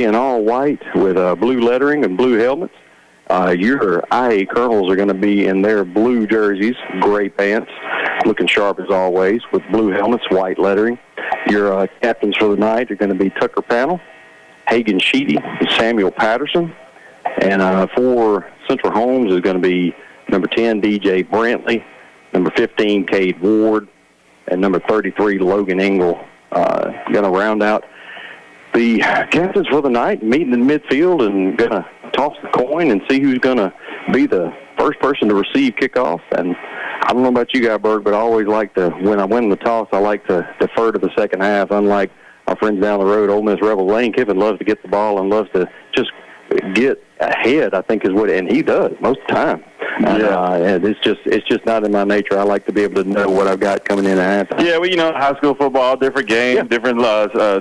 in all white with blue lettering and blue helmets. Your IA Colonels are going to be in their blue jerseys, gray pants, looking sharp as always, with blue helmets, white lettering. Your captains for the night are going to be Tucker Pannell, Hagan Sheedy, and Samuel Patterson. And for Central Holmes is going to be number 10, DJ Brantley, number 15, Cade Ward, and number 33, Logan Engel. Going to round out the captains for the night, meeting in midfield and going to toss the coin and see who's going to be the first person to receive kickoff. And I don't know about you, Guy Berg, but I always like to, when I win the toss, I like to defer to the second half. Unlike our friends down the road, Ole Miss Rebel, Lane Kiffin loves to get the ball and loves to just get ahead, I think is what, and he does most of the time. And it's just not in my nature. I like to be able to know what I've got coming in at halftime. Yeah, well, you know, high school football, different games, different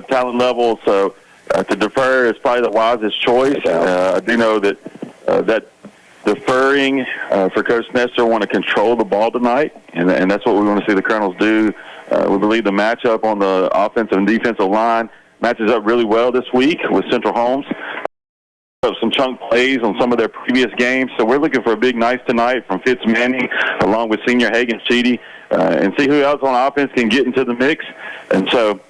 talent levels. So to defer is probably the wisest choice. I do know that that deferring for Coach Nestor want to control the ball tonight, and that's what we want to see the Colonels do. We believe the matchup on the offensive and defensive line matches up really well this week with Central Holmes. Some chunk plays on some of their previous games. So we're looking for a big night tonight from Fitz Manning along with senior Hagan Sheedy and see who else on offense can get into the mix. And so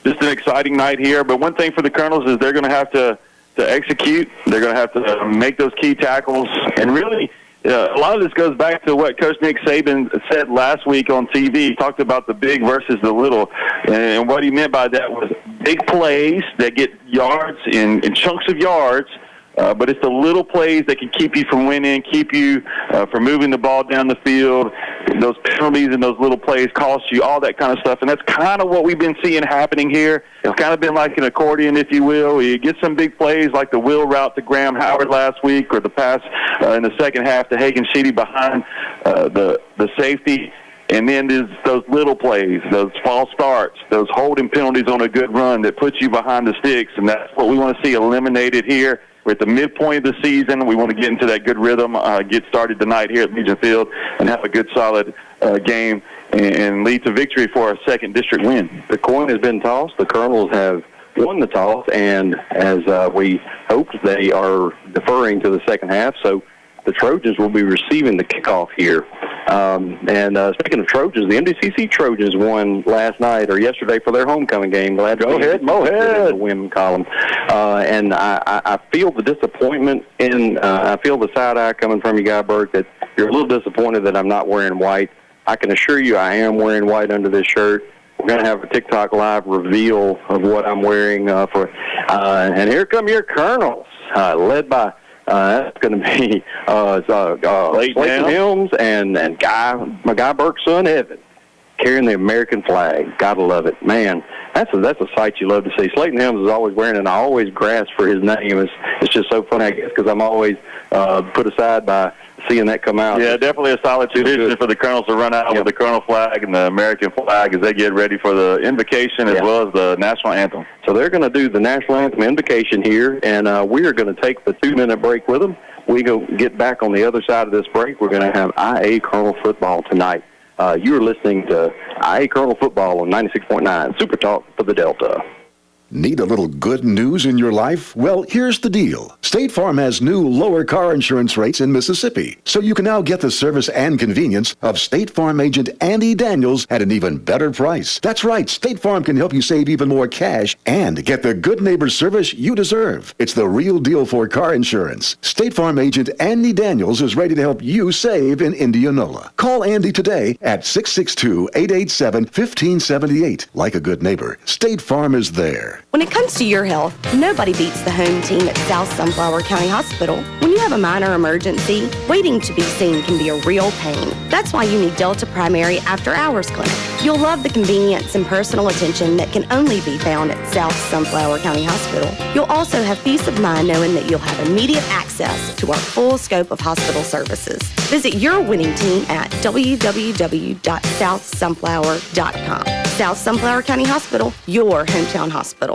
just an exciting night here. But one thing for the Colonels is they're going to have to execute. They're going to have to make those key tackles. And really, a lot of this goes back to what Coach Nick Saban said last week on TV. He talked about the big versus the little. And what he meant by that was big plays that get yards in chunks of yards, but it's the little plays that can keep you from winning, keep you from moving the ball down the field. Those penalties and those little plays cost you, all that kind of stuff. And that's kind of what we've been seeing happening here. It's kind of been like an accordion, if you will. You get some big plays like the wheel route to Graham Howard last week or the pass in the second half to Hagan Sheedy behind the safety. And then there's those little plays, those false starts, those holding penalties on a good run that puts you behind the sticks, and that's what we want to see eliminated here. We're at the midpoint of the season. We want to get into that good rhythm, get started tonight here at Legion Field, and have a good, solid game and lead to victory for our second district win. The coin has been tossed. The Colonels have won the toss, and as we hoped, they are deferring to the second half, so the Trojans will be receiving the kickoff here. Speaking of Trojans, the MDCC Trojans won last night or yesterday for their homecoming game. Glad to go ahead, the win column. And I feel the disappointment I feel the side eye coming from you, Guy Burke, that you're a little disappointed that I'm not wearing white. I can assure you I am wearing white under this shirt. We're going to have a TikTok live reveal of what I'm wearing and here come your Colonels, led by that's going to be Slayton Helms and my Guy Burke's son, Evan, carrying the American flag. Gotta love it. Man, that's a sight you love to see. Slayton Helms is always wearing it, and I always grasp for his name. It's just so funny, I guess, because I'm always put aside by seeing that come out. Yeah, definitely a solid tradition for the Colonels to run out with the Colonel flag and the American flag as they get ready for the invocation as well as the national anthem. So they're going to do the national anthem invocation here, and we are going to take the 2-minute break with them. We go get back on the other side of this break. We're going to have IA Colonel football tonight. You're listening to IA Colonel football on 96.9 Super Talk for the Delta. Need a little good news in your life? Well, here's the deal. State Farm has new lower car insurance rates in Mississippi, so you can now get the service and convenience of State Farm agent Andy Daniels at an even better price. That's right, State Farm can help you save even more cash and get the good neighbor service you deserve. It's the real deal for car insurance. State Farm agent Andy Daniels is ready to help you save in Indianola. Call Andy today at 662-887-1578. Like a good neighbor, State Farm is there. When it comes to your health, nobody beats the home team at South Sunflower County Hospital. When you have a minor emergency, waiting to be seen can be a real pain. That's why you need Delta Primary After Hours Clinic. You'll love the convenience and personal attention that can only be found at South Sunflower County Hospital. You'll also have peace of mind knowing that you'll have immediate access to our full scope of hospital services. Visit your winning team at www.southsunflower.com. South Sunflower County Hospital, your hometown hospital.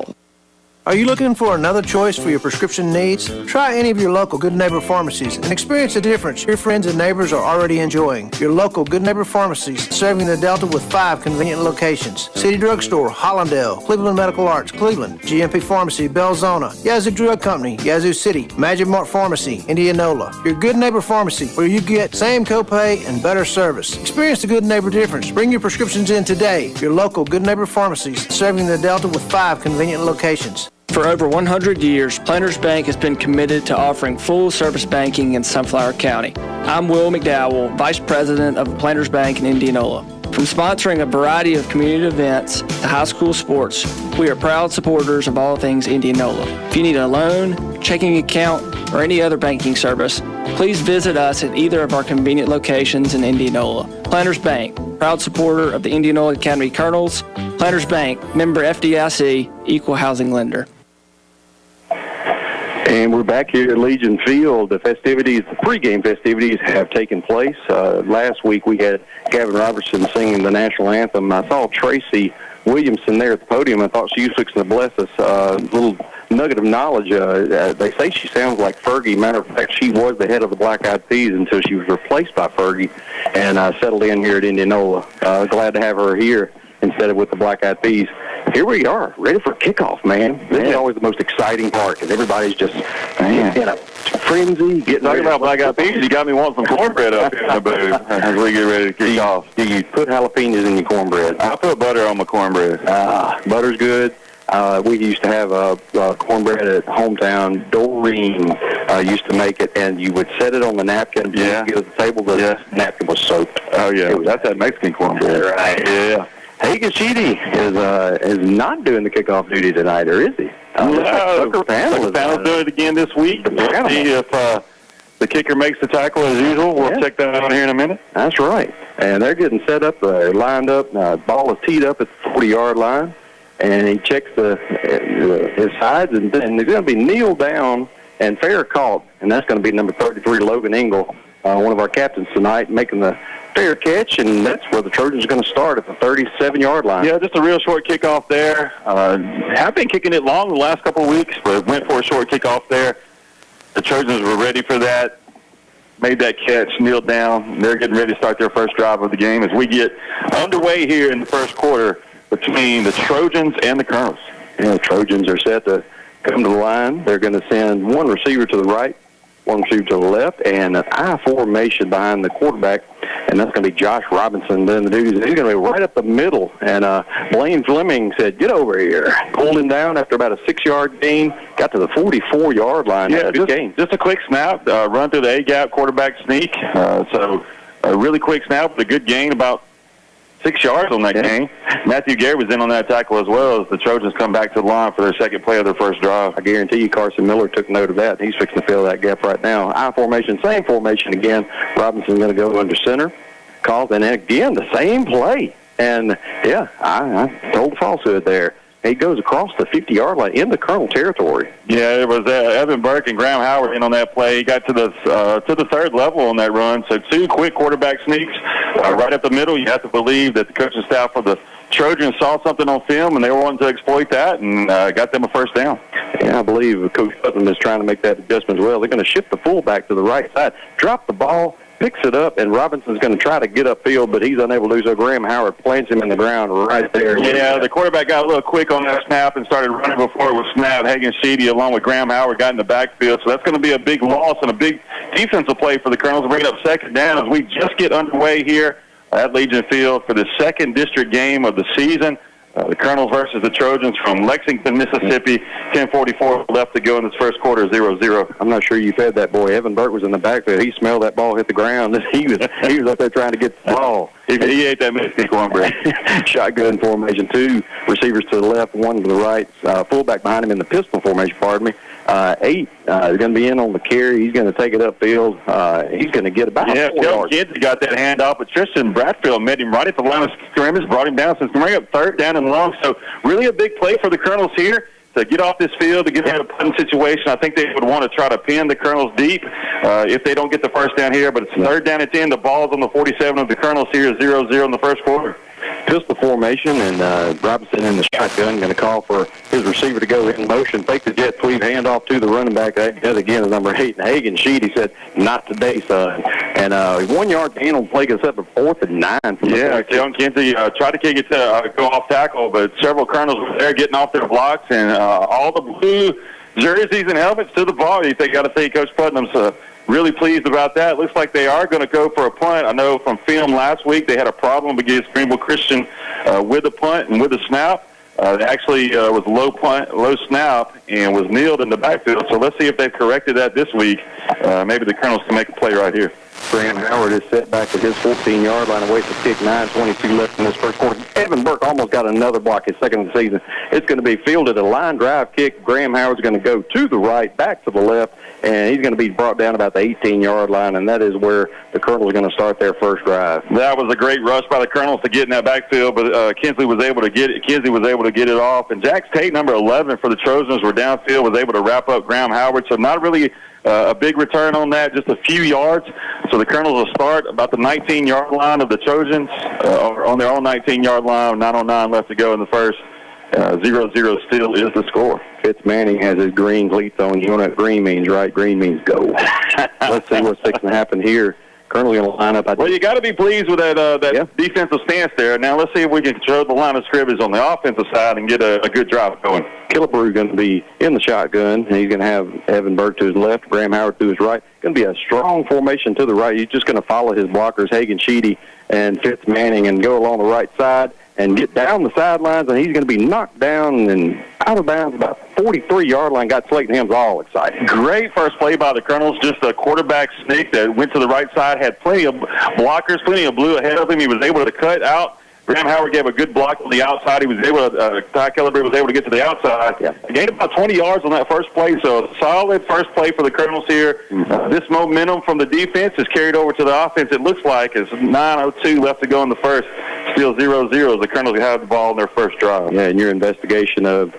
Are you looking for another choice for your prescription needs? Try any of your local Good Neighbor pharmacies and experience the difference your friends and neighbors are already enjoying. Your local Good Neighbor pharmacies serving the Delta with 5 convenient locations. City Drugstore, Hollandale, Cleveland Medical Arts, Cleveland, GMP Pharmacy, Belzona, Yazoo Drug Company, Yazoo City, Magic Mart Pharmacy, Indianola. Your Good Neighbor Pharmacy, where you get same copay and better service. Experience the Good Neighbor difference. Bring your prescriptions in today. Your local Good Neighbor pharmacies serving the Delta with 5 convenient locations. For over 100 years, Planters Bank has been committed to offering full-service banking in Sunflower County. I'm Will McDowell, Vice President of Planters Bank in Indianola. From sponsoring a variety of community events to high school sports, we are proud supporters of all things Indianola. If you need a loan, checking account, or any other banking service, please visit us at either of our convenient locations in Indianola. Planters Bank, proud supporter of the Indianola Academy Colonels. Planters Bank, member FDIC, equal housing lender. And we're back here at Legion Field. The festivities, the pregame festivities have taken place. Last week we had Gavin Robertson singing the national anthem. I saw Tracy Williamson there at the podium. I thought she was fixing to bless us. A little nugget of knowledge. They say she sounds like Fergie. Matter of fact, she was the head of the Black Eyed Peas until she was replaced by Fergie and settled in here at Indianola. Glad to have her here instead of with the Black Eyed Peas. Here we are, ready for kickoff, man. This is always the most exciting part because everybody's just in a frenzy. Talking about Black Eyed Peas, you got me wanting some cornbread up here in the booth as we get ready to kick off. Do you put jalapenos in your cornbread? I put butter on my cornbread. Butter's good. We used to have cornbread at hometown. Doreen used to make it, and you would set it on the napkin. Yeah. You get to the table, the napkin was soaked. Oh, yeah. That's that Mexican cornbread. Right. Yeah. Hagen Sheedy is not doing the kickoff duty tonight, or is he? No. Tucker Panel Panel's doing it again this week. We'll see if the kicker makes the tackle as usual. We'll check that out here in a minute. That's right. And they're getting set up, lined up. Ball is teed up at the 40-yard line, and he checks his sides, and he's going to be kneeled down and fair caught, and that's going to be number 33, Logan Engel, one of our captains tonight, making the fair catch, and that's where the Trojans are going to start at the 37-yard line. Yeah, just a real short kickoff there. Have been kicking it long the last couple of weeks, but went for a short kickoff there. The Trojans were ready for that, made that catch, kneeled down. They're getting ready to start their first drive of the game as we get underway here in the first quarter between the Trojans and the Colonels. Yeah, the Trojans are set to come to the line. They're going to send one receiver to the right, one receiver to the left, and an I formation behind the quarterback, and that's going to be Josh Robinson doing the duties. He's going to be right up the middle, and Blaine Fleming said, "Get over here." Pulled him down after about a 6-yard gain, got to the 44-yard line. Yeah, good gain. Just a quick snap, run through the A-gap, quarterback sneak. So a really quick snap with a good gain, about 6 yards on that game. Matthew Gary was in on that tackle as well as the Trojans come back to the line for their second play of their first drive. I guarantee you Carson Miller took note of that. He's fixing to fill that gap right now. I formation, same formation again. Robinson's going to go under center. Calls, and again, the same play. And, yeah, I told the falsehood there. He goes across the 50-yard line into Colonel territory. Yeah, it was Evan Burke and Graham Howard in on that play. He got to the third level on that run. So 2 quick quarterback sneaks right up the middle. You have to believe that the coaching staff for the Trojans saw something on film, and they were wanting to exploit that and got them a first down. Yeah, I believe Coach Putnam is trying to make that adjustment as well. They're going to shift the fullback to the right side, drop the ball, picks it up, and Robinson's going to try to get upfield, but he's unable to do so. Graham Howard plants him in the ground right there. Yeah, the quarterback got a little quick on that snap and started running before it was snapped. Hagen Sheedy, along with Graham Howard, got in the backfield, so that's going to be a big loss and a big defensive play for the Colonels. Bring it up second down as we just get underway here at Legion Field for the second district game of the season. The Colonels versus the Trojans from Lexington, Mississippi. 10:44 left to go in this first quarter, 0-0. I'm not sure you fed that boy. Evan Burke was in the backfield. He smelled that ball hit the ground. He was up there trying to get the ball. He ate that Mexican cornbread. Shotgun formation, 2 receivers to the left, 1 to the right. Fullback behind him in the pistol formation, 8 is going to be in on the carry. He's going to take it upfield. He's going to get about 4 yards. Kids got that handoff, but Tristan Bradfield met him right at the line of scrimmage, brought him down. So it's going to bring up third down and long. So really a big play for the Colonels here to get off this field, to get in a punting situation. I think they would want to try to pin the Colonels deep if they don't get the first down here. But it's third down at 10. The ball's on the 47 of the Colonels here, 0-0 in the first quarter. pistol formation, and Robinson in the shotgun going to call for his receiver to go in motion, fake the jet sweep, hand off to the running back. That again is number 8, Hagan Sheedy said, "Not today, son." And 1 yard gain on play gets up to 4th and 9. Yeah, Kellen Kinsey tried to kick it to go off tackle, but several Colonels were there getting off their blocks, and all the blue jerseys and helmets to the ball. They got to say Coach Putnam's really pleased about that. Looks like they are going to go for a punt. I know from film last week they had a problem against Greenville Christian with the punt and with the snap. It actually was low snap, and was kneeled in the backfield. So let's see if they've corrected that this week. Maybe the Colonels can make a play right here. Graham Howard is set back at his 14-yard line, away for kick, 9:22 left in this first quarter. Evan Burke almost got another block, his second of the season. It's going to be fielded a line drive kick. Graham Howard's going to go to the right, back to the left, and he's going to be brought down about the 18-yard line, and that is where the Colonels are going to start their first drive. That was a great rush by the Colonels to get in that backfield, but Kinsey was able to get it off. And Jack Tate, number 11 for the Trojans, were downfield, was able to wrap up Graham Howard. So not really a big return on that, just a few yards. So the Colonels will start about the 19-yard line of the Trojans, on their own 19-yard line, 9:09 left to go in the first. 0-0 still is the score. Fitz Manning has his green cleats on. You know what green means, right? Green means go. Let's see what's fixing to happen here. Colonel's going to line up. Well, you got to be pleased with that defensive stance there. Now let's see if we can control the line of scrimmage on the offensive side and get a good drive going. Killebrew going to be in the shotgun, and he's going to have Evan Burke to his left, Graham Howard to his right. Going to be a strong formation to the right. He's just going to follow his blockers, Hagan Sheedy and Fitz Manning, and go along the right side and get down the sidelines, and he's going to be knocked down and out of bounds about 43-yard line. Got Slayton Hems all excited. Great first play by the Colonels. Just a quarterback sneak that went to the right side, had plenty of blockers, plenty of blue ahead of him. He was able to cut out. Graham Howard gave a good block on the outside. He was able to, Ty Kelleber was able to get to the outside. Yeah. He gained about 20 yards on that first play, so a solid first play for the Colonels here. This momentum from the defense is carried over to the offense, it looks like. It's 9:02 left to go in the first. Still 0-0 as the Colonels have the ball in their first drive. Yeah, in your investigation of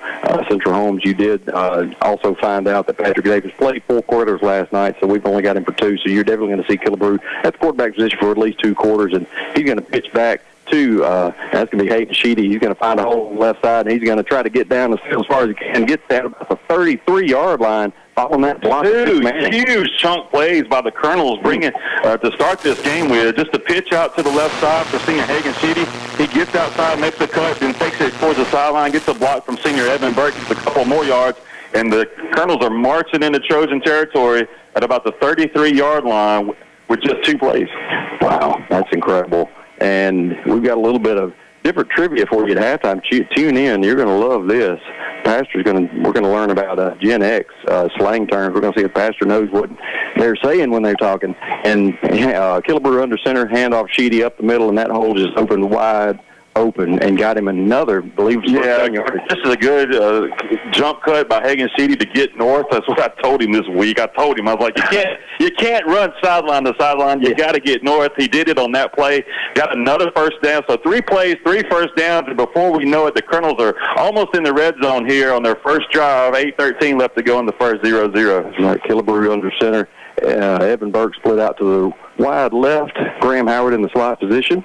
Central Holmes, you did also find out that Patrick Davis played 4 quarters last night, so we've only got him for 2. So you're definitely going to see Killebrew at the quarterback position for at least 2 quarters, and he's going to pitch back to, that's going to be Hagan Sheedy. He's going to find a hole on the left side, and he's going to try to get down the field as far as he can, and get down about the 33-yard line, following that block. 2 huge chunk plays by the Colonels bringing to start this game with. Just a pitch out to the left side for senior Hagan Sheedy. He gets outside, makes the cut, then takes it towards the sideline, gets a block from senior Evan Burke, gets a couple more yards, and the Colonels are marching into Trojan territory at about the 33-yard line with just 2 plays. Wow, that's incredible. And we've got a little bit of different trivia for you at halftime. Tune in. You're going to love this. We're going to learn about Gen X slang terms. We're going to see if Pastor knows what they're saying when they're talking. And Killebrew under center, handoff Sheedy up the middle, and that hole just opened wide open and got him another, this is a good jump cut by Hagan Sheedy to get north. That's what I told him this week. I was like, you can't run sideline to sideline. You got to get north. He did it on that play. Got another first down. So 3 plays, 3 first downs, and before we know it, the Colonels are almost in the red zone here on their first drive. 8:13 left to go in the first. 0-0. Right, Killebrew under center. Evan Burke split out to the wide left. Graham Howard in the slot position.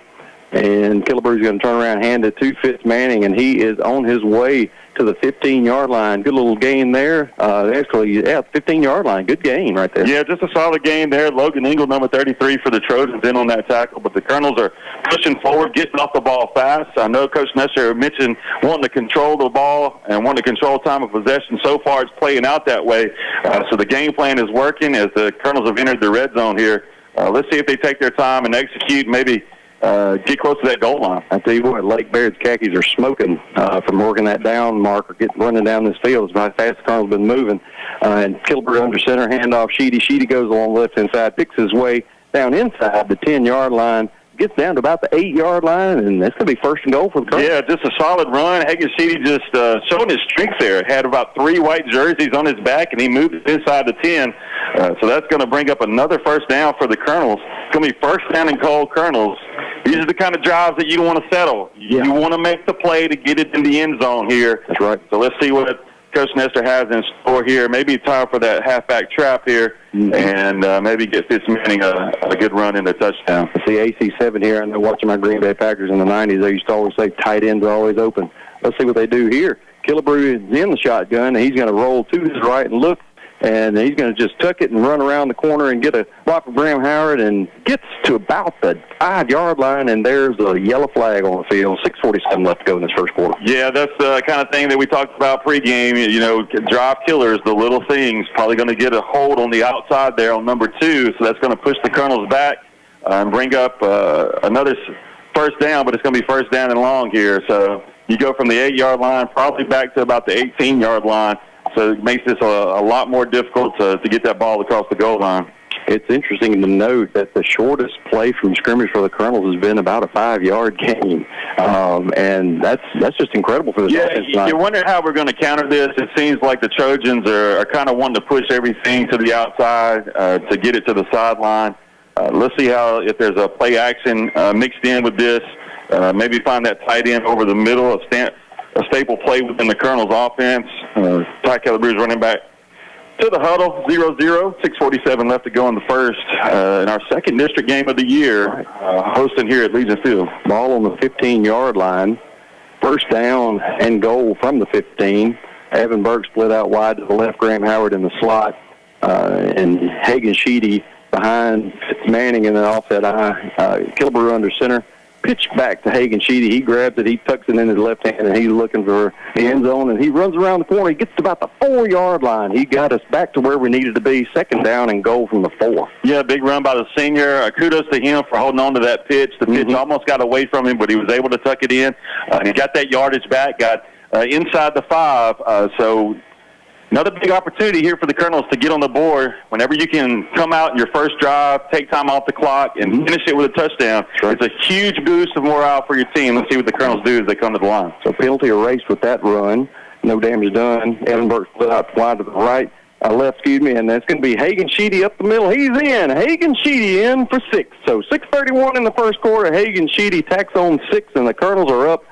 And Killebrew's going to turn around, hand it to Fitz Manning, and he is on his way to the 15-yard line. Good little gain there. 15-yard line. Good gain right there. Yeah, just a solid gain there. Logan Engel, number 33 for the Trojans, in on that tackle. But the Colonels are pushing forward, getting off the ball fast. I know Coach Nesser mentioned wanting to control the ball and wanting to control time of possession. So far, it's playing out that way. So the game plan is working as the Colonels have entered the red zone here. Let's see if they take their time and execute, maybe get close to that goal line. I tell you what, Lake Baird's khakis are smoking from working that down mark or running down this field. It's how fast the Colonel's been moving. And Killebrew under center, handoff Sheedy. Sheedy goes along the left-hand side, picks his way down inside the 10-yard line, gets down to about the 8-yard line, and that's going to be first and goal for the Colonels. Yeah, just a solid run. Hagan Sheedy just showing his strength there. Had about 3 white jerseys on his back, and he moved inside the 10. So that's going to bring up another first down for the Colonels. It's going to be first down and goal, Colonels. These are the kind of drives that you don't want to settle. Yeah. You want to make the play to get it in the end zone here. That's right. So let's see what Coach Nestor has in store here. Maybe time for that halfback trap here, and maybe get Fitzmanning a good run in the touchdown. I see AC7 here. I know watching my Green Bay Packers in the 90s, they used to always say tight ends are always open. Let's see what they do here. Killebrew is in the shotgun, and he's going to roll to his right and look, and he's going to just tuck it and run around the corner and get a block for Graham Howard and gets to about the 5-yard line, and there's a yellow flag on the field. 6:47 left to go in this first quarter. Yeah, that's the kind of thing that we talked about pregame. You know, drive killers, the little things, probably going to get a hold on the outside there on number 2, so that's going to push the Colonels back and bring up another first down, but it's going to be first down and long here. So you go from the 8-yard line probably back to about the 18-yard line. So it makes this a lot more difficult to get that ball across the goal line. It's interesting to note that the shortest play from scrimmage for the Colonels has been about a 5-yard gain. And that's just incredible for the offense. Yeah, you're wondering how we're going to counter this. It seems like the Trojans are kind of wanting to push everything to the outside to get it to the sideline. Let's see if there's a play action mixed in with this. Maybe find that tight end over the middle, a staple play within the Colonels' offense. Ty Kellebrew's running back to the huddle, 0-0, 6:47 left to go in the first. In our second district game of the year, hosting here at Legion Field. Ball on the 15-yard line, first down and goal from the 15. Evan Berg split out wide to the left, Graham Howard in the slot, and Hagan Sheedy behind Manning in the offset eye. Killebrew under center. Pitch back to Hagan Sheedy. He grabs it. He tucks it in his left hand, and he's looking for the end zone, and he runs around the corner. He gets to about the 4-yard line. He got us back to where we needed to be, second down and goal from the 4. Yeah, big run by the senior. Kudos to him for holding on to that pitch. The pitch almost got away from him, but he was able to tuck it in. He got that yardage back, got inside the 5. So another big opportunity here for the Colonels to get on the board. Whenever you can come out in your first drive, take time off the clock, and finish it with a touchdown, it's a huge boost of morale for your team. Let's see what the Colonels do as they come to the line. So penalty erased with that run. No damage done. Evan Burke split out wide to the right. Left, and that's going to be Hagan Sheedy up the middle. He's in. Hagan Sheedy in for 6. So 6:31 in the first quarter. Hagan Sheedy tacks on 6, and the Colonels are up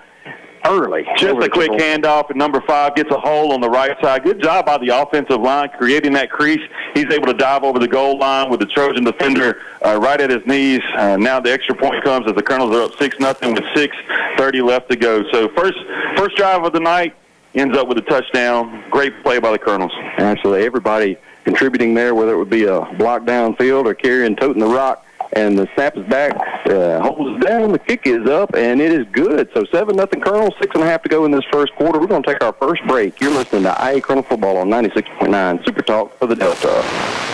early. Just a quick handoff, and number 5 gets a hole on the right side. Good job by the offensive line creating that crease. He's able to dive over the goal line with the Trojan defender right at his knees. Now the extra point comes as the Colonels are up 6-0 with 6:30 left to go. So first drive of the night ends up with a touchdown. Great play by the Colonels. Absolutely. Everybody contributing there, whether it would be a block downfield or carrying, toting the rock. And the snap is back, holds down, the kick is up, and it is good. So 7-0 Colonels, 6.5 to go in this first quarter. We're going to take our first break. You're listening to IA Colonel Football on 96.9 Super Talk for the Delta.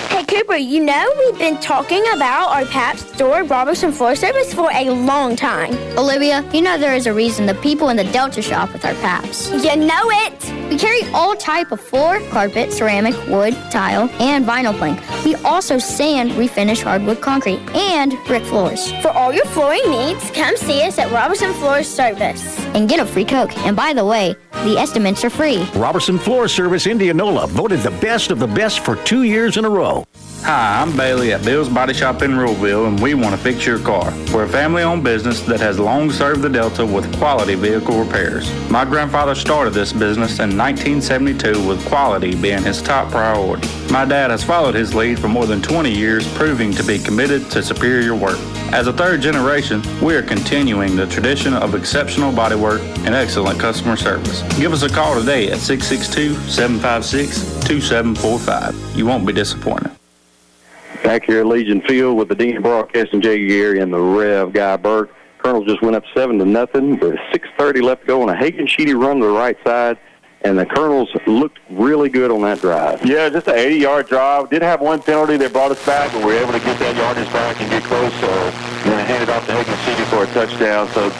Hey, Cooper, you know we've been talking about our Pap Store Robertson Floor Service for a long time. Olivia, you know there is a reason the people in the Delta shop with our Paps. You know it! We carry all type of floor, carpet, ceramic, wood, tile, and vinyl plank. We also sand, refinish hardwood concrete, and brick floors. For all your flooring needs, come see us at Robertson Floor Service. And get a free Coke. And by the way, the estimates are free. Robertson Floor Service Indianola, voted the best of the best for 2 years in a row. Hi, I'm Bailey at Bill's Body Shop in Ruleville, and we want to fix your car. We're a family-owned business that has long served the Delta with quality vehicle repairs. My grandfather started this business in 1972 with quality being his top priority. My dad has followed his lead for more than 20 years, proving to be committed to superior work. As a third generation, we are continuing the tradition of exceptional bodywork and excellent customer service. Give us a call today at 662-756-2745. You won't be disappointed. Back here at Legion Field with the Dean of Broadcasting, Jay Gary, and the Rev, Guy Burke. Colonels just went up 7-0 with 6:30 left to go on a Hagan Sheedy run to the right side, and the Colonels looked really good on that drive. Yeah, just an 80-yard drive. Did have one penalty that brought us back, but we were able to get that yardage back and get close, and then hand it off to Hagan Sheedy for a touchdown. So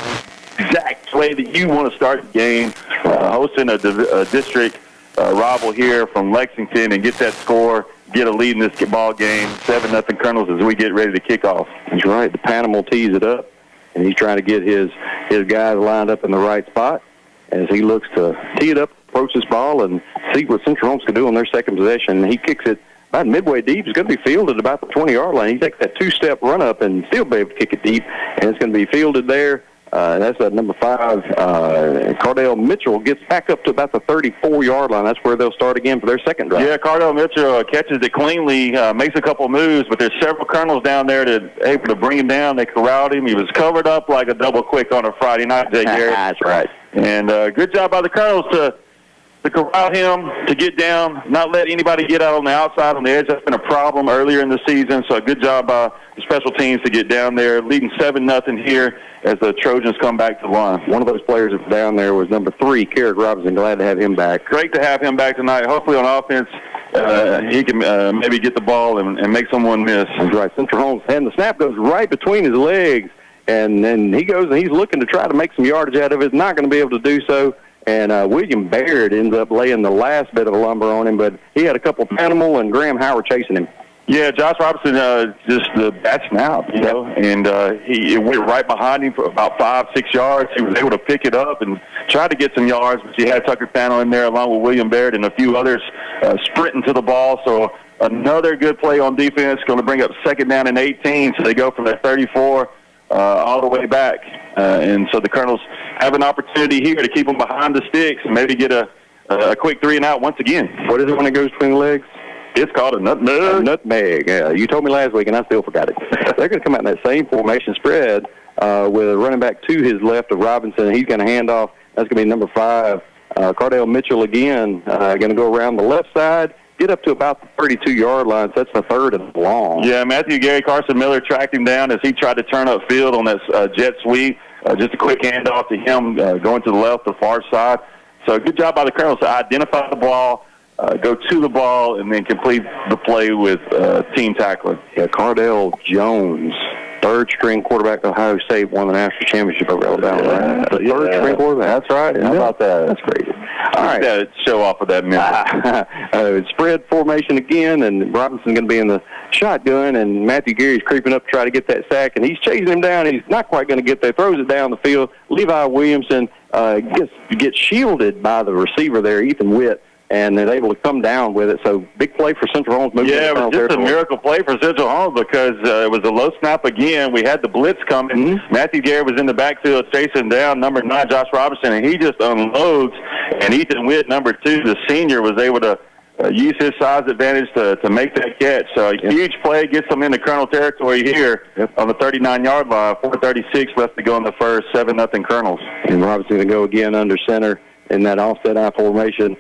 exact way that you want to start the game, hosting a district rival here from Lexington and get that score, get a lead in this ball game, 7-0 Colonels as we get ready to kick off. That's right. The Panama tees it up, and he's trying to get his guys lined up in the right spot as he looks to tee it up, approach this ball, and see what Central Holmes can do on their second possession. He kicks it about midway deep. It's going to be fielded about the 20-yard line. He takes that two-step run up and still be able to kick it deep, and it's going to be fielded there That's number 5. Cardell Mitchell gets back up to about the 34-yard line. That's where they'll start again for their second drive. Yeah, Cardell Mitchell catches it cleanly, makes a couple moves, but there's several Colonels down there that able to bring him down. They corralled him. He was covered up like a double quick on a Friday night, Jay Garrett. That's right. And good job by the Colonels to corral him, to get down, not let anybody get out on the outside, on the edge. That's been a problem earlier in the season. So good job by the special teams to get down there, leading 7-0 here as the Trojans come back to the line. One of those players that was down there was number 3, Carrick Robinson. Glad to have him back. Great to have him back tonight. Hopefully on offense he can maybe get the ball and make someone miss. That's right. Central Holmes, and the snap goes right between his legs, and then he goes and he's looking to try to make some yardage out of it. Not going to be able to do so. And William Baird ends up laying the last bit of lumber on him, but he had a couple of Panimal and Graham Howard chasing him. Yeah, Josh Robinson just batching out, you know, and he went right behind him for about 5-6 yards. He was able to pick it up and try to get some yards, but he had Tucker Panimal in there along with William Baird and a few others sprinting to the ball. So another good play on defense, going to bring up 2nd down and 18, so they go from their 34 all the way back. And so the Colonels have an opportunity here to keep them behind the sticks and maybe get a quick 3-and-out once again. What is it when it goes between the legs? It's called a nutmeg. A nutmeg. Yeah, you told me last week, and I still forgot it. They're going to come out in that same formation spread with a running back to his left of Robinson. He's going to hand off. That's going to be number 5. Cardell Mitchell again going to go around the left side, get up to about the 32-yard line. So that's the 3rd and long. Yeah, Matthew Gary Carson Miller tracked him down as he tried to turn up field on that jet sweep. Just a quick handoff to him going to the left, the far side. So good job by the Colonels to identify the ball, go to the ball, and then complete the play with team tackling. Yeah, Cardell Jones, 3rd-string quarterback of Ohio State, won the national championship over Alabama. Right? The 3rd-string quarterback. That's right. How about that? That's great. All right. That show off of that minute. Spread formation again, and Robinson's going to be in the shotgun, and Matthew Gary's creeping up to try to get that sack, and he's chasing him down. He's not quite going to get there. Throws it down the field. Levi Williamson gets shielded by the receiver there, Ethan Witt, and is able to come down with it. So big play for Central Holmes. Yeah, it was just a miracle play for Central Holmes because it was a low snap again. We had the blitz coming. Mm-hmm. Matthew Gary was in the backfield chasing down number 9, Josh Robinson, and he just unloads. And Ethan Witt, number 2, the senior, was able to use his size advantage to make that catch. So a huge play gets them into Colonel territory here on the 39-yard line. 4:36 left to go in the first. 7-0 Colonels. And Robinson going to go again under center in that offset I formation.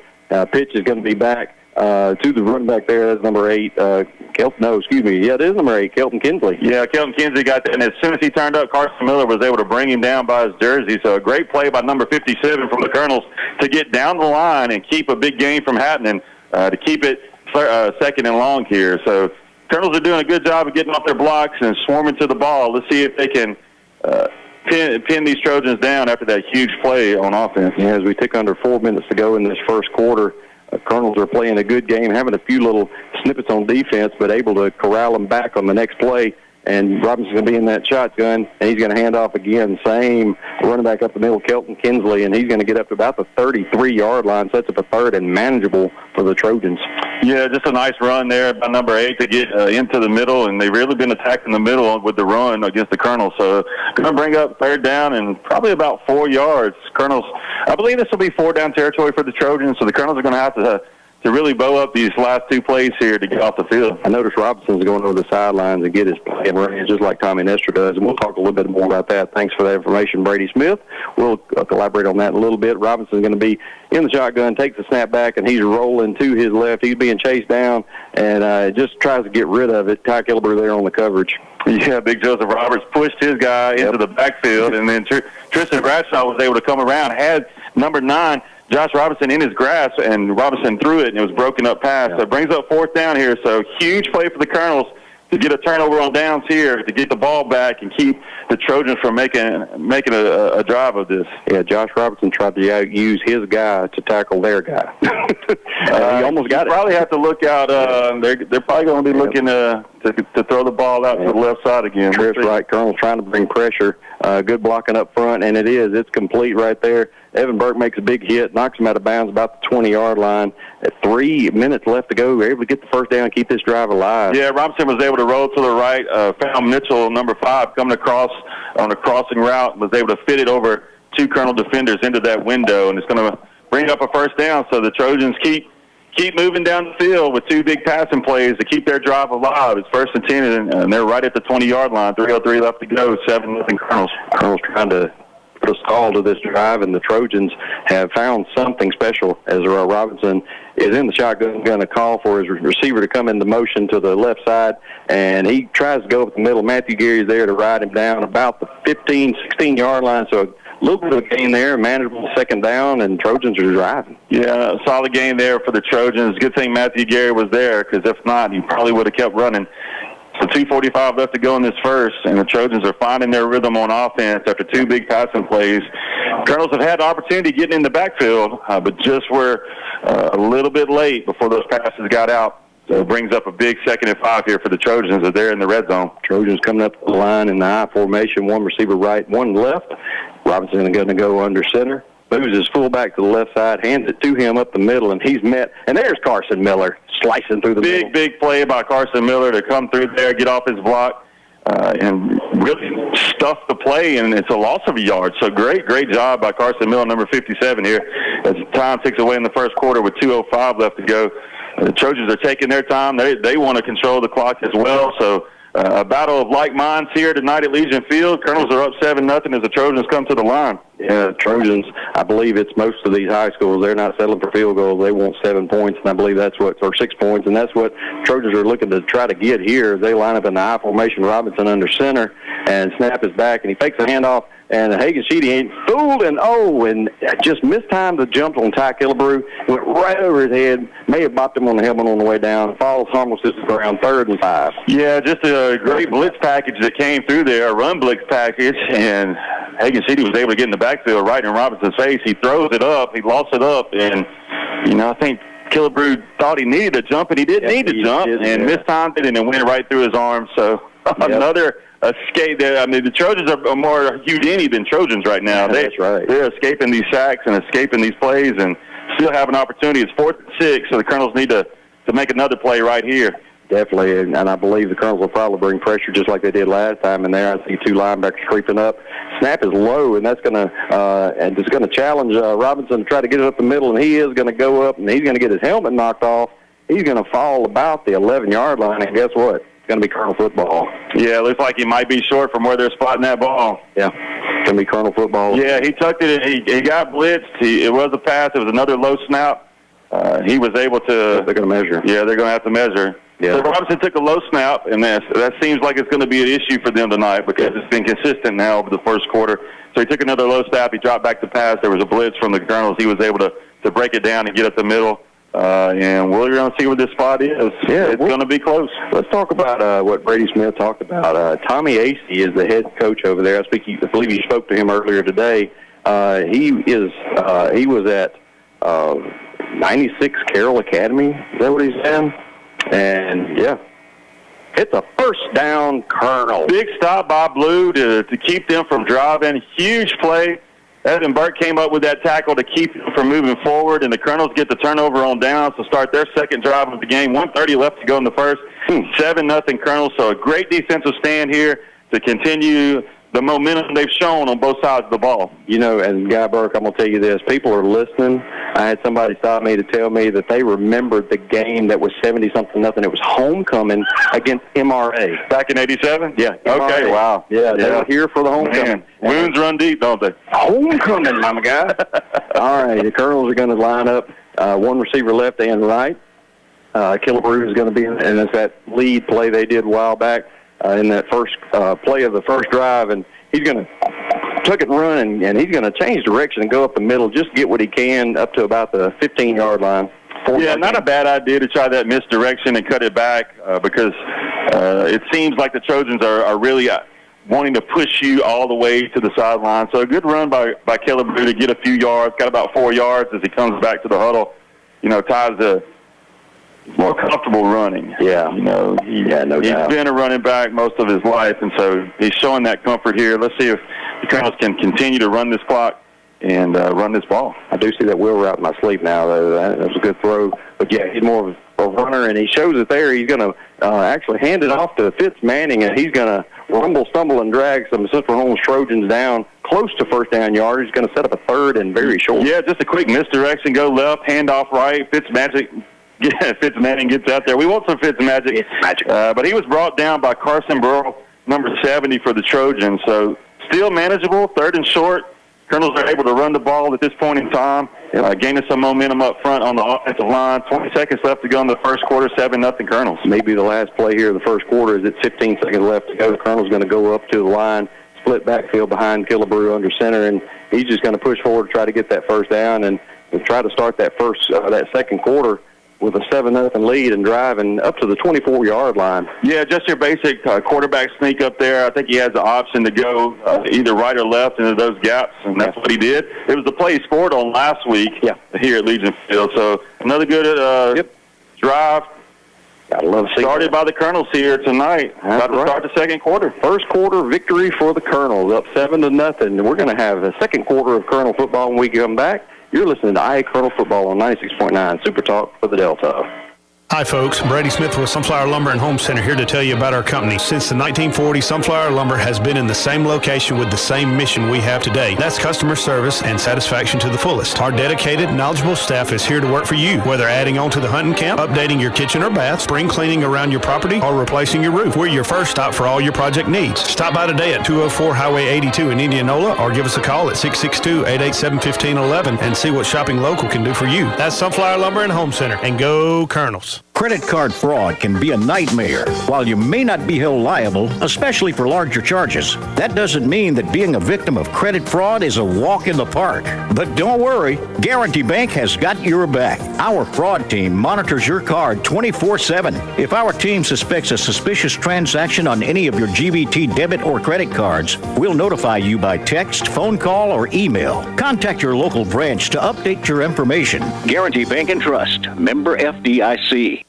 Pitch is going to be back to the running back there. That's number 8. It is number 8, Kelton Kinsley. Yeah, Kelton Kinsley got that. And as soon as he turned up, Carson Miller was able to bring him down by his jersey. So a great play by number 57 from the Colonels to get down the line and keep a big gain from happening, to keep it 2nd and long here. So Colonels are doing a good job of getting off their blocks and swarming to the ball. Let's see if they can pin these Trojans down after that huge play on offense. Yeah, as we tick under 4 minutes to go in this first quarter, Colonels are playing a good game, having a few little snippets on defense, but able to corral them back on the next play. And Robinson's going to be in that shotgun, and he's going to hand off again. Same running back up the middle, Kelton Kinsley, and he's going to get up to about the 33-yard line. Sets up a 3rd and manageable for the Trojans. Yeah, just a nice run there by number 8 to get into the middle, and they've really been attacking the middle with the run against the Colonels. So going to bring up 3rd down and probably about 4 yards. Colonels, I believe this will be 4-down territory for the Trojans, so the Colonels are going to have to really bow up these last 2 plays here to get off the field. I noticed Robinson's going over the sidelines and get his play in range just like Tommy Nestor does, and we'll talk a little bit more about that. Thanks for that information, Brady Smith. We'll collaborate on that in a little bit. Robinson's going to be in the shotgun, takes the snap back, and he's rolling to his left. He's being chased down and just tries to get rid of it. Ty Killebrew there on the coverage. Yeah, Big Joseph Roberts pushed his guy into the backfield, and then Tristan Bradshaw was able to come around, had number 9, Josh Robinson, in his grasp, and Robinson threw it, and it was broken up pass. So it brings up 4th down here. So huge play for the Colonels to get a turnover on downs here, to get the ball back and keep the Trojans from making a drive of this. Yeah, Josh Robinson tried to use his guy to tackle their guy. He almost got it. Probably have to look out. They're probably going to be looking to throw the ball out to the left side again. That's right. Colonel's trying to bring pressure. Good blocking up front, and it's complete right there. Evan Burke makes a big hit, knocks him out of bounds about the 20-yard line. At 3 minutes left to go, we're able to get the first down and keep this drive alive. Yeah, Robinson was able to roll to the right, found Mitchell, number 5, coming across on a crossing route, was able to fit it over 2 Colonel defenders into that window, and it's going to bring up a first down. So the Trojans keep moving down the field with 2 big passing plays to keep their drive alive. It's 1st and 10, and they're right at the 20-yard line. 3:03 left to go, 7-0 Colonels. Colonels trying to put a stall to this drive, and the Trojans have found something special as Robinson is in the shotgun, going to call for his receiver to come into motion to the left side, and he tries to go up the middle. Matthew Gary's there to ride him down about the 15, 16-yard line, so a little bit of a gain there, manageable second down, and Trojans are driving. Yeah, a solid gain there for the Trojans. Good thing Matthew Gary was there, because if not, he probably would have kept running. So 2:45 left to go in this first, and the Trojans are finding their rhythm on offense after 2 big passing plays. Colonels have had the opportunity getting in the backfield, but just were a little bit late before those passes got out. So it brings up a big 2nd and 5 here for the Trojans as they're in the red zone. Trojans coming up the line in the I formation, 1 receiver right, 1 left. Robinson going to go under center. Moves his fullback to the left side, hands it to him up the middle, and he's met. And there's Carson Miller slicing through the middle. Big play by Carson Miller to come through there, get off his block, and really stuff the play, and it's a loss of a yard. So great job by Carson Miller, number 57 here, as time ticks away in the first quarter with 2:05 left to go. The Trojans are taking their time. They want to control the clock as well, so a battle of like minds here tonight at Legion Field. Colonels are up 7-0 as the Trojans come to the line. Yeah, Trojans, I believe it's most of these high schools, they're not settling for field goals. They want 7 points, and I believe that's or 6 points, and that's what Trojans are looking to try to get here. They line up in the I formation, Robinson under center, and snap is back, and he fakes the handoff, and Hagen-Sheedy ain't fooled, and just mistimed the jump on Ty Killebrew, went right over his head, may have bopped him on the helmet on the way down, falls harmless to the ground, 3rd and 5. Yeah, just a great blitz package that came through there, a run blitz package, and Hagen-Sheedy was able to get in the backfield right in Robinson's face. He throws it up, he lost it up, and, I think Killebrew thought he needed a jump, and he didn't need to jump, and mistimed it, and it went right through his arm. So another escape there. I mean, the Trojans are more Houdini than Trojans right now. That's right. They're escaping these sacks and escaping these plays and still have an opportunity. It's 4th and 6, so the Colonels need to make another play right here. Definitely, and I believe the Colonels will probably bring pressure just like they did last time in there. I see 2 linebackers creeping up. Snap is low, and that's going to challenge Robinson to try to get it up the middle, and he is going to go up, and he's going to get his helmet knocked off. He's going to fall about the 11-yard line, and guess what? It's going to be Colonel football. Yeah, it looks like he might be short from where they're spotting that ball. Yeah, it's going to be Colonel football. Yeah, he tucked it in. He got blitzed. It was a pass. It was another low snap. He was able to... They're going to measure. Yeah, they're going to have to measure. Yeah. So Robinson took a low snap, and that seems like it's going to be an issue for them tonight because it's been consistent now over the first quarter. So he took another low snap. He dropped back to pass. There was a blitz from the Colonels. He was able to break it down and get up the middle. And we're going to see where this spot is. Yeah, it's going to be close. Let's talk about what Brady Smith talked about. Tommy Acey is the head coach over there. I believe you spoke to him earlier today. He was at 96 Carroll Academy. Is that what he said? And, yeah, it's a first down, Colonel. Big stop by Blue to keep them from driving. Huge play. Evan Burke came up with that tackle to keep them from moving forward, and the Colonels get the turnover on downs to start their second drive of the game. 1:30 left to go in the first. 7-0 Colonels, so a great defensive stand here to continue the momentum they've shown on both sides of the ball. And Guy Burke, I'm going to tell you this. People are listening. I had somebody stop me to tell me that they remembered the game that was 70-something nothing. It was homecoming against MRA. Back in 87? Yeah. MRA. Okay, wow. Yeah, they were here for the homecoming. Wounds run deep, don't they? Homecoming, my guy. All right, the Colonels are going to line up 1 receiver left and right. Killebrew is going to be in, and it's that lead play they did a while back. In that first play of the first drive, and he's going to tuck it and run, and he's going to change direction and go up the middle, just get what he can up to about the 15-yard line. Yeah, not a bad idea to try that misdirection and cut it back because it seems like the Trojans are really wanting to push you all the way to the sideline. So a good run by Killebrew to get a few yards, got about 4 yards as he comes back to the huddle. Ties the more comfortable running. Yeah. He's been a running back most of his life, and so he's showing that comfort here. Let's see if the Colonels can continue to run this clock and run this ball. I do see that wheel route in my sleep now, though. That was a good throw. But, yeah, he's more of a runner, and he shows it there. He's going to actually hand it off to Fitz Manning, and he's going to rumble, stumble, and drag some Central Holmes Trojans down close to first down yard. He's going to set up a third and very short. Yeah, just a quick misdirection, go left, hand off right. Fitz Manning gets out there. We want some Fitz magic. But he was brought down by Carson Burrow, number 70 for the Trojans. So still manageable, third and short. Colonels are able to run the ball at this point in time, gaining some momentum up front on the offensive line. 20 seconds left to go in the first quarter, 7-0 Colonels. Maybe the last play here of the first quarter is at 15 seconds left to go. The Colonel's going to go up to the line, split backfield behind Killebrew under center, and he's just going to push forward to try to get that first down and try to start that second quarter with a 7-0 lead and driving up to the 24-yard line. Yeah, just your basic quarterback sneak up there. I think he has the option to go either right or left into those gaps, and that's what he did. It was the play he scored on last week here at Legion Field. So another good drive. Gotta love started by the Colonels here tonight. About to start the second quarter. First quarter victory for the Colonels, up 7-0. We're going to have a second quarter of Colonel football when we come back. You're listening to IA Colonel Football on 96.9 Super Talk for the Delta. Hi, folks. Brady Smith with Sunflower Lumber and Home Center here to tell you about our company. Since the 1940s, Sunflower Lumber has been in the same location with the same mission we have today. That's customer service and satisfaction to the fullest. Our dedicated, knowledgeable staff is here to work for you, whether adding on to the hunting camp, updating your kitchen or bath, spring cleaning around your property, or replacing your roof. We're your first stop for all your project needs. Stop by today at 204 Highway 82 in Indianola or give us a call at 662-887-1511 and see what shopping local can do for you. That's Sunflower Lumber and Home Center. And go Colonels. Credit card fraud can be a nightmare. While you may not be held liable, especially for larger charges, that doesn't mean that being a victim of credit fraud is a walk in the park. But don't worry, Guarantee Bank has got your back. Our fraud team monitors your card 24/7. If our team suspects a suspicious transaction on any of your GBT debit or credit cards, we'll notify you by text, phone call, or email. Contact your local branch to update your information. Guarantee Bank and Trust, member FDIC.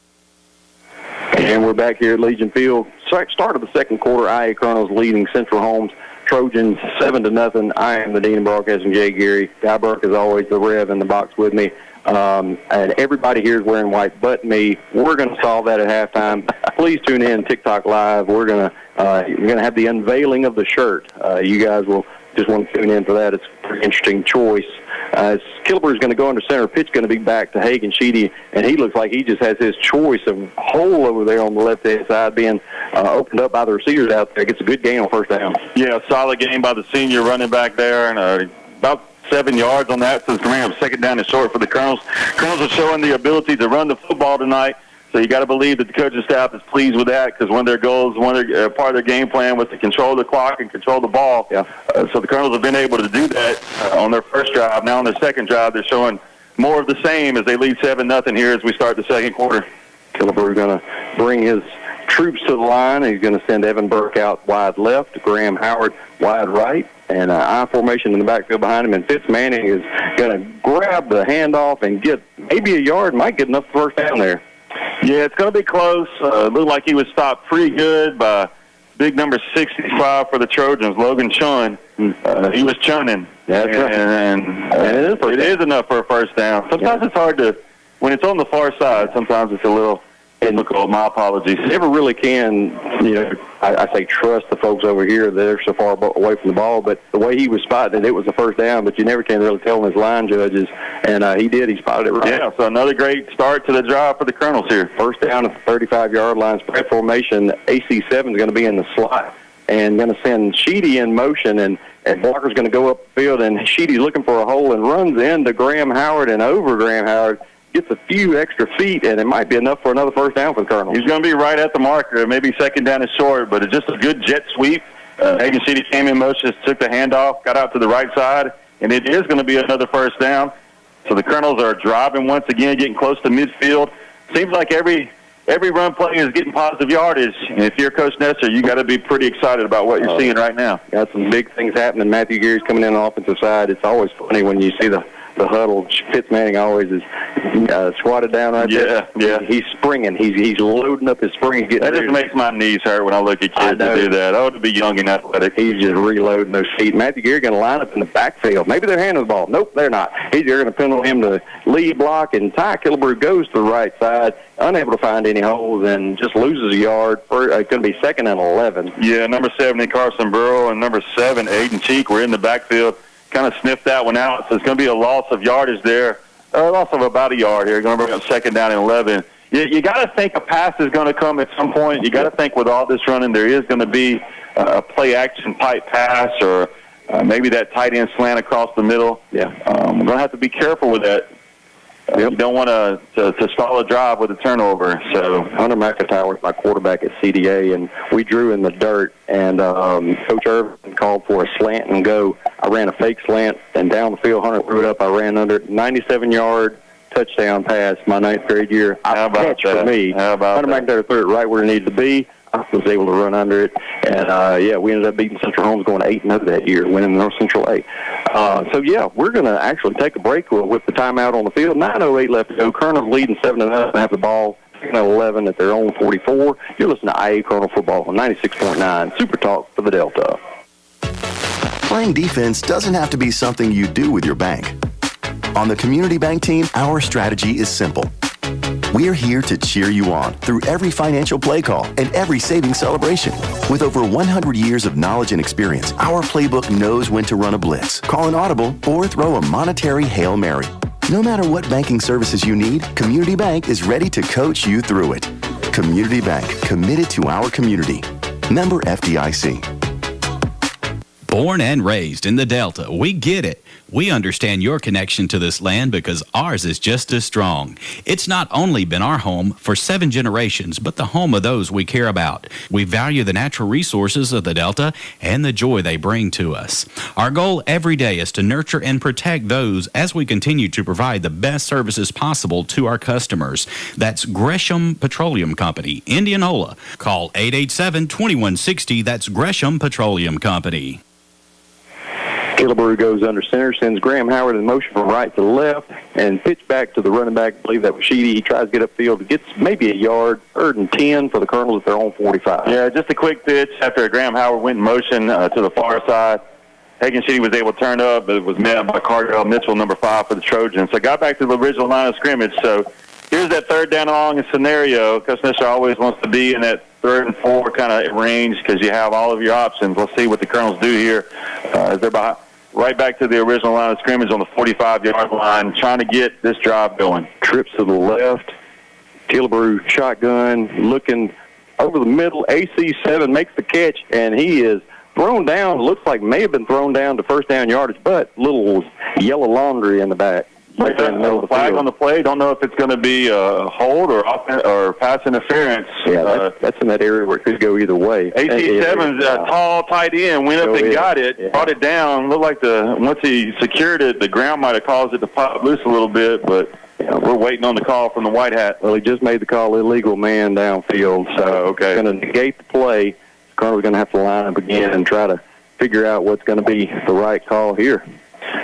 And we're back here at Legion Field. Start of the second quarter, IA Colonels leading Central Holmes Trojans 7-0. I am the Dean of Broadcasting, Jay Geary. Guy Burke is always the Rev in the box with me. And everybody here is wearing white but me. We're going to solve that at halftime. Please tune in TikTok Live. We're going to have the unveiling of the shirt. You guys will just want to tune in for that. It's a pretty interesting choice. Killebrew is going to go under center. Pitch going to be back to Hagan Sheedy, and he looks like he just has his choice of hole over there on the left-hand side being opened up by the receivers out there. Gets a good gain on first down. Yeah, solid game by the senior running back there, and about 7 yards on that. So it's going to have second down and short for the Colonels. Colonels are showing the ability to run the football tonight. So you got to believe that the coaching staff is pleased with that because one of their goals, part of their game plan was to control the clock and control the ball. Yeah. So the Colonels have been able to do that on their first drive. Now on their second drive, they're showing more of the same as they lead 7-0 here as we start the second quarter. Killebrew going to bring his troops to the line. He's going to send Evan Burke out wide left, Graham Howard wide right, and I formation in the backfield behind him. And Fitz Manning is going to grab the handoff and get maybe a yard, might get enough first down there. Yeah, it's going to be close. Looked like he was stopped pretty good by big number 65 for the Trojans, Logan Chun. He was chunning. That's right. And it is enough for a first down. Sometimes it's hard to, when it's on the far side, sometimes it's a little difficult. My apologies. You never really can, I say trust the folks over here. They're so far away from the ball, but the way he was spotted, it was a first down, but you never can really tell him his line judges, and he did. He spotted it right. Yeah, so another great start to the drive for the Colonels here. First down at the 35-yard line, spread formation. AC7 is going to be in the slot and going to send Sheedy in motion, and Walker's going to go up the field, and Sheedy's looking for a hole and runs into Graham Howard and over Graham Howard. Gets a few extra feet, and it might be enough for another first down for the Colonels. He's going to be right at the marker, maybe second down is short, but it's just a good jet sweep. Hagan Sheedy came in motion, took the handoff, got out to the right side, and it is going to be another first down. So the Colonels are driving once again, getting close to midfield. Seems like every run play is getting positive yardage. And if you're Coach Nestor, you got to be pretty excited about what you're seeing right now. Got some big things happening. Matthew Geary's coming in on the offensive side. It's always funny when you see the the huddle. Fitzmanning always is squatted down right there. Yeah. He's springing. He's loading up his spring. That just makes my knees hurt when I look at kids that do that. Oh, to be young and athletic. He's just reloading those feet. Matthew Geary going to line up in the backfield. Maybe they're handing the ball. Nope, they're not. They're going to penalty him to lead block, and Ty Killebrew goes to the right side, unable to find any holes, and just loses a yard. It's going to be 2nd and 11. Yeah, number 70, Carson Burrow, and number 7, Aiden Cheek, were in the backfield. Kind of sniffed that one out, so it's going to be a loss of yardage there. A loss of about a yard here. Going to bring up 2nd down and 11. You got to think a pass is going to come at some point. You got to think with all this running, there is going to be a play-action type pass or maybe that tight end slant across the middle. Yeah. We're going to have to be careful with that. You don't want to stall a drive with a turnover. So Hunter McIntyre was my quarterback at CDA, and we drew in the dirt, and Coach Irvin called for a slant and go. I ran a fake slant, and down the field, Hunter threw it up. I ran under it, 97-yard touchdown pass my 9th grade year. How about that? For me. How about Hunter McIntyre threw it right where it needed to be. I was able to run under it, and we ended up beating Central Holmes, going 8-0 that year, winning North Central A. We're going to actually take a break with the timeout on the field. 9:08 left to go. Colonel's leading 7-0 and have the ball 11 at their own 44. You're listening to IA Colonel Football on 96.9 Super Talk for the Delta. Playing defense doesn't have to be something you do with your bank. On the Community Bank team, our strategy is simple. We're here to cheer you on through every financial play call and every savings celebration. With over 100 years of knowledge and experience, our playbook knows when to run a blitz, call an audible, or throw a monetary Hail Mary. No matter what banking services you need, Community Bank is ready to coach you through it. Community Bank, committed to our community. Member FDIC. Born and raised in the Delta, we get it. We understand your connection to this land because ours is just as strong. It's not only been our home for 7 generations, but the home of those we care about. We value the natural resources of the Delta and the joy they bring to us. Our goal every day is to nurture and protect those as we continue to provide the best services possible to our customers. That's Gresham Petroleum Company, Indianola. Call 887-2160. That's Gresham Petroleum Company. Killebrew goes under center, sends Graham Howard in motion from right to left, and pitch back to the running back. I believe that was Sheedy. He tries to get upfield, gets maybe a yard, 3rd and 10 for the Colonels at their own 45. Yeah, just a quick pitch after Graham Howard went in motion to the far side. Hagan Sheedy was able to turn up, but it was met by Cardell Mitchell, number 5 for the Trojans. So got back to the original line of scrimmage. So here's that 3rd down along a scenario. Coach Nisser always wants to be in that 3rd and 4 kind of range because you have all of your options. Let's see what the Colonels do here as they're behind. Right back to the original line of scrimmage on the 45-yard line, trying to get this drive going. Trips to the left. Killebrew shotgun, looking over the middle. AC7 makes the catch, and he is thrown down. Looks like may have been thrown down to 1st down yardage, but little yellow laundry in the back. Right there in the middle of the flag field. On the play. Don't know if it's going to be a hold or pass interference. Yeah, that's in that area where it could go either way. AC7's tall, tight end, went up and got it, brought it down. Looked like once he secured it, the ground might have caused it to pop loose a little bit, but we're waiting on the call from the White Hat. Well, he just made the call illegal man downfield, so okay. Going to negate the play. The Colonel's going to have to line up again and try to figure out what's going to be the right call here.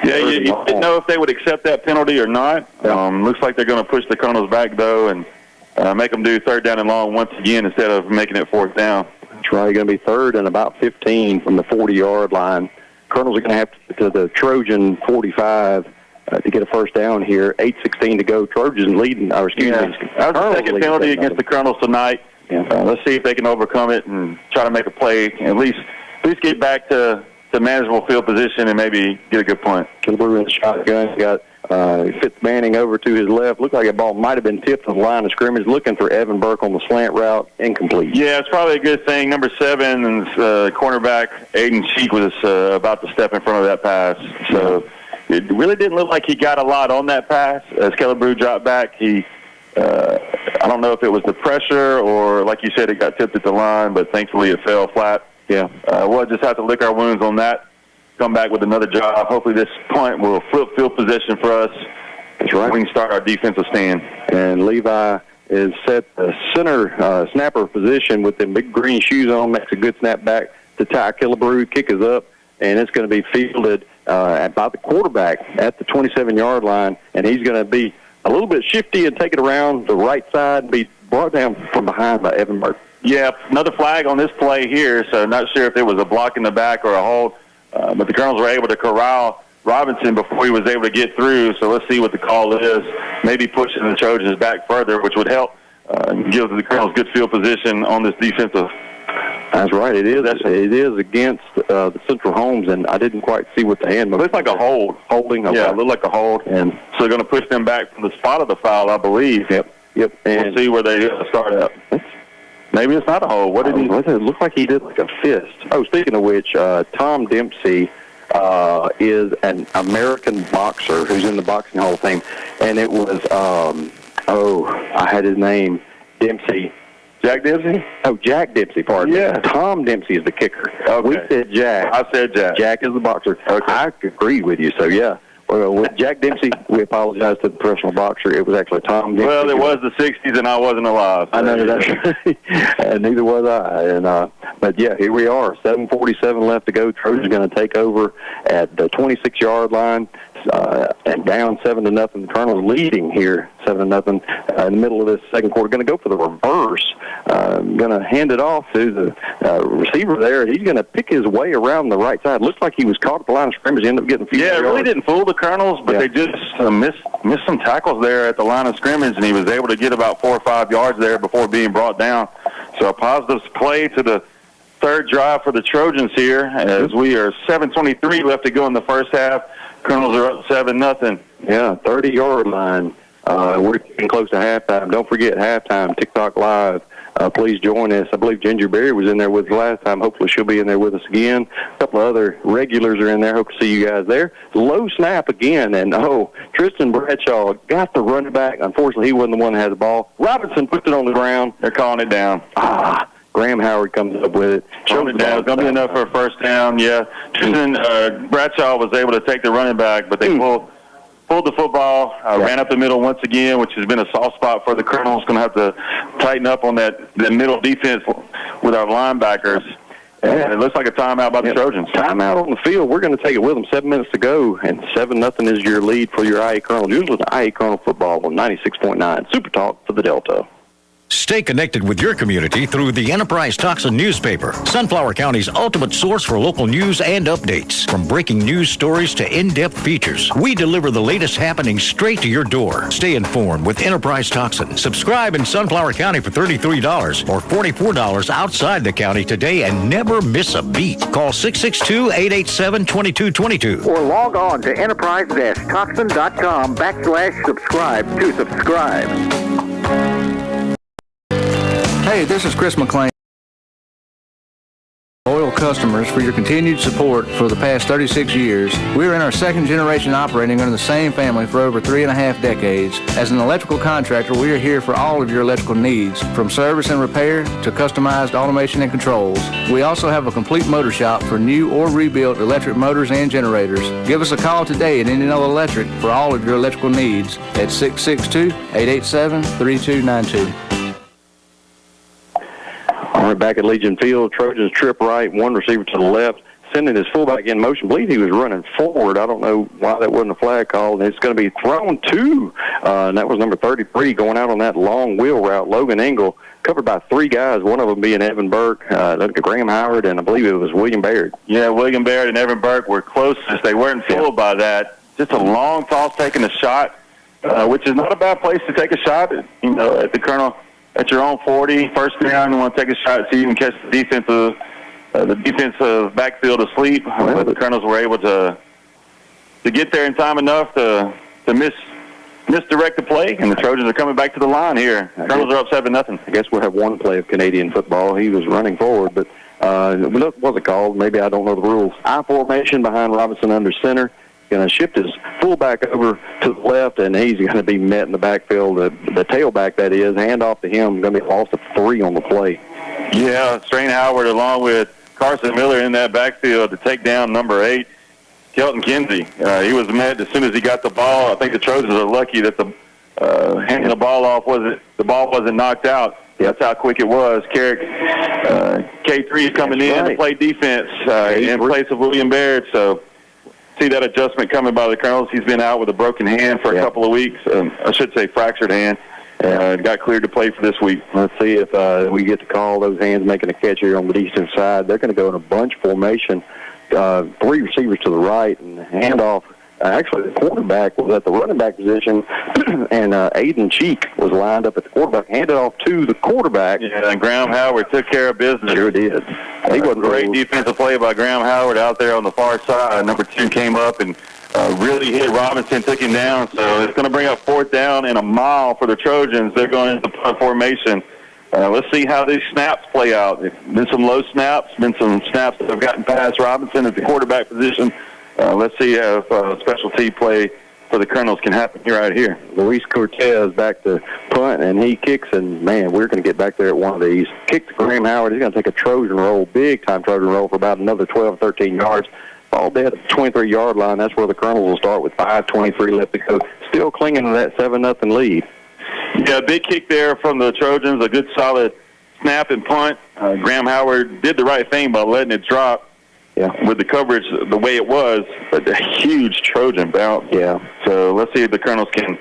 Yeah, you didn't know if they would accept that penalty or not. Looks like they're going to push the Colonels back, though, and make them do 3rd down and long once again instead of making it 4th down. That's right. Going to be 3rd and about 15 from the 40-yard line. Colonels are going to have to get to the Trojan 45 to get a 1st down here. 8:16 to go. Trojans leading. That was the second penalty against the Colonels tonight. Yeah. Let's see if they can overcome it and try to make a play. At least get back to manageable field position and maybe get a good punt. Killebrew in the shotgun. Got Fitzmanning over to his left. Looked like a ball might have been tipped on the line of scrimmage. Looking for Evan Burke on the slant route. Incomplete. Yeah, it's probably a good thing. Number 7, and cornerback Aiden Cheek was about to step in front of that pass. So it really didn't look like he got a lot on that pass. As Killebrew dropped back, I don't know if it was the pressure or, like you said, it got tipped at the line, but thankfully it fell flat. Yeah. We'll just have to lick our wounds on that, come back with another job. Hopefully this punt will flip field position for us. That's right. We can start our defensive stand. And Levi is set the center snapper position with them big green shoes on, makes a good snap back to Ty Killebrew. Kick is up, and it's going to be fielded by the quarterback at the 27-yard line, and he's going to be a little bit shifty and take it around the right side and be brought down from behind by Evan Burke. Yeah, another flag on this play here, so not sure if it was a block in the back or a hold, but the Colonels were able to corral Robinson before he was able to get through, so let's see what the call is. Maybe pushing the Trojans back further, which would help give the Colonels good field position on this defensive. That's right. It is against the Central Holmes, and I didn't quite see what the hand was. Looks like a hold. Holding. Okay. Yeah, it looked like a hold. And so they're going to push them back from the spot of the foul, I believe. Yep. And we'll see where they start at. Maybe it's not a hold. What did he? It looked like he did like a fist. Oh, speaking of which, Tom Dempsey is an American boxer who's in the Boxing Hall of Fame, and it was I had his name, Dempsey. Jack Dempsey? Oh, Jack Dempsey, pardon. Yeah. Tom Dempsey is the kicker. Okay. We said Jack. I said Jack. Jack is the boxer. Okay. I agree with you, so yeah. Well, with Jack Dempsey, we apologize to the professional boxer. It was actually Tom Dempsey. Well, it was the 60s, and I wasn't alive. So. I know that's right. And neither was I. And but, yeah, here we are. 7:47 left to go. Trojans going to take over at the 26-yard line and down 7-0. The Colonels leading here 7-0 in the middle of this second quarter. Going to go for the reverse. Going to hand it off to the receiver there. He's going to pick his way around the right side. Looks like he was caught at the line of scrimmage. Ended up getting a few yards. Yeah, it really didn't fool the Colonels, but they just missed some tackles there at the line of scrimmage, and he was able to get about 4 or 5 yards there before being brought down. So a positive play to the third drive for the Trojans here, as we are 7:23 left to go in the first half. Colonels are up 7-0. Yeah, 30-yard line. We're getting close to halftime. Don't forget halftime, TikTok Live. Please join us. I believe Ginger Berry was in there with us last time. Hopefully she'll be in there with us again. A couple of other regulars are in there. Hope to see you guys there. Low snap again, and Tristan Bradshaw got the running back. Unfortunately, he wasn't the one that had the ball. Robinson puts it on the ground. They're calling it down. Graham Howard comes up with it. Showed it down. It's going to be enough for a first down. Yeah. Tristan Bradshaw was able to take the running back, but they pulled the football, ran up the middle once again, which has been a soft spot for the Colonels. Going to have to tighten up on that middle defense with our linebackers. And it looks like a timeout by the Trojans. Timeout on the field. We're going to take it with them. 7 minutes to go, and 7-0 is your lead for your IA Colonel. You're with IA Colonel football on 96.9 Super Talk for the Delta. Stay connected with your community through the Enterprise Tucson newspaper, Sunflower County's ultimate source for local news and updates. From breaking news stories to in-depth features, we deliver the latest happenings straight to your door. Stay informed with Enterprise Tucson. Subscribe in Sunflower County for $33 or $44 outside the county today and never miss a beat. Call 662-887-2222 or log on to enterprise-tucson.com/subscribe to subscribe. Hey, this is Chris McClain. Loyal customers for your continued support for the past 36 years. We're in our second generation operating under the same family for over 3.5 decades. As an electrical contractor, we are here for all of your electrical needs, from service and repair to customized automation and controls. We also have a complete motor shop for new or rebuilt electric motors and generators. Give us a call today at Indianola Electric for all of your electrical needs at 662-887-3292. All right, back at Legion Field, Trojans trip right, one receiver to the left, sending his fullback in motion. I believe he was running forward. I don't know why that wasn't a flag call. And it's going to be thrown to, and that was number 33 going out on that long wheel route, Logan Engel, covered by 3 guys, one of them being Evan Burke, Graham Howard, and I believe it was William Baird. Yeah, William Baird and Evan Burke were closest. They weren't fooled by that. Just a long toss taking a shot, which is not a bad place to take a shot, at the Colonel. At your own 40, first down, you want to take a shot so you can catch the defensive backfield asleep. But the Colonels were able to get there in time enough to misdirect the play, and the Trojans are coming back to the line here. The Colonels are up 7-0. I guess we'll have one play of Canadian football. He was running forward, but what was it called? Maybe I don't know the rules. I formation behind Robinson under center. Going to shift his fullback over to the left, and he's going to be met in the backfield. The tailback, that is, hand off to him, going to be lost of 3 on the play. Yeah, Strain Howard along with Carson Miller in that backfield to take down number 8, Kelton Kinsey. He was met as soon as he got the ball. I think the Trojans are lucky that the handing the ball off the ball wasn't knocked out. That's how quick it was. Carrick, K3 coming in to play defense in place of William Baird. So see that adjustment coming by the Colonels. He's been out with a broken hand for a couple of weeks. I should say fractured hand. Got cleared to play for this week. Let's see if we get to call those hands making a catch here on the defensive side. They're going to go in a bunch formation, 3 receivers to the right, and handoff. Actually, the quarterback was at the running back position, and Aiden Cheek was lined up at the quarterback, handed off to the quarterback. Yeah, and Graham Howard took care of business. Sure did. He was a great defensive play by Graham Howard out there on the far side. Number 2 came up and really hit Robinson, took him down. So it's going to bring up 4th down and a mile for the Trojans. They're going into punt formation. Let's see how these snaps play out. There's been some low snaps, been some snaps that have gotten past Robinson at the quarterback position. Let's see if specialty play for the Colonels can happen right here. Luis Cortez back to punt, and he kicks, and, man, we're going to get back there at one of these. Kick to Graham Howard. He's going to take a Trojan roll, big-time Trojan roll for about another 12 or 13 yards. All dead at the 23-yard line. That's where the Colonels will start with 5:23 left to go. Still clinging to that 7-0 lead. Yeah, big kick there from the Trojans. A good solid snap and punt. Graham Howard did the right thing by letting it drop. Yeah. With the coverage the way it was, but a huge Trojan bounce. Yeah. So let's see if the Colonels can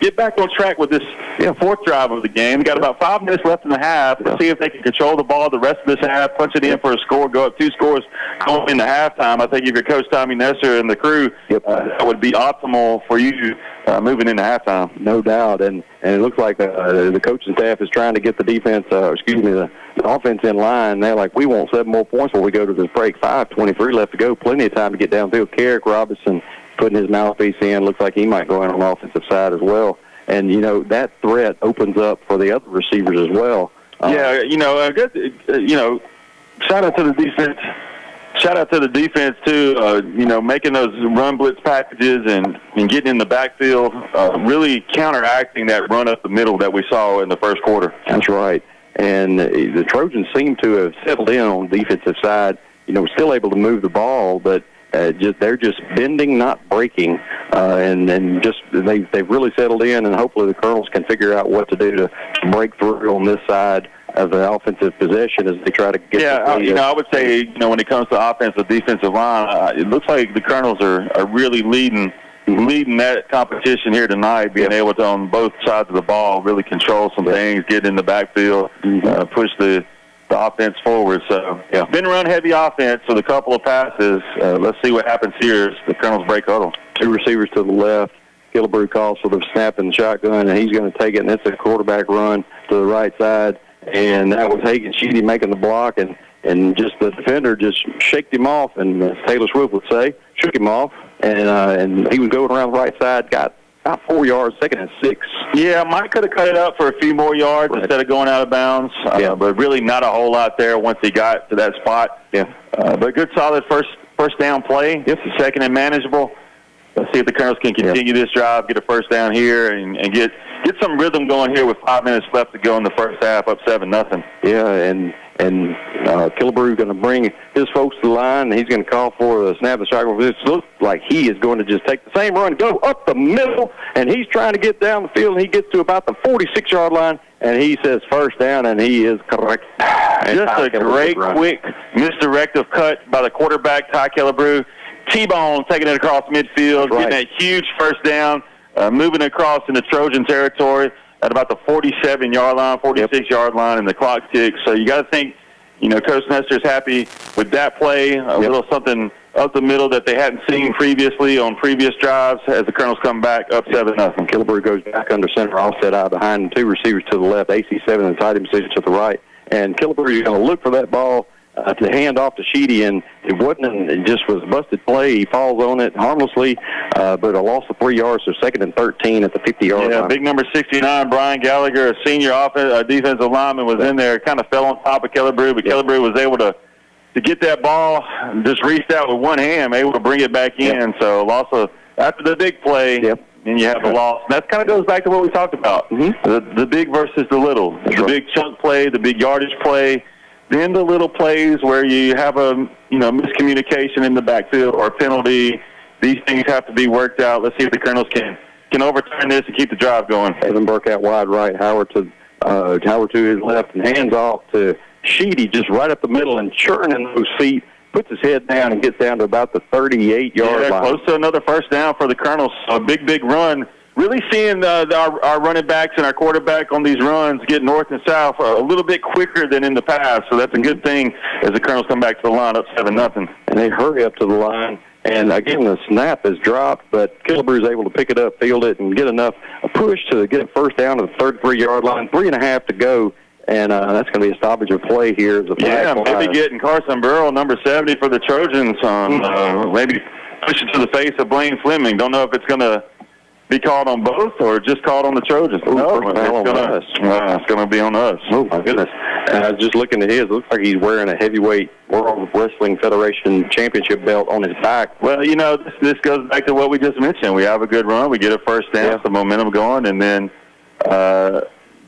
get back on track with this 4th drive of the game. We got about 5 minutes left in the half. Let's see if they can control the ball the rest of this half, punch it in for a score, go up 2 scores going into halftime. I think if you're Coach Tommy Nesser and the crew, that would be optimal for you moving into halftime. No doubt. And it looks like the coaching staff is trying to get the defense, the offense in line. They're like, we want 7 more points before we go to this break. 5:23 left to go. Plenty of time to get downfield. Carrick Robinson putting his mouthpiece in. Looks like he might go in on the offensive side as well. And, that threat opens up for the other receivers as well. Shout out to the defense. Shout out to the defense, too, making those run blitz packages and getting in the backfield, really counteracting that run up the middle that we saw in the first quarter. That's right. And the Trojans seem to have settled in on the defensive side, still able to move the ball, but they're just bending, not breaking, and they've really settled in, and hopefully the Colonels can figure out what to do to break through on this side of the offensive possession as they try to get. I would say, when it comes to offensive, defensive line, it looks like the Colonels are really leading that competition here tonight, being able to, on both sides of the ball, really control some things, get in the backfield, push the offense forward. So, been run-heavy offense with a couple of passes. Let's see what happens here as the Colonels break huddle. 2 receivers to the left. Killebrew calls for the snap and shotgun, and he's going to take it, and it's a quarterback run to the right side. And that was Hagan Sheedy making the block, and just the defender just shaked him off, and as Taylor Swift would say, shook him off, and he was going around the right side, got about 4 yards, 2nd and 6. Yeah, Mike could have cut it up for a few more yards instead of going out of bounds, but really not a whole lot there once he got to that spot. But good, solid first down play. Yes, 2nd and manageable. Let's see if the Colonels can continue this drive, get a first down here, and get some rhythm going here with 5 minutes left to go in the first half, up 7-0. Yeah, and Killebrew going to bring his folks to the line, and he's going to call for a snap and shotgun. It looks like he is going to just take the same run, go up the middle, and he's trying to get down the field, and he gets to about the 46-yard line, and he says first down, and he is correct. Just a great, quick, misdirective cut by the quarterback, Ty Killebrew. T-Bone taking it across midfield, getting that huge first down, moving across in the Trojan territory at about the 47-yard line, 46-yard line, and the clock ticks. So you got to think, Coach Nestor's happy with that play, a little something up the middle that they hadn't seen previously on previous drives as the Colonels come back up 7-0. Killebrew goes back under center, offset eye behind 2 receivers to the left, AC7 and tight end position to the right. And Killebrew is going to look for that ball to hand off to Sheedy, and it wasn't, it just was a busted play. He falls on it harmlessly, but a loss of 3 yards, so 2nd and 13 at the 50-yard line. Big number 69, Brian Gallagher, a senior defensive lineman, was in there, kind of fell on top of Killebrew, but Killebrew was able to get that ball, just reached out with one hand, able to bring it back in. So loss of, after the big play, and you have the loss. And that kind of goes back to what we talked about, the big versus the little. The big chunk play, the big yardage play, then the little plays where you have a miscommunication in the backfield or a penalty. These things have to be worked out. Let's see if the Colonels can overturn this and keep the drive going. Evan Burke out wide right, Howard to his left, and hands off to Sheedy just right up the middle and churning those feet puts his head down and gets down to about the 38-yard line. Close to another first down for the Colonels. A big run. Really seeing our running backs and our quarterback on these runs get north and south a little bit quicker than in the past. So that's a good thing as the Colonels come back to the line up 7-0. And they hurry up to the line. And, again, the snap is dropped, but Killebrew is able to pick it up, field it, and get enough push to get a first down to the 33-yard line. 3.5 to go. And that's going to be a stoppage of play here. Maybe getting Carson Burrell, number 70 for the Trojans, on maybe push it to the face of Blaine Fleming. Don't know if it's going to be called on both or just called on the Trojans. It's going to be on us. Oh, my goodness. And I was just looking at his. It looks like he's wearing a heavyweight World Wrestling Federation championship belt on his back. Well, this goes back to what we just mentioned. We have a good run. We get a first down, the momentum going, and then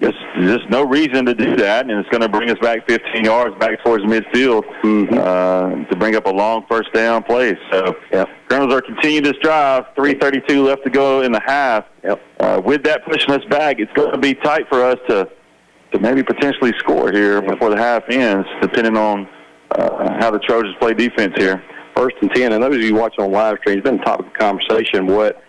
just no reason to do that, and it's going to bring us back 15 yards back towards midfield to bring up a long first down play. So Colonels are continuing this drive. 3:32 left to go in the half. With that pushing us back, it's going to be tight for us to maybe potentially score here before the half ends, depending on how the Trojans play defense here. 1st and 10, and those of you watching on live stream, it's been a topic of conversation what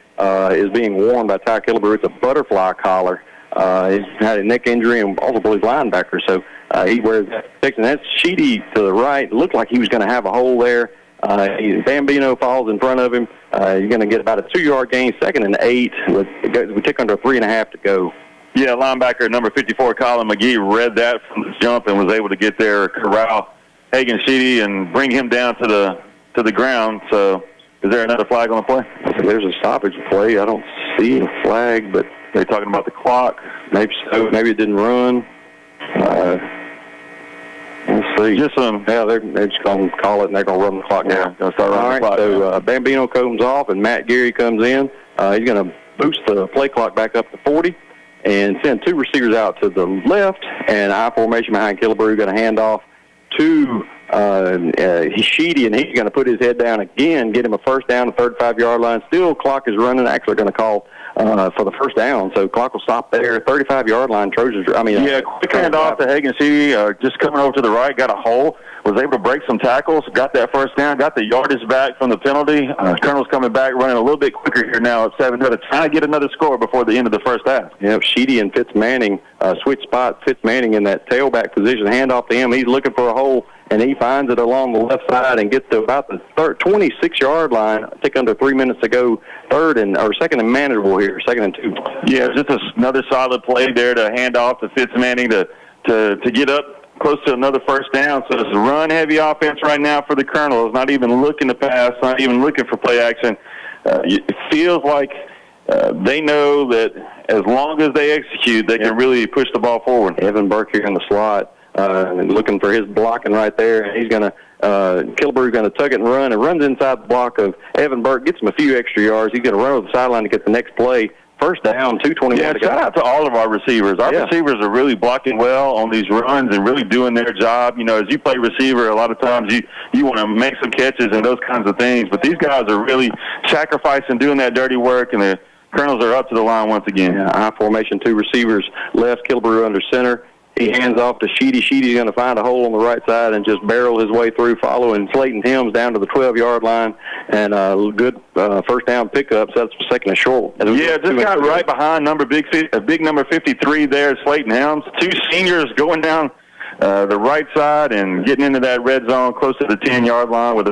is being worn by Ty Killebrew. It's a butterfly collar. He's had a neck injury and also plays linebacker, so he wears that protection. That's Sheedy to the right. It looked like he was going to have a hole there. Bambino falls in front of him. You're going to get about a 2-yard gain, 2nd and 8. We tick under 3.5 to go. Yeah, linebacker number 54, Colin McGee, read that from the jump and was able to get there, corral Hagan Sheedy, and bring him down to the ground. So is there another flag on the play? There's a stoppage play. I don't see a flag, but they're talking about the clock. Maybe so. Maybe it didn't run. Let's see. They're just going to call it, and they're going to run the clock now. Going to start running the clock. So Bambino comes off, and Matt Geary comes in. He's going to boost the play clock back up to 40 and send 2 receivers out to the left, and I formation behind Killebrew, going to hand off to Sheedy, and he's going to put his head down again, get him a first down, the 35-yard line. Still, clock is running. Actually going to call for the first down, so clock will stop there. 35-yard line, Trojans. Quick handoff to Hagan Sheedy, just coming over to the right, got a hole, was able to break some tackles, got that first down, got the yardage back from the penalty. Colonel's coming back, running a little bit quicker here now at 7-0, trying to get another score before the end of the first half. Yep, Sheedy and Fitzmanning switch spot. Fitzmanning in that tailback position, handoff to him. He's looking for a hole, and he finds it along the left side and gets to about the 26-yard line. I think under 3 minutes to go. 2nd and manageable here, 2nd and 2. Yeah, just another solid play there to hand off to Fitzmanning to get up close to another first down. So it's a run-heavy offense right now for the Colonels. Not even looking to pass, not even looking for play action. It feels like they know that as long as they execute, they can really push the ball forward. Evan Burke here in the slot. Looking for his blocking right there, and he's going to Killebrew going to tuck it and run, and runs inside the block of Evan Burke, gets him a few extra yards. He's going to run over the sideline to get the next play. First down, 2:21 to go. Shout out to all of our receivers. Our receivers are really blocking well on these runs and really doing their job. As you play receiver, a lot of times you want to make some catches and those kinds of things, but these guys are really sacrificing, doing that dirty work, and the Colonels are up to the line once again. I formation, 2 receivers left, Killebrew under center. He hands off to Sheedy. Sheedy's going to find a hole on the right side and just barrel his way through, following Slayton Helms down to the 12-yard line. And a good first down pickup. So that's 2nd and short. Just got right behind big number 53 there, Slayton Helms. 2 seniors going down the right side and getting into that red zone close to the 10-yard line with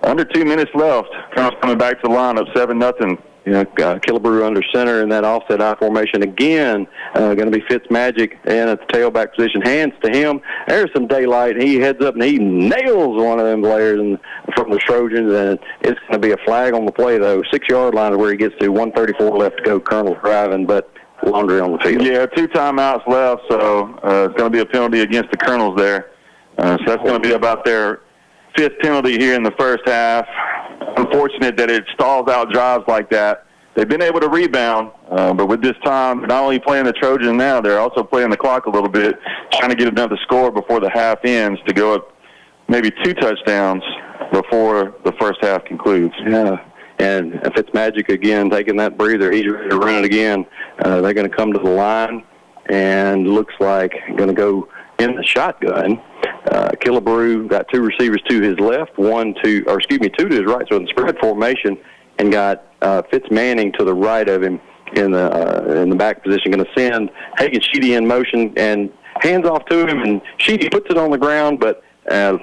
under 2 minutes left. Colonels coming back to the line up 7-0. Killebrew under center in that offset I formation again. Going to be Fitzmagic in at the tailback position. Hands to him. There's some daylight. He heads up and he nails one of them players from the Trojans, and it's going to be a flag on the play, though. 6-yard line is where he gets to. 1:34 left to go. Colonel's driving, but laundry on the field. 2 timeouts left, so it's going to be a penalty against the Colonels there. So that's going to be about their 5th penalty here in the first half. Unfortunate that it stalls out drives like that. They've been able to rebound, but with this time, not only playing the Trojan now, they're also playing the clock a little bit, trying to get another score before the half ends to go up maybe 2 touchdowns before the first half concludes. Yeah, and Fitzmagic again taking that breather. He's ready to run it again. They're going to come to the line, and looks like going to go in the shotgun. Killebrew got two receivers to his left, two to his right, so in the spread formation, and got Fitz Manning to the right of him in the back position. Going to send Hagan Sheedy in motion and hands off to him, and Sheedy puts it on the ground, but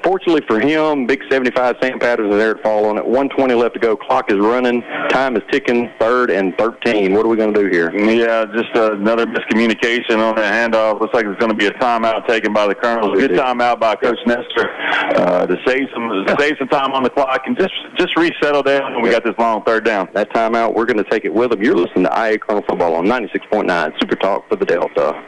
fortunately for him, big 75 Sam Patterson is there to fall on it. 1:20 left to go. Clock is running. Time is ticking. 3rd and 13. What are we going to do here? Yeah, just another miscommunication on that handoff. Looks like it's going to be a timeout taken by the Colonels. Good timeout by Coach Nestor to save some time on the clock and just resettle down when we got this long 3rd down. That timeout, we're going to take it with them. You're listening to IA Colonel Football on 96.9 Super Talk for the Delta.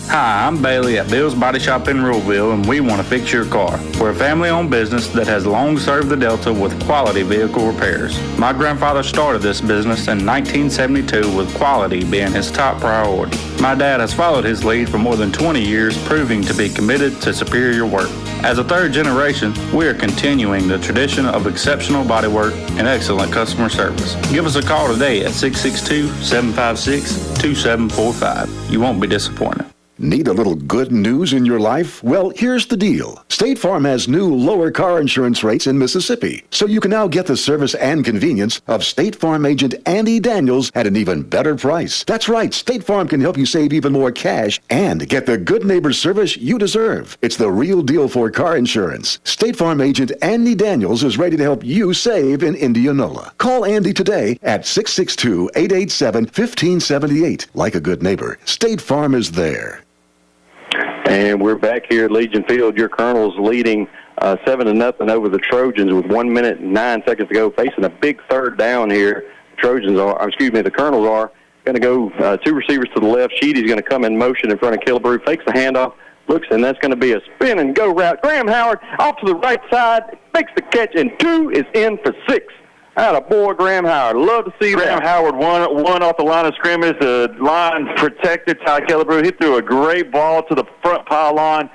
Hi, I'm Bailey at Bill's Body Shop in Ruleville, and we want to fix your car. We're a family-owned business that has long served the Delta with quality vehicle repairs. My grandfather started this business in 1972 with quality being his top priority. My dad has followed his lead for more than 20 years, proving to be committed to superior work. As a 3rd generation, we are continuing the tradition of exceptional bodywork and excellent customer service. Give us a call today at 662-756-2745. You won't be disappointed. Need a little good news in your life? Well, here's the deal. State Farm has new lower car insurance rates in Mississippi, so you can now get the service and convenience of State Farm agent Andy Daniels at an even better price. That's right, State Farm can help you save even more cash and get the good neighbor service you deserve. It's the real deal for car insurance. State Farm agent Andy Daniels is ready to help you save in Indianola. Call Andy today at 662-887-1578. Like a good neighbor, State Farm is there. And we're back here at Legion Field. Your Colonels leading 7-0 over the Trojans with 1 minute and 9 seconds to go, facing a big 3rd down here. The Colonels are going to go 2 receivers to the left. Sheedy's going to come in motion in front of Killebrew, fakes the handoff, looks, and that's going to be a spin and go route. Graham Howard off to the right side, makes the catch, and 2 is in for 6. Attaboy, Graham Howard. Love to see Graham Howard one off the line of scrimmage. The line protected. Ty Killebrew. He threw a great ball to the front pylon.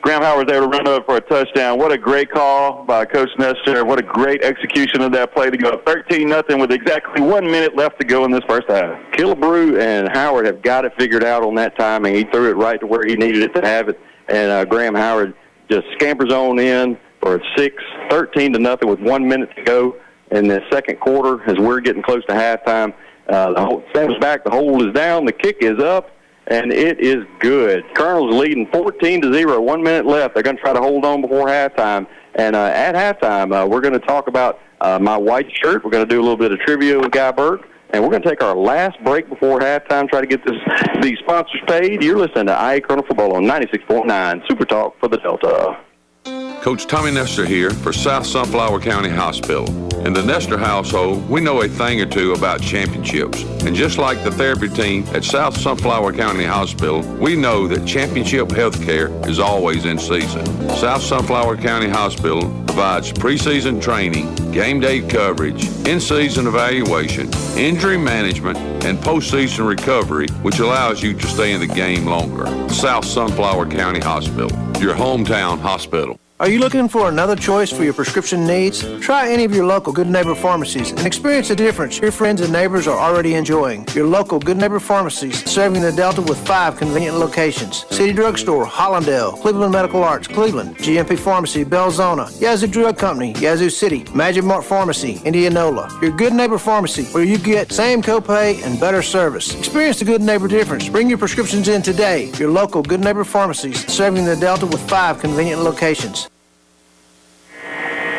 Graham Howard was there to run over for a touchdown. What a great call by Coach Nestor. What a great execution of that play to go up 13-0 with exactly 1 minute left to go in this first half. Killebrew and Howard have got it figured out on that timing. He threw it right to where he needed it to have it, and Graham Howard just scampers on in for a 13-0 with 1 minute to go in the second quarter as we're getting close to halftime. The snap's back, the hold is down, the kick is up, and it is good. Colonels leading 14-0, 1 minute left. They're going to try to hold on before halftime. And at halftime, we're going to talk about my white shirt. We're going to do a little bit of trivia with Guy Burke. And we're going to take our last break before halftime, try to get these sponsors paid. You're listening to IA Colonel Football on 96.9 Super Talk for the Delta. Coach Tommy Nestor here for South Sunflower County Hospital. In the Nestor household, we know a thing or two about championships. And just like the therapy team at South Sunflower County Hospital, we know that championship health care is always in season. South Sunflower County Hospital provides preseason training, game day coverage, in-season evaluation, injury management, and postseason recovery, which allows you to stay in the game longer. South Sunflower County Hospital, your hometown hospital. Are you looking for another choice for your prescription needs? Try any of your local Good Neighbor pharmacies and experience the difference your friends and neighbors are already enjoying. Your local Good Neighbor pharmacies serving the Delta with 5 convenient locations. City Drugstore, Hollandale, Cleveland Medical Arts, Cleveland, GMP Pharmacy, Belzona, Yazoo Drug Company, Yazoo City, Magic Mart Pharmacy, Indianola. Your Good Neighbor pharmacy where you get same copay and better service. Experience the Good Neighbor difference. Bring your prescriptions in today. Your local Good Neighbor pharmacies serving the Delta with 5 convenient locations.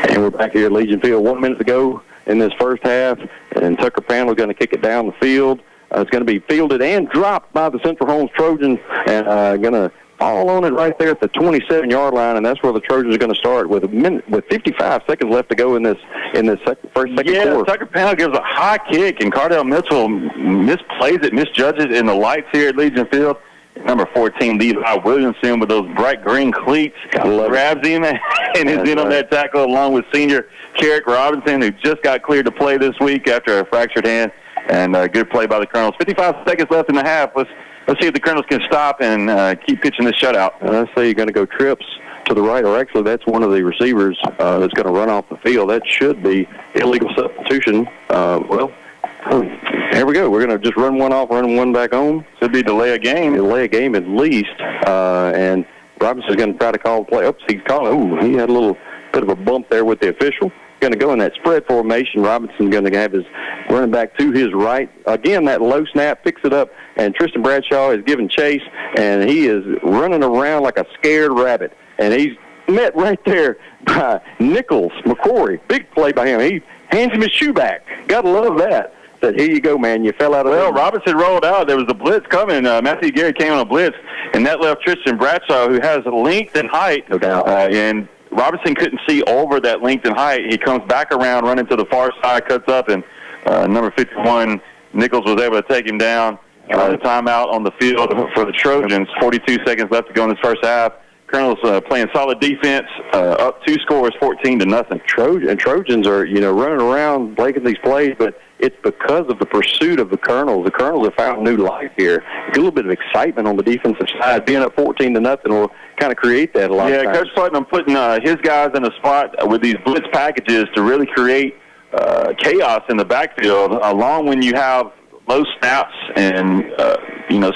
And we're back here at Legion Field. 1 minute to go in this first half, and Tucker Panel is going to kick it down the field. It's going to be fielded and dropped by the Central Holmes Trojans, and going to fall on it right there at the 27-yard line, and that's where the Trojans are going to start with 55 seconds left to go in this second quarter. Tucker Panel gives a high kick, and Cardell Mitchell misplays it, misjudges in the lights here at Legion Field. Number 14, Levi Williamson, with those bright green cleats, grabs him and is in on that tackle, along with senior Carrick Robinson, who just got cleared to play this week after a fractured hand. And good play by the Colonels. 55 seconds left in the half. Let's see if the Colonels can stop and keep pitching this shutout. I say you're going to go trips to the right, or actually that's one of the receivers that's going to run off the field. That should be illegal substitution. Here we go. We're going to just run one off, run one back home. Should be delay a game. Delay a game at least. And Robinson's going to try to call the play. Oops, he's calling. He had a little bit of a bump there with the official. Going to go in that spread formation. Robinson's going to have his running back to his right. Again, that low snap picks it up, and Tristan Bradshaw is giving chase, and he is running around like a scared rabbit. And he's met right there by Nichols McCory. Big play by him. He hands him his shoe back. Got to love that. Said, here you go, man. You fell out of Well, Robinson rolled out. There was a blitz coming. Matthew Gary came on a blitz, and that left Tristan Bradshaw, who has length and height. No doubt. And Robinson couldn't see over that length and height. He comes back around, running to the far side, cuts up, and number 51, Nichols, was able to take him down. Timeout on the field for the Trojans. 42 seconds left to go in this first half. Colonel's playing solid defense, up 2 scores, 14-0. Trojans are, running around breaking these plays, but it's because of the pursuit of the Colonels. The Colonels have found new life here. A little bit of excitement on the defensive side. Being up 14-0 will kind of create that a lot of times. Coach Putnam putting his guys in a spot with these blitz packages to really create chaos in the backfield, along when you have low snaps and,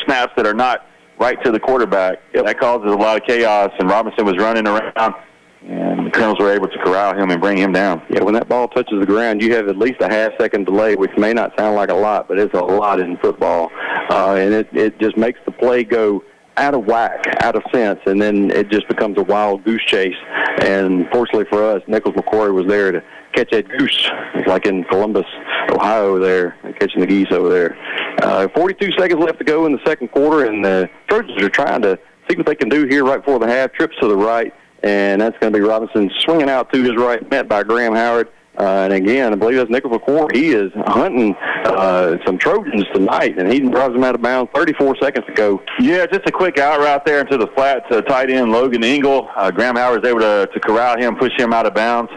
snaps that are not right to the quarterback. That causes a lot of chaos, and Robinson was running around, and the Colonels were able to corral him and bring him down. Yeah, when that ball touches the ground, you have at least a half-second delay, which may not sound like a lot, but it's a lot in football. And it just makes the play go out of whack, out of sense, and then it just becomes a wild goose chase. And fortunately for us, Nichols McCory was there to catch that goose, like in Columbus, Ohio there, catching the geese over there. 42 seconds left to go in the second quarter, and the Trojans are trying to see what they can do here right before the half. Trips to the right, and that's going to be Robinson swinging out to his right, met by Graham Howard. And again, I believe that's Nichols McCory. He is hunting some Trojans tonight, and he drives them out of bounds. 34 seconds to go. Yeah, just a quick out route there into the flat to tight end Logan Engel. Graham Howard is able to corral him, push him out of bounds.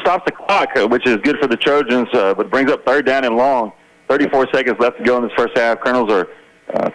Stops the clock, which is good for the Trojans, but brings up third down and long. 34 seconds left to go in this first half. Colonels are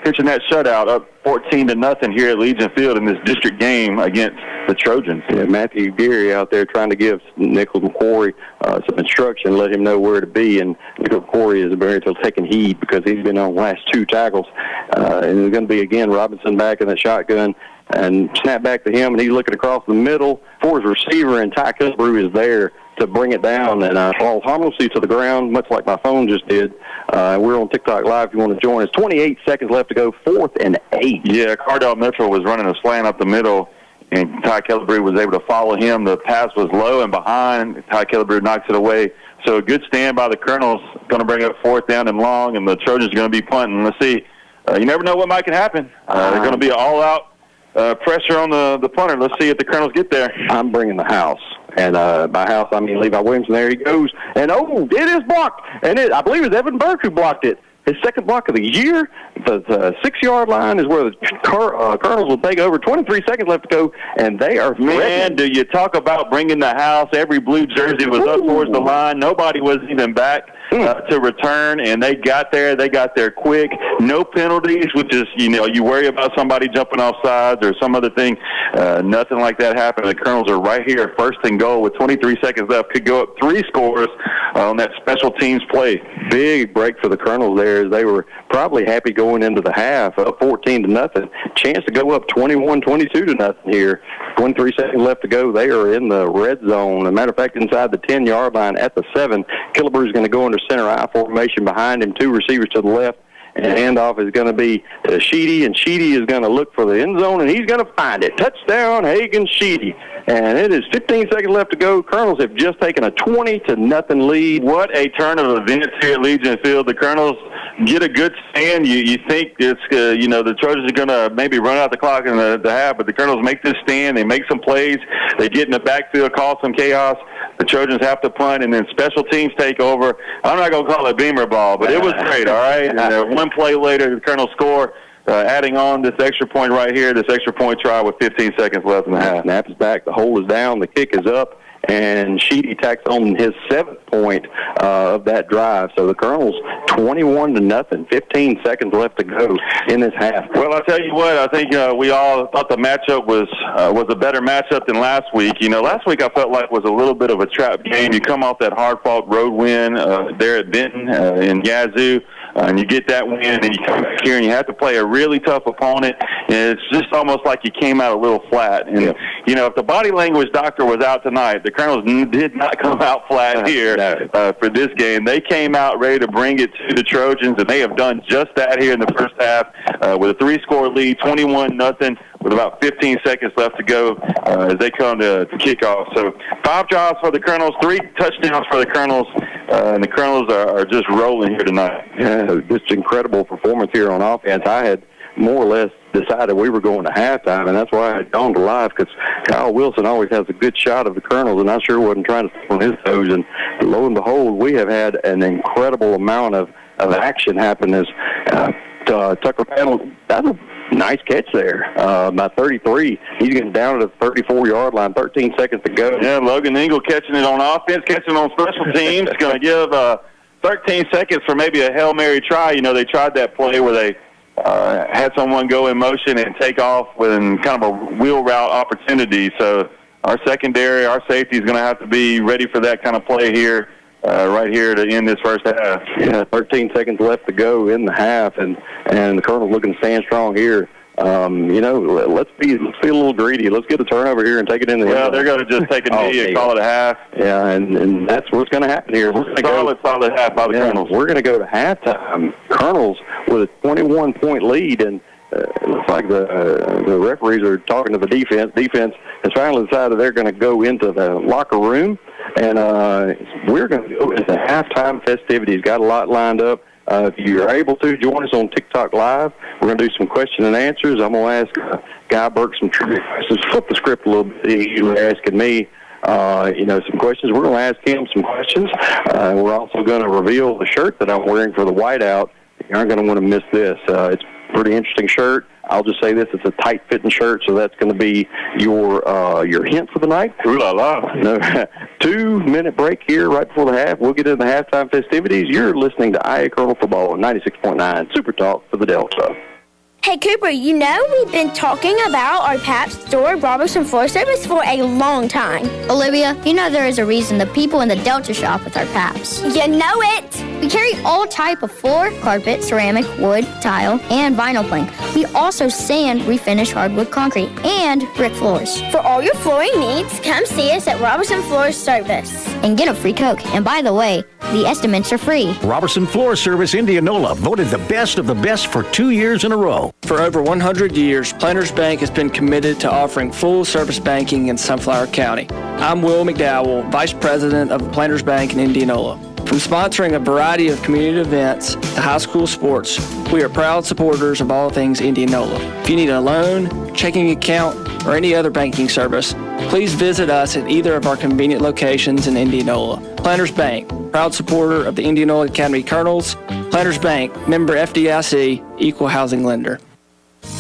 pitching that shutout up 14-0 here at Legion Field in this district game against the Trojans. Yeah, Matthew Geary out there trying to give Nichols McCory some instruction, let him know where to be, and Nichols McCory is very taking heed because he's been on the last 2 tackles. And it's going to be, again, Robinson back in the shotgun and snap back to him, and he's looking across the middle for his receiver, and Ty Killebrew is there to bring it down and fall harmlessly to the ground, much like my phone just did. We're on TikTok Live if you want to join us. 28 seconds left to go, 4th and 8. Yeah, Cardell Mitchell was running a slant up the middle, and Ty Killebrew was able to follow him. The pass was low and behind. Ty Killebrew knocks it away. So a good stand by the Colonels, going to bring up 4th down and long, and the Trojans are going to be punting. Let's see. You never know what might can happen. They're going to be all-out pressure on the punter. Let's see if the Colonels get there. I'm bringing the house. And by house, I mean Levi Williamson. There he goes. And, it is blocked. And I believe it was Evan Burke who blocked it. His second block of the year. The 6-yard line is where the Colonels will take over. 23 seconds left to go, and they are threatening. Man, do you talk about bringing the house. Every blue jersey was up towards the line. Nobody was even back to return, and they got there. They got there quick. No penalties, which is, you worry about somebody jumping off sides or some other thing. Nothing like that happened. The Colonels are right here, 1st and goal with 23 seconds left. Could go up 3 scores on that special teams play. Big break for the Colonels there. They were probably happy going into the half, up 14-0. Chance to go up 21-22 here. 23 seconds left to go. They are in the red zone. As a matter of fact, inside the 10-yard line at the 7. Killebrew is going to go under center I formation behind him. 2 receivers to the left. And handoff is going to be to Sheedy, and Sheedy is going to look for the end zone, and he's going to find it. Touchdown, Hagen Sheedy. And it is 15 seconds left to go. Colonels have just taken a 20-0 lead. What a turn of events here at Legion Field. The Colonels get a good stand. You think it's, the Trojans are going to maybe run out the clock in the half, but the Colonels make this stand. They make some plays. They get in the backfield, cause some chaos. The Trojans have to punt, and then special teams take over. I'm not going to call it beamer ball, but it was great, all right? And one play later, the Colonels score, adding on this extra point right here, this extra point try with 15 seconds left in the half. Snap is back. The hold is down. The kick is up. And Sheedy tacks on his 7th point of that drive. So the Colonels 21-0. 15 seconds left to go in this half. Well, I'll tell you what. I think we all thought the matchup was a better matchup than last week. Last week I felt like was a little bit of a trap game. You come off that hard-fought road win there at Benton in Yazoo. and you get that win, and then you come back here and you have to play a really tough opponent, and it's just almost like you came out a little flat. And, if the body language doctor was out tonight, the Colonels did not come out flat here for this game. They came out ready to bring it to the Trojans, and they have done just that here in the first half with a 3-score lead, 21-0, with about 15 seconds left to go as they come to kickoff. So 5 drives for the Colonels, 3 touchdowns for the Colonels, and the Colonels are just rolling here tonight. Yeah, just incredible performance here on offense. I had more or less decided we were going to halftime, and that's why I had gone to live, because Kyle Wilson always has a good shot of the Colonels, and I sure wasn't trying to step on his toes. And lo and behold, we have had an incredible amount of action happen as Tucker Panel, that's a nice catch there by 33. He's getting down to the 34-yard line, 13 seconds to go. Yeah, Logan Engel catching it on offense, catching it on special teams. Going to give 13 seconds for maybe a Hail Mary try. They tried that play where they had someone go in motion and take off with kind of a wheel route opportunity. So our secondary, our safety is going to have to be ready for that kind of play here. Right here to end this first half. Yeah, 13 seconds left to go in the half, and the Colonel's looking to stand strong here. Let's be a little greedy. Let's get a turnover here and take it in the Well, they're going to just take a knee and call it a half. Yeah, and that's what's going to happen here. We're going to solid half by the Colonels. We're going to go to halftime. Colonels with a 21-point lead, and it looks like the referees are talking to the defense. Defense has finally decided they're going to go into the locker room, and we're going to go into halftime festivities. Got a lot lined up. If you're able to, join us on TikTok Live. We're going to do some question and answers. I'm going to ask Guy Burke some trivia questions. Flip the script a little bit. You were asking me, some questions. We're going to ask him some questions. We're also going to reveal the shirt that I'm wearing for the whiteout. You aren't going to want to miss this. It's a pretty interesting shirt. I'll just say this: it's a tight-fitting shirt, so that's going to be your hint for the night. Ooh la la! 2-minute break here right before the half. We'll get into the halftime festivities. You're listening to IA Colonel Football on 96.9 Super Talk for the Delta. Hey, Cooper, we've been talking about our Pabst Store Robertson floor service for a long time. Olivia, there is a reason the people in the Delta shop with our Pabst. You know it! We carry all type of floor, carpet, ceramic, wood, tile, and vinyl plank. We also sand, refinish hardwood concrete, and brick floors. For all your flooring needs, come see us at Robertson Floor Service. And get a free Coke. And by the way, the estimates are free. Robertson Floor Service Indianola, voted the best of the best for 2 years in a row. For over 100 years, Planters Bank has been committed to offering full-service banking in Sunflower County. I'm Will McDowell, Vice President of Planters Bank in Indianola. From sponsoring a variety of community events to high school sports, we are proud supporters of all things Indianola. If you need a loan, checking account, or any other banking service, please visit us at either of our convenient locations in Indianola. Planters Bank, proud supporter of the Indianola Academy Colonels. Planters Bank, member FDIC, equal housing lender.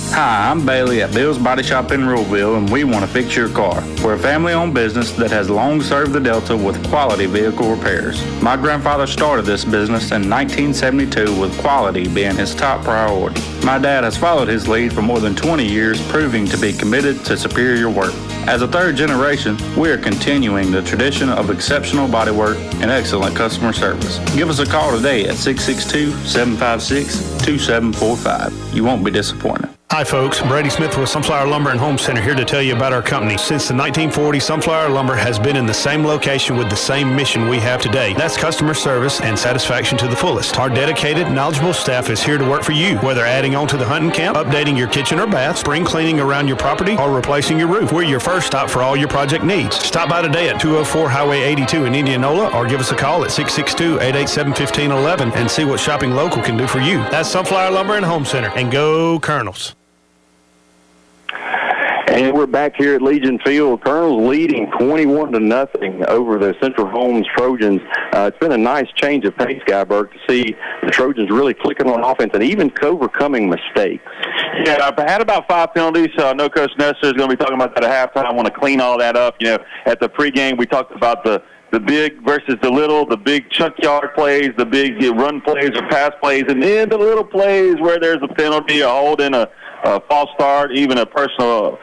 Hi, I'm Bailey at Bill's Body Shop in Ruleville, and we want to fix your car. We're a family-owned business that has long served the Delta with quality vehicle repairs. My grandfather started this business in 1972 with quality being his top priority. My dad has followed his lead for more than 20 years, proving to be committed to superior work. As a third generation, we are continuing the tradition of exceptional bodywork and excellent customer service. Give us a call today at 662-756-2745. You won't be disappointed. Hi folks, Brady Smith with Sunflower Lumber and Home Center here to tell you about our company. Since the 1940s, Sunflower Lumber has been in the same location with the same mission we have today. That's customer service and satisfaction to the fullest. Our dedicated, knowledgeable staff is here to work for you, whether adding on to the hunting camp, updating your kitchen or bath, spring cleaning around your property, or replacing your roof. We're your first stop for all your project needs. Stop by today at 204 Highway 82 in Indianola or give us a call at 662-887-1511 and see what shopping local can do for you. That's Sunflower Lumber and Home Center, and go Colonels. And we're back here at Legion Field. Colonels leading 21-0 over the Central Holmes Trojans. It's been a nice change of pace, Guy Burke, to see the Trojans really clicking on offense and even overcoming mistakes. Yeah, I've had about 5 penalties, so I know Coach Nestor is going to be talking about that at halftime. I want to clean all that up. At the pregame, we talked about the big versus the little, the big chunk yard plays, the big run plays or pass plays, and then the little plays where there's a penalty, a holding, a false start, even a personal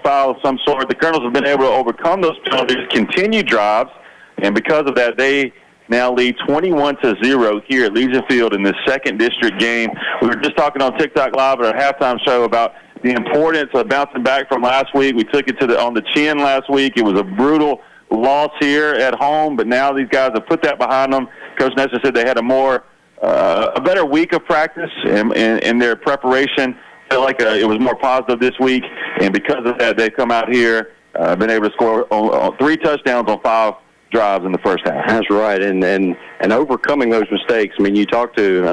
foul of some sort. The Colonels have been able to overcome those penalties, continue drives, and because of that, they now lead 21-0 here at Legion Field in the second district game. We were just talking on TikTok Live at our halftime show about the importance of bouncing back from last week. We took it on the chin last week. It was a brutal loss here at home, but now these guys have put that behind them. Coach Nestor said they had a better week of practice in their preparation. Felt like it was more positive this week, and because of that, they've come out here, been able to score 3 touchdowns on 5 drives in the first half. That's right, and overcoming those mistakes. I mean, you talk to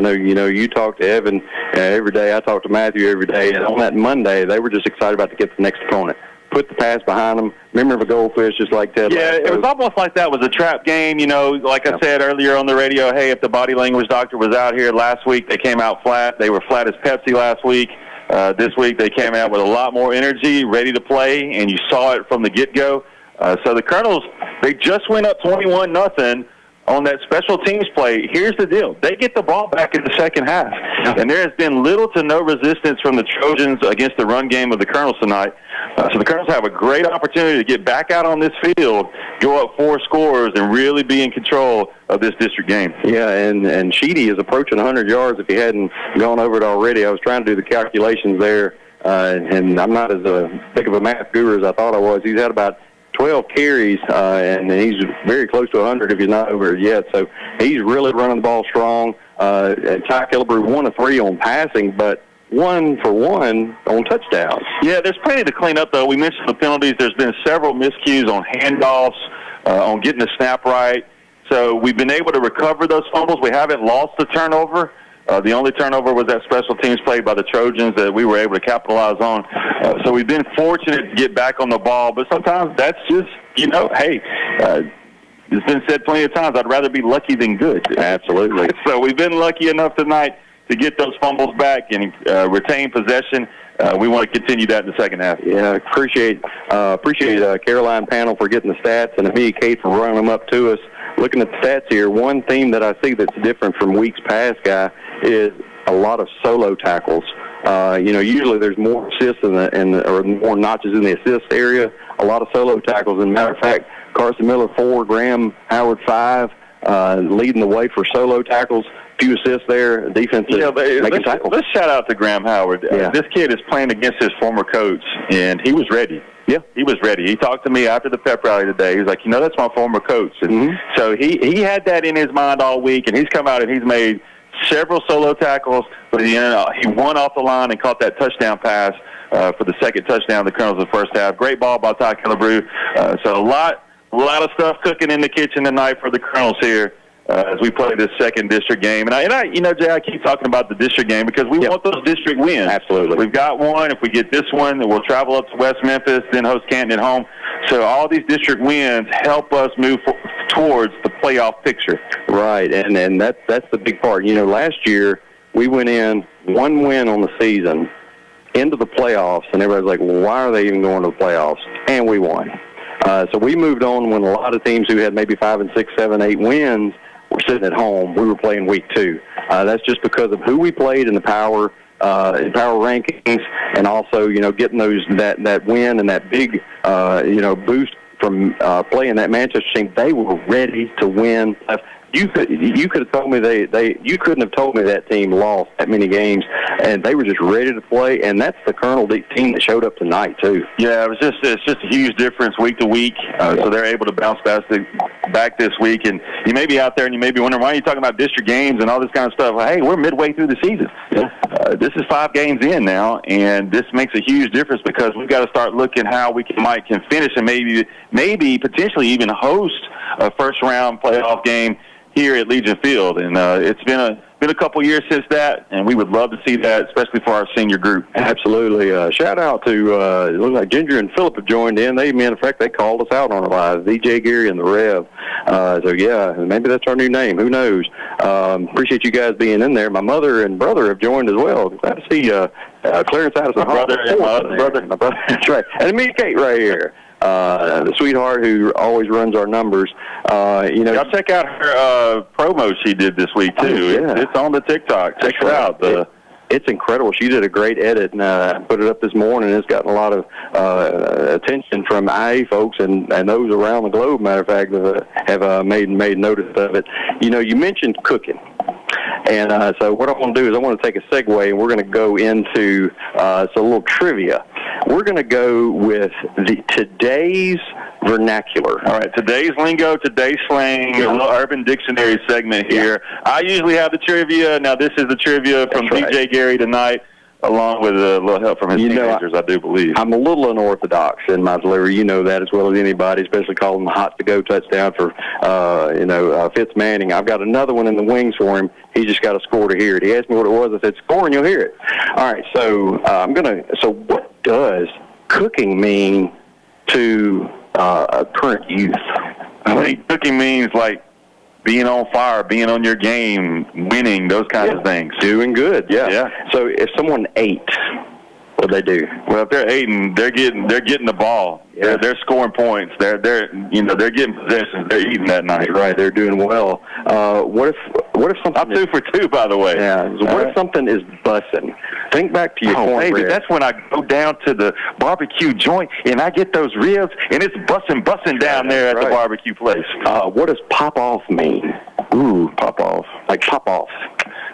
Evan every day. I talk to Matthew every day, and on that Monday, they were just excited about to get the next opponent. Put the pass behind them. Remember the goldfish, just like Ted. Yeah, it was almost like that was a trap game. Like I said earlier on the radio, hey, if the body language doctor was out here last week, they came out flat. They were flat as Pepsi last week. This week they came out with a lot more energy, ready to play, and you saw it from the get-go. So the Colonels, they just went up 21-0 on that special teams play. Here's the deal. They get the ball back in the second half, and there has been little to no resistance from the Trojans against the run game of the Colonels tonight. So the Colonels have a great opportunity to get back out on this field, go up 4 scores, and really be in control of this district game. Yeah, and Sheedy is approaching 100 yards if he hadn't gone over it already. I was trying to do the calculations there, and I'm not as big of a math guru as I thought I was. He's had about 12 carries, and he's very close to 100 if he's not over it yet. So he's really running the ball strong. Ty Killebrew 1 of 3 on passing, but 1 for 1 on touchdowns. Yeah, there's plenty to clean up, though. We mentioned the penalties. There's been several miscues on handoffs, on getting the snap right. So we've been able to recover those fumbles. We haven't lost the turnover. The only turnover was that special teams play by the Trojans that we were able to capitalize on. So we've been fortunate to get back on the ball, but sometimes that's just, hey, it's been said plenty of times, I'd rather be lucky than good. Absolutely. So we've been lucky enough tonight to get those fumbles back and retain possession. We want to continue that in the second half. Yeah, appreciate Caroline Panel for getting the stats and Amelia Kate for running them up to us. Looking at the stats here, one theme that I see that's different from weeks past, Guy, is a lot of solo tackles. Usually there's more assists or more notches in the assist area. A lot of solo tackles. As a matter of fact, Carson Miller 4, Graham Howard 5, leading the way for solo tackles. Few assists there. Defense making tackles. Let's shout out to Graham Howard. This kid is playing against his former coach, and he was ready. Yeah, he was ready. He talked to me after the pep rally today. He was like, that's my former coach. And so he had that in his mind all week, and he's come out and he's made several solo tackles, but he won off the line and caught that touchdown pass for the second touchdown of the Colonels in the first half. Great ball by Ty Killebrew. So a lot of stuff cooking in the kitchen tonight for the Colonels here as we play this second district game. And I Jay, I keep talking about the district game because we want those district wins. Absolutely. We've got one. If we get this one, then we'll travel up to West Memphis, then host Canton at home. So all these district wins help us move towards the playoff picture. Right, and that's the big part. Last year we went in 1 win on the season into the playoffs, and everybody's like, well, why are they even going to the playoffs? And we won. So we moved on when a lot of teams who had maybe 5 and 6, 7, 8 wins were sitting at home. We were playing week 2. That's just because of who we played in the power rankings, and also getting that win and that big boost from playing that Manchester team. They were ready to win. You could have told me you couldn't have told me that team lost that many games, and they were just ready to play. And that's the Colonel team that showed up tonight too. Yeah, it's just a huge difference week to week. So they're able to bounce back this week. And you may be out there and you may be wondering, why are you talking about district games and all this kind of stuff? Well, hey, we're midway through the season. This is 5 games in now, and this makes a huge difference because we've got to start looking how we can finish and maybe potentially even host a first round playoff game here at Legion Field, and it's been a couple years since that, and we would love to see that, especially for our senior group. Absolutely. Shout out to it looks like Ginger and Phillip have joined in. In fact, they called us out on it live. DJ Gary and the Rev. So yeah, maybe that's our new name. Who knows? Appreciate you guys being in there. My mother and brother have joined as well. Glad to see Clarence Addison. My brother. That's right. And me, Kate, right here. The sweetheart who always runs our numbers. Y'all check out her promo she did this week too. Yeah. It's on the TikTok. Check it out. It's incredible. She did a great edit and put it up this morning. It's gotten a lot of attention from IA folks and those around the globe, matter of fact, have made notice of it. You mentioned cooking. And so what I want to do is I want to take a segue, and we're going to go into a little trivia. We're going to go with today's vernacular. All right, today's lingo, today's slang, a little urban dictionary segment here. Yeah. I usually have the trivia. Now, this is the trivia from DJ Gary tonight, along with a little help from his teenagers, I do believe. I'm a little unorthodox in my delivery. You know that as well as anybody, especially calling the hot-to-go touchdown for, Fitz Manning. I've got another one in the wings for him. He just got a score to hear it. He asked me what it was. I said, score, and you'll hear it. All right, so so what does cooking mean to current youth? I think cooking means, like, being on fire, being on your game, winning, those kinds of things. Doing good, yeah. So if someone ate, what do they do? Well, if they're eating, they're getting the ball. Yeah. They're scoring points. They're getting possessions. They're eating that night. Right. They're doing well. What if something? I'm 2 for 2, by the way. Yeah. So what if something is bussin'? Think back to your cornbread. Baby, that's when I go down to the barbecue joint and I get those ribs, and it's bussin' down there at the barbecue place. What does pop off mean? Ooh, pop off. Like pop off.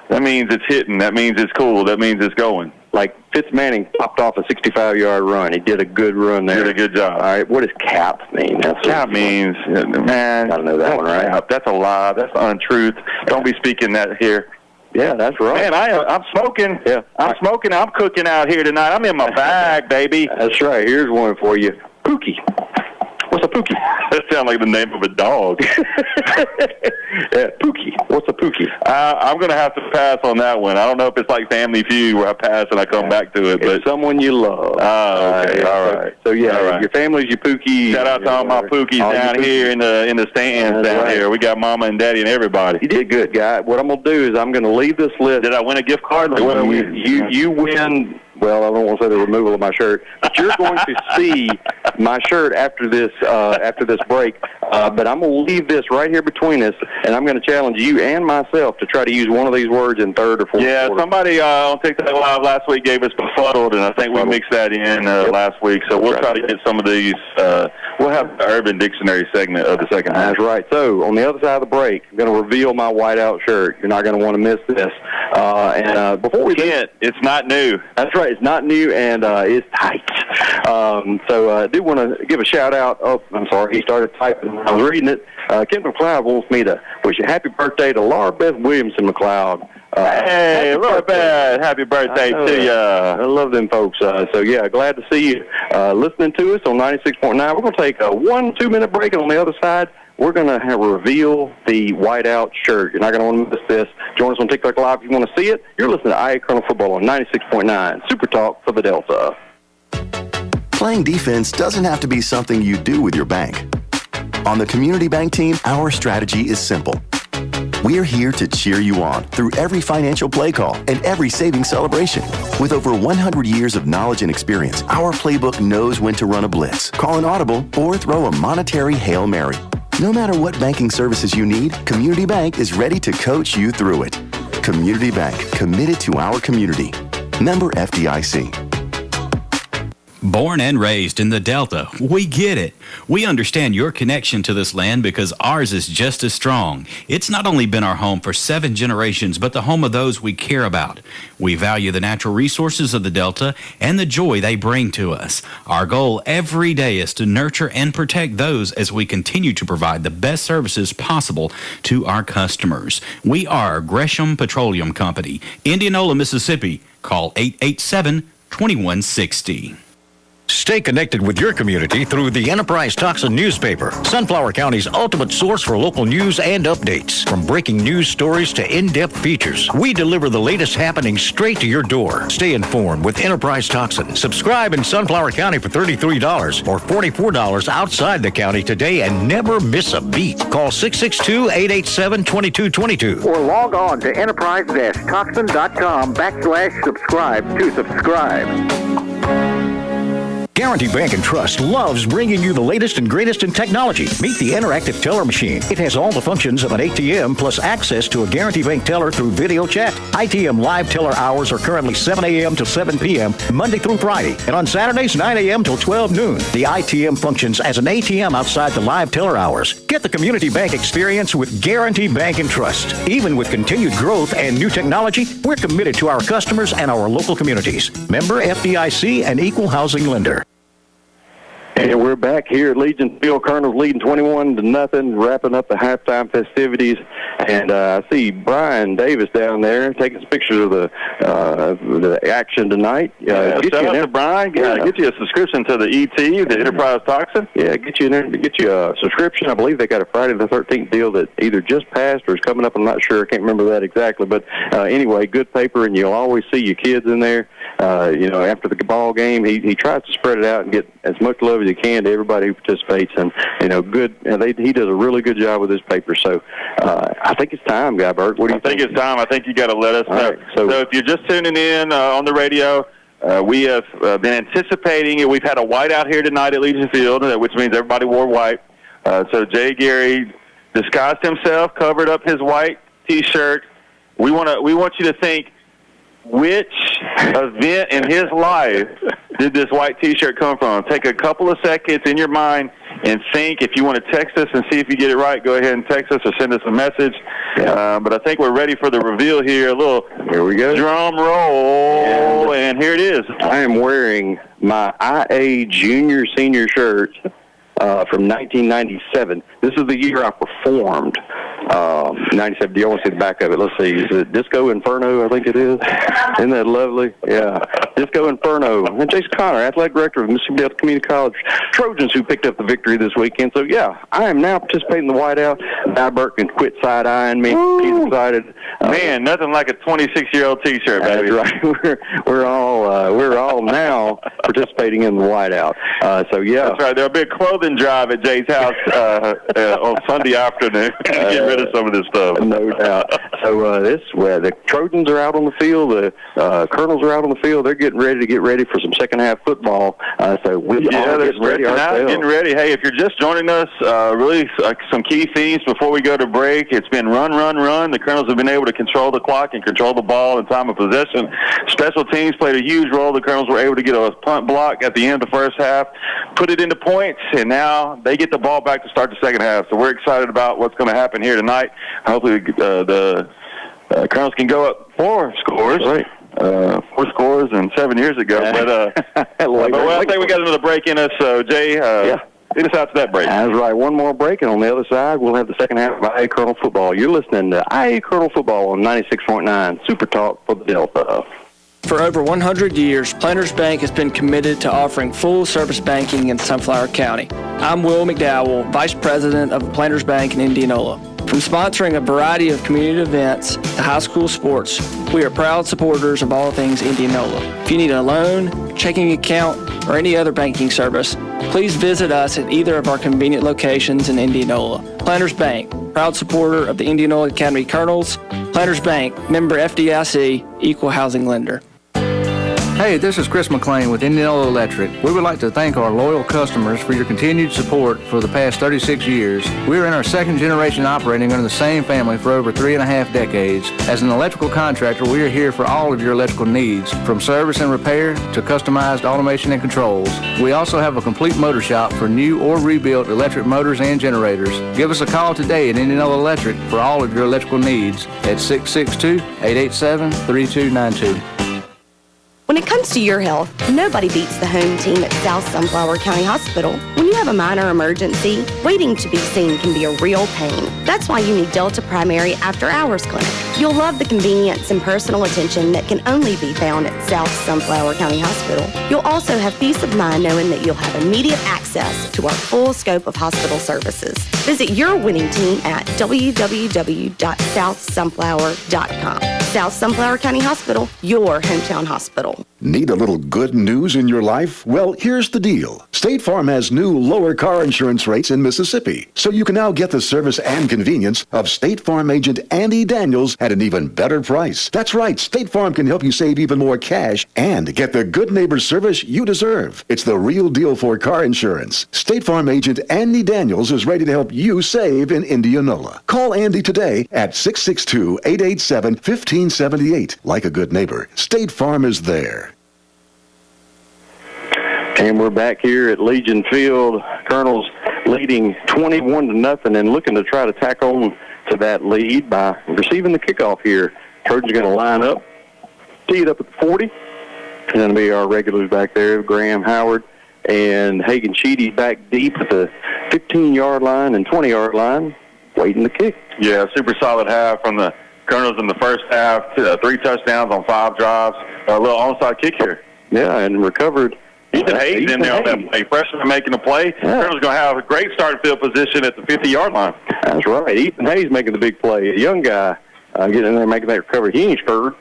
That means it's hitting. That means it's cool. That means it's going. Like Fitz Manning popped off a 65-yard run. He did a good run there. Did a good job. All right. What does cap mean? Cap means, man. I don't know that one, right? That's a lie. That's untruth. Don't be speaking that here. Yeah, that's right. Man, I'm smoking. Yeah. I'm smoking. I'm cooking out here tonight. I'm in my bag, baby. That's right. Here's one for you. Pookie. What's a Pookie? That sounds like the name of a dog. Yeah, Pookie. What's a Pookie? I'm going to have to pass on that one. I don't know if it's like Family Feud where I pass and I come back to it. But someone you love. Oh, okay. All right. So your family's your Pookie. Shout out to all my Pookies down here in the stands down here. We got Mama and Daddy and everybody. You did good, guy. What I'm going to do is I'm going to leave this list. Did I win a gift card? You win. Well, I don't want to say the removal of my shirt, but you're going to see my shirt after this break. But I'm going to leave this right here between us, and I'm going to challenge you and myself to try to use one of these words in third or fourth quarter. Somebody on TikTok Live last week gave us befuddled, and I think we mixed that in last week. So we'll try to get some of these. We'll have the Urban Dictionary segment of the second half. That's right. So on the other side of the break, I'm going to reveal my whiteout shirt. You're not going to want to miss this. And before we can't, it's not new. That's right. It's not new, and it's tight. So I do want to give a shout-out. Oh, I'm sorry. He started typing when I was reading it. Kendall McLeod wants me to wish a happy birthday to Laura Beth Williamson McLeod. Hey, Laura Beth, happy birthday to you. I love them folks. So, yeah, glad to see you listening to us on 96.9. We're going to take a 1-2-minute break, and on the other side, we're going to reveal the whiteout shirt. You're not going to want to miss this. Join us on TikTok Live if you want to see it. You're listening to IA Colonel Football on 96.9, Super Talk for the Delta. Playing defense doesn't have to be something you do with your bank. On the Community Bank team, our strategy is simple. We're here to cheer you on through every financial play call and every savings celebration. With over 100 years of knowledge and experience, our playbook knows when to run a blitz, call an audible, or throw a monetary Hail Mary. No matter what banking services you need, Community Bank is ready to coach you through it. Community Bank, committed to our community. Member FDIC. Born and raised in the Delta, we get it. We understand your connection to this land because ours is just as strong. It's not only been our home for 7 generations, but the home of those we care about. We value the natural resources of the Delta and the joy they bring to us. Our goal every day is to nurture and protect those as we continue to provide the best services possible to our customers. We are Gresham Petroleum Company, Indianola, Mississippi. Call 887-2160. Stay connected with your community through the Enterprise Tucson newspaper, Sunflower County's ultimate source for local news and updates. From breaking news stories to in-depth features, we deliver the latest happenings straight to your door. Stay informed with Enterprise Tucson. Subscribe in Sunflower County for $33 or $44 outside the county today and never miss a beat. Call 662-887-2222. Or log on to enterprise-tucson.com/subscribe to subscribe. Guarantee Bank and Trust loves bringing you the latest and greatest in technology. Meet the interactive teller machine. It has all the functions of an ATM plus access to a Guarantee Bank teller through video chat. ITM live teller hours are currently 7 a.m. to 7 p.m. Monday through Friday, and on Saturdays 9 a.m. till 12 noon. The ITM functions as an ATM outside the live teller hours. Get the Community Bank experience with Guarantee Bank and Trust. Even with continued growth and new technology, we're committed to our customers and our local communities. Member FDIC and Equal Housing Lender. And we're back here at Legion Field. Colonels leading 21-0, wrapping up the halftime festivities. And I see Brian Davis down there taking some pictures of the action tonight. Shout out to Brian. Get you a subscription to the ET, the Enterprise Toxin. Yeah, get you in there to get you a subscription. I believe they got a Friday the 13th deal that either just passed or is coming up. I'm not sure. I can't remember that exactly. But anyway, good paper, and you'll always see your kids in there. After the ball game, he tries to spread it out and get as much love as he can to everybody who participates, and good. And he does a really good job with this paper. So I think it's time, Guy Burke. What do you think? I think it's time. I think you got to let us know. Right, so if you're just tuning in on the radio, we have been anticipating it. We've had a whiteout here tonight at Legion Field, which means everybody wore white. So Jay Gary disguised himself, covered up his white T-shirt. We want you to think, which event in his life did this white T-shirt come from? Take a couple of seconds in your mind and think. If you want to text us and see if you get it right, go ahead and text us or send us a message. Yeah. But I think we're ready for the reveal here. Here we go. Drum roll, and here it is. I am wearing my IA junior-senior shirt from 1997. This is the year I performed. 97. Do you want to see the back of it? Let's see. Is it Disco Inferno? I think it is. Isn't that lovely? Yeah. Disco Inferno. And Jason Connor, athletic director of Mississippi Delta Community College Trojans, who picked up the victory this weekend. So, yeah, I am now participating in the whiteout. Guy Burke can quit side-eyeing me. He's excited. Man, nothing like a 26-year-old T-shirt, baby. That's right. We're all now participating in the whiteout. So, yeah. That's right. There'll be a clothing drive at Jay's house on Sunday afternoon to get rid of some of this stuff. No doubt. So the Trojans are out on the field. The Colonels are out on the field. They're getting ready for some second-half football. So we're getting ready ourselves. Getting ready. Hey, if you're just joining us, really some key themes before we go to break. It's been run, run, run. The Colonels have been able to control the clock and control the ball in time of possession. Special teams played a huge role. The Colonels were able to get a punt block at the end of the first half, put it into points, and now they get the ball back to start the second half. So we're excited about what's going to happen here tonight. Hopefully the Colonels can go up 4 scores. Right. 4 scores and 7 years ago. But I think we got another break in us. So, Jay, lead us out to that break. That's right. One more break, and on the other side, we'll have the second half of IA Colonel Football. You're listening to IA Colonel Football on 96.9 Super Talk for the Delta. For over 100 years, Planters Bank has been committed to offering full-service banking in Sunflower County. I'm Will McDowell, Vice President of Planters Bank in Indianola. From sponsoring a variety of community events to high school sports, we are proud supporters of all things Indianola. If you need a loan, checking account, or any other banking service, please visit us at either of our convenient locations in Indianola. Planters Bank, proud supporter of the Indianola Academy Colonels. Planters Bank, member FDIC, equal housing lender. Hey, this is Chris McLean with Indianola Electric. We would like to thank our loyal customers for your continued support for the past 36 years. We are in our second generation operating under the same family for over 3.5 decades. As an electrical contractor, we are here for all of your electrical needs, from service and repair to customized automation and controls. We also have a complete motor shop for new or rebuilt electric motors and generators. Give us a call today at Indianola Electric for all of your electrical needs at 662-887-3292. When it comes to your health, nobody beats the home team at South Sunflower County Hospital. When you have a minor emergency, waiting to be seen can be a real pain. That's why you need Delta Primary After Hours Clinic. You'll love the convenience and personal attention that can only be found at South Sunflower County Hospital. You'll also have peace of mind knowing that you'll have immediate access to our full scope of hospital services. Visit your winning team at www.southsunflower.com. South Sunflower County Hospital, your hometown hospital. Need a little good news in your life? Well, here's the deal. State Farm has new lower car insurance rates in Mississippi, so you can now get the service and convenience of State Farm agent Andy Daniels at an even better price. That's right, State Farm can help you save even more cash and get the good neighbor service you deserve. It's the real deal for car insurance. State Farm agent Andy Daniels is ready to help you save in Indianola. Call Andy today at 662-887-1578. Like a good neighbor, State Farm is there. And we're back here at Legion Field. Colonels leading 21-0 and looking to try to tack on to that lead by receiving the kickoff here. Trojans going to line up, tee it up at the 40. And going to be our regulars back there, Graham Howard and Hagan Sheedy back deep at the 15-yard line and 20-yard line, waiting to kick. Yeah, super solid half from the Colonels in the first half. 3 touchdowns on 5 drives. A little onside kick here. Yeah, and recovered. Ethan Hayes in there on that play. Freshman making the play. Yeah. Colonel's going to have a great starting field position at the 50-yard line. That's right. Ethan Hayes making the big play. A young guy getting in there making that recovery. He ain't scared.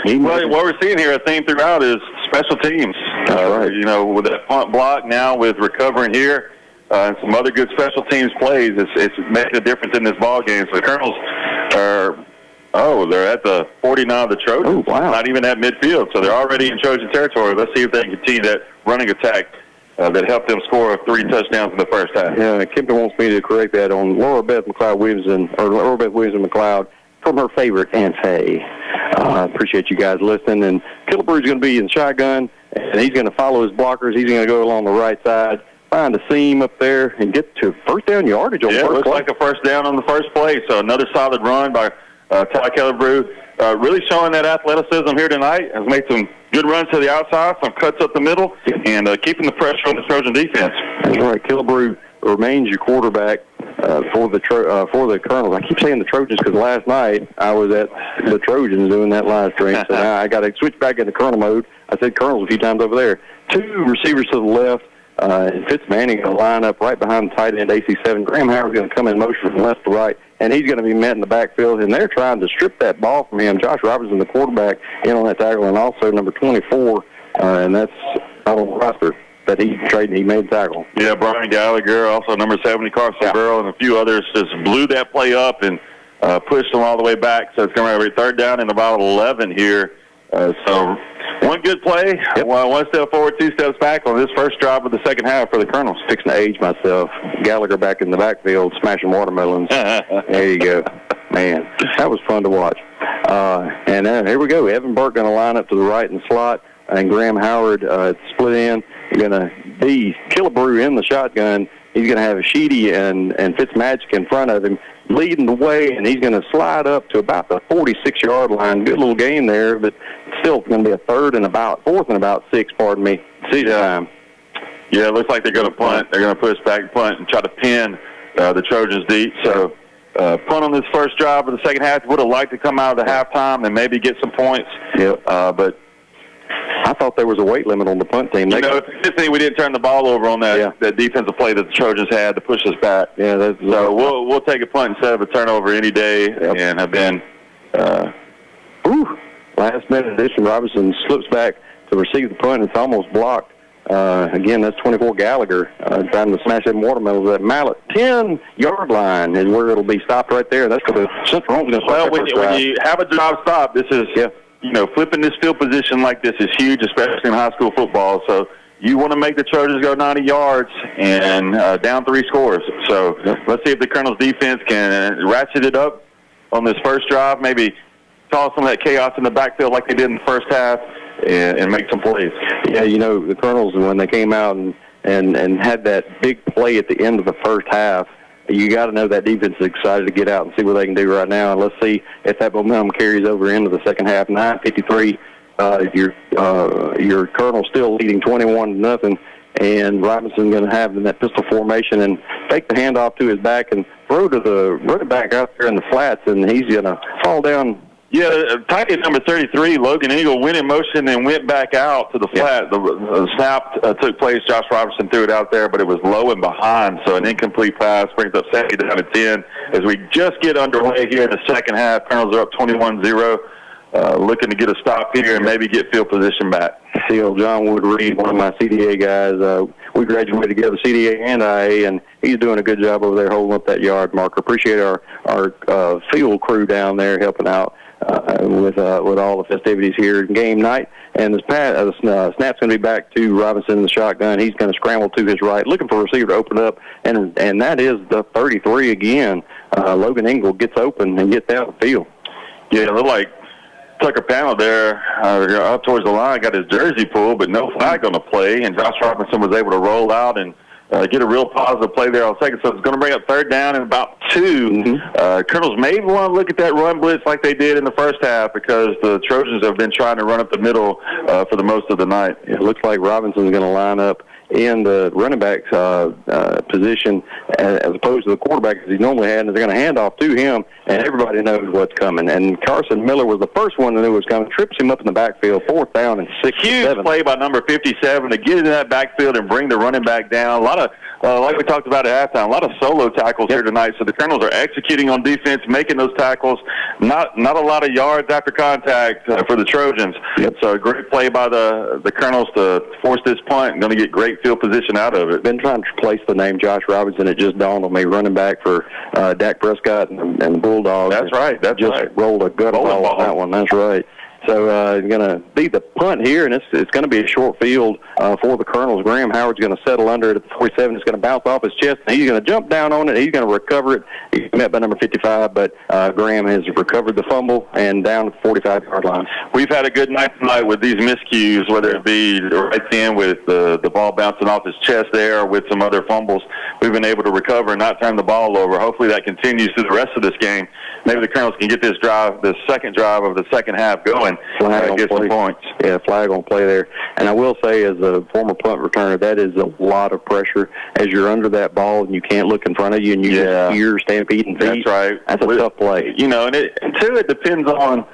Well, what we're seeing here, a theme throughout, is special teams. That's right. You know, with that punt block now, with recovering here, and some other good special teams plays, it's making a difference in this ball game. So the Colonels are, they're at the 49 of the Trojans. Oh, wow. Not even at midfield, so they're already in Trojan territory. Let's see if they can continue that running attack that helped them score 3 touchdowns in the first half. Yeah, Kempton wants me to correct that on Laura Beth Williams and McLeod from her favorite Aunt Faye. I appreciate you guys listening. And Killebrew's going to be in shotgun, and he's going to follow his blockers. He's going to go along the right side, find a seam up there, and get to first down yardage on the first looks play. like a first down on the first play. So another solid run by Ty Killebrew. Really showing that athleticism here tonight. Has made some good runs to the outside, some cuts up the middle, and keeping the pressure on the Trojan defense. That's right. Killebrew remains your quarterback for the Colonels. I keep saying the Trojans because last night I was at the Trojans doing that live stream, so now I got to switch back into Colonel mode. I said Colonels a few times over there. 2 receivers to the left. Fitz Manning going to line up right behind the tight end, AC7. Graham Howard's going to come in motion from left to right, and he's going to be met in the backfield, and they're trying to strip that ball from him. Josh Robertson, the quarterback, in on that tackle, and also number 24, and that's out on the roster that he made the tackle. Yeah, Brian Gallagher, also number 70, Carson Burrow, and a few others just blew that play up and pushed them all the way back. So it's going to be 3rd down and about 11 here. So one good play, one step forward, 2 steps back on this first drive of the second half for the Colonels. Fixing to age myself. Gallagher back in the backfield smashing watermelons. There you go. Man, that was fun to watch. And here we go. Evan Burke going to line up to the right in the slot, and Graham Howard split in. Going to be Killebrew in the shotgun. He's going to have Sheedy and Fitzmagic in front of him, leading the way, and he's going to slide up to about the 46-yard line. Good little gain there, but still going to be a 4th and about 6, pardon me. Time. Yeah, it looks like they're going to punt. They're going to push back, punt, and try to pin the Trojans deep. So punt on this first drive of the second half. Would have liked to come out of the halftime and maybe get some points. But I thought there was a weight limit on the punt team. It's a good thing we didn't turn the ball over on that defensive play that the Trojans had to push us back. Yeah, so we'll take a punt instead of a turnover any day, and have been last-minute addition. Robinson slips back to receive the punt. It's almost blocked. Again, that's 24 Gallagher trying to smash them watermelons. That mallet 10-yard line is where it'll be stopped right there. That's where the Central Home's going to start. Well, when you have a drive stop, this is flipping this field position like this is huge, especially in high school football. So you want to make the Trojans go 90 yards and down 3 scores. So let's see if the Colonels' defense can ratchet it up on this first drive, maybe cause some of that chaos in the backfield like they did in the first half, and make some plays. Yeah, the Colonels, when they came out and had that big play at the end of the first half, you got to know that defense is excited to get out and see what they can do right now. And let's see if that momentum carries over into the second half. 9:53, your Colonel still leading 21-0, and Robinson going to have in that pistol formation and take the handoff to his back and throw to the running back out there in the flats, and he's going to fall down. Yeah, tight end number 33, Logan Eagle, went in motion and went back out to the flat. The snap took place. Josh Robertson threw it out there, but it was low and behind, so an incomplete pass brings up second down at 10. As we just get underway here in the second half, Colonels are up 21-0, looking to get a stop here and maybe get field position back. see old John Wood Reed, one of my CDA guys. We graduated together, CDA and IA, and he's doing a good job over there holding up that yard marker. Appreciate our field crew down there helping out with all the festivities here in game night. And this snap's going to be back to Robinson in the shotgun. He's going to scramble to his right, looking for a receiver to open up, and that is the 33 again. Logan Engel gets open and gets down the field. Yeah, it looked like Tucker Panel there up towards the line got his jersey pulled, but no flag on the play, and Josh Robinson was able to roll out and get a real positive play there on second. So it's going to bring up third down and about 2. Colonels may want to look at that run blitz like they did in the first half because the Trojans have been trying to run up the middle for the most of the night. It looks like Robinson's going to line up in the running back position as opposed to the quarterback as he normally had, and they're going to hand off to him, and everybody knows what's coming. And Carson Miller was the first one that knew was coming, trips him up in the backfield, 4th down and 6 Huge 7. play by number 57 to get into that backfield and bring the running back down. A lot of, like we talked about at halftime, a lot of solo tackles here tonight. So the Colonels are executing on defense, making those tackles. Not a lot of yards after contact for the Trojans. So a great play by the Colonels to force this punt and going to get great field position out of it. Been trying to replace the name Josh Robinson. It just dawned on me, running back for Dak Prescott and the Bulldogs. That's right. That's just right. Rolled a gut ball on that one. That's right. So it's going to be the punt here, and it's going to be a short field for the Colonels. Graham Howard's going to settle under it at the 47. It's going to bounce off his chest, and he's going to jump down on it. He's going to recover it. He's met by number 55, but Graham has recovered the fumble and down at the 45-yard line. We've had a good night tonight with these miscues, whether it be right then with the ball bouncing off his chest there or with some other fumbles. We've been able to recover and not turn the ball over. Hopefully that continues through the rest of this game. Maybe the Colonels can get this second drive of the second half going. Get some points. Yeah, flag on play there. And I will say, as a former punt returner, that is a lot of pressure as you're under that ball and you can't look in front of you and you just hear stampeding feet. That's right. That's a tough play. You know, and two, it depends on,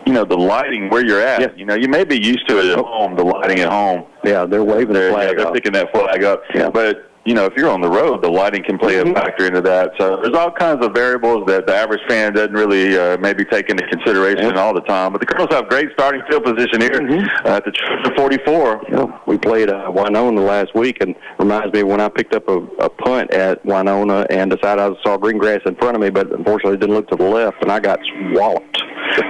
the lighting where you're at. Yeah. You may be used to it at home, the lighting at home. Yeah, they're waving the flag up. They're picking that flag up. Yeah. But if you're on the road, the lighting can play a factor into that. So there's all kinds of variables that the average fan doesn't really maybe take into consideration all the time. But the Colonels have great starting field position here at the 44. Yeah. We played Winona last week, and reminds me when I picked up a punt at Winona and decided I saw green grass in front of me, but unfortunately didn't look to the left, and I got walloped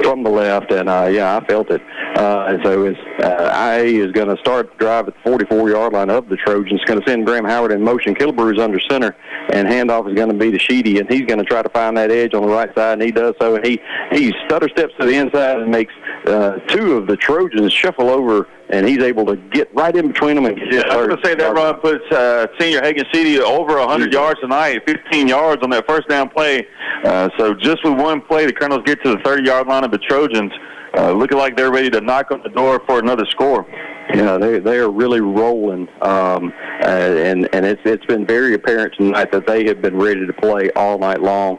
from the left, and I felt it. And so IA is going to start the drive at the 44-yard line of the Trojans. Going to send Graham Howard in motion. Killebrew is under center, and handoff is going to be to Sheedy, and he's going to try to find that edge on the right side, and he does so, and he stutter steps to the inside and makes 2 of the Trojans shuffle over, and he's able to get right in between them. And I was going to say that run puts senior Hagen Sheedy over 100 yards tonight, 15 yards on that first down play. So just with one play, the Colonels get to the 30-yard line of the Trojans, looking like they're ready to knock on the door for another score. Yeah, they are really rolling, and it's been very apparent tonight that they have been ready to play all night long.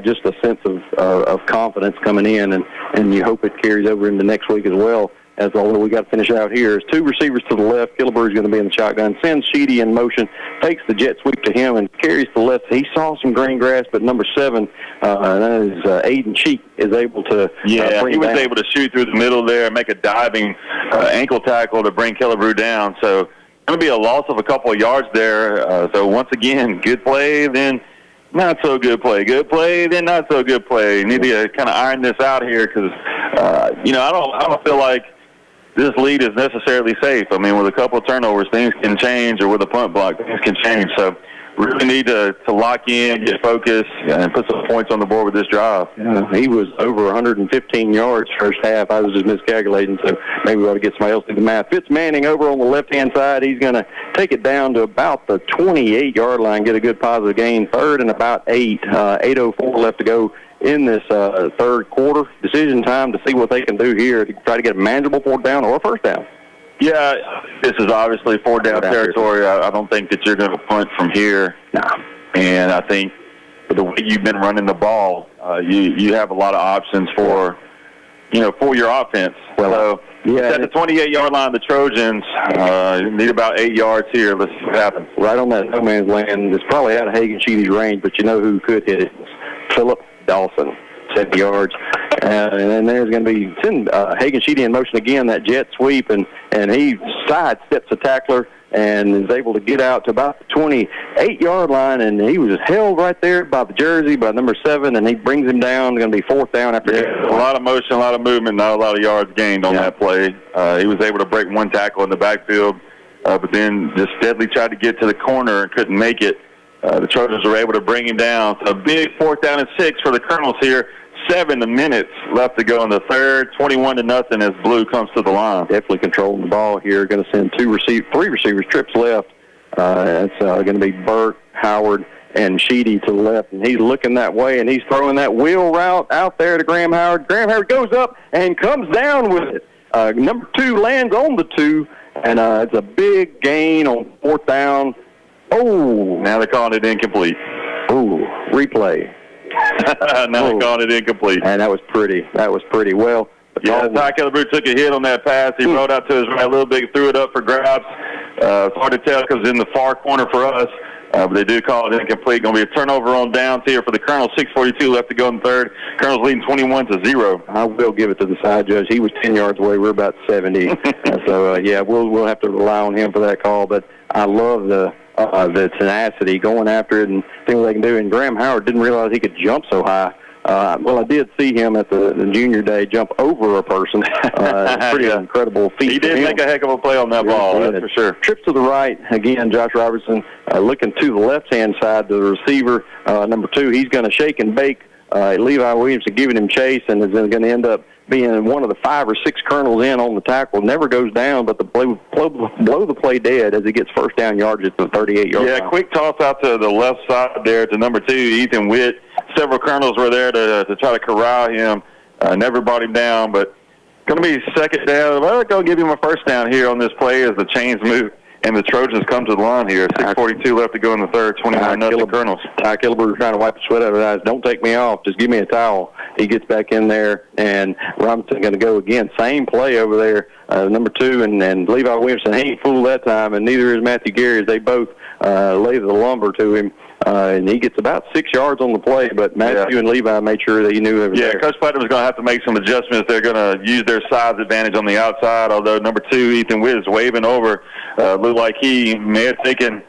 Just a sense of confidence coming in, and you hope it carries over into next week as well. As although we got to finish out here, is 2 receivers to the left. Killebrew is going to be in the shotgun. Sends Sheedy in motion, takes the jet sweep to him, and carries to the left. He saw some green grass, but number 7, that is Aiden Cheek, is able to bring he was down. able to shoot through the middle there and make a diving ankle tackle to bring Killebrew down. So going to be a loss of a couple of yards there. So once again, good play, then not so good play. Good play, then not so good play. You need to kind of iron this out here because, I don't feel like this lead is necessarily safe. I mean, with a couple of turnovers, things can change, or with a punt block, things can change. So really need to lock in, get focused, and put some points on the board with this drive. Yeah, he was over 115 yards first half. I was just miscalculating, so maybe we ought to get somebody else to do the math. Fitz Manning over on the left-hand side. He's going to take it down to about the 28-yard line, get a good positive gain. 3rd and about 8. 8:04 left to go in this third quarter. Decision time to see what they can do here to try to get a manageable 4th down or a 1st down. Yeah, this is obviously 4th down territory. I don't think that you're going to punt from here. No. And I think the way you've been running the ball, you have a lot of options for your offense. Well, it's at the 28-yard line, the Trojans need about 8 yards here. Let's see what happens. Right on that no man's land. It's probably out of Hagen Sheedy's range, but you know who could hit it? Philip Dawson, 70 yards. And there's going to be Hagen Sheedy in motion again, that jet sweep, and he sidesteps the tackler and is able to get out to about the 28-yard line, and he was held right there by the jersey, by number 7, and he brings him down. It's going to be 4th down after a lot of motion, a lot of movement, not a lot of yards gained on that play. He was able to break one tackle in the backfield, but then just steadily tried to get to the corner and couldn't make it. The Trojans were able to bring him down. So a big 4th down and 6 for the Colonels here. 7 minutes left to go in the third, 21-0 as Blue comes to the line. Definitely controlling the ball here. Going to send 3 receivers, trips left. It's going to be Burke, Howard, and Sheedy to the left. And he's looking that way, and he's throwing that wheel route out there to Graham Howard. Graham Howard goes up and comes down with it. Number 2 lands on the 2, and it's a big gain on 4th down. Oh, now they're calling it incomplete. Oh, replay. Now they're calling it incomplete. And that was pretty. Well. Yeah, Ty Killebrew took a hit on that pass. He rode out to his right a little bit, threw it up for grabs. It's hard to tell because it's in the far corner for us. But they do call it incomplete. Going to be a turnover on downs here for the Colonels. 6:42 left to go in the third. Colonels leading 21-0. I will give it to the side judge. He was 10 yards away. We're about 70. So we'll have to rely on him for that call. But I love the tenacity going after it and seeing what they can do. And Graham Howard didn't realize he could jump so high. I did see him at the junior day jump over a person. Pretty incredible feat. He did make a heck of a play on that ball, that's for sure. Trips to the right. Again, Josh Robertson looking to the left-hand side to the receiver. Number 2, he's going to shake and bake Levi Williamson, giving him chase, and is going to end up being one of the 5 or 6 Colonels in on the tackle. Never goes down, but blow the play dead as he gets first down yardage at the 38-yard line. Yeah, quick toss out to the left side there to number 2, Ethan Witt. Several Colonels were there to try to corral him. Never brought him down, but going to be 2nd down. Well, go give him a first down here on this play as the chains move. And the Trojans come to the line here. 6:42 left to go in the third. 21-0 Colonels. Ty Killebrew trying to wipe the sweat out of his eyes. Don't take me off. Just give me a towel. He gets back in there, and Robinson going to go again. Same play over there. Number 2 and Levi Williamson. He ain't fooled that time, and neither is Matthew Gary. They both lay the lumber to him. And he gets about 6 yards on the play, but Matthew and Levi made sure that he knew everything. Yeah, Coach Putnam was going to have to make some adjustments. They're going to use their size advantage on the outside, although number 2, Ethan Witt, is waving over. Looked like he may have taken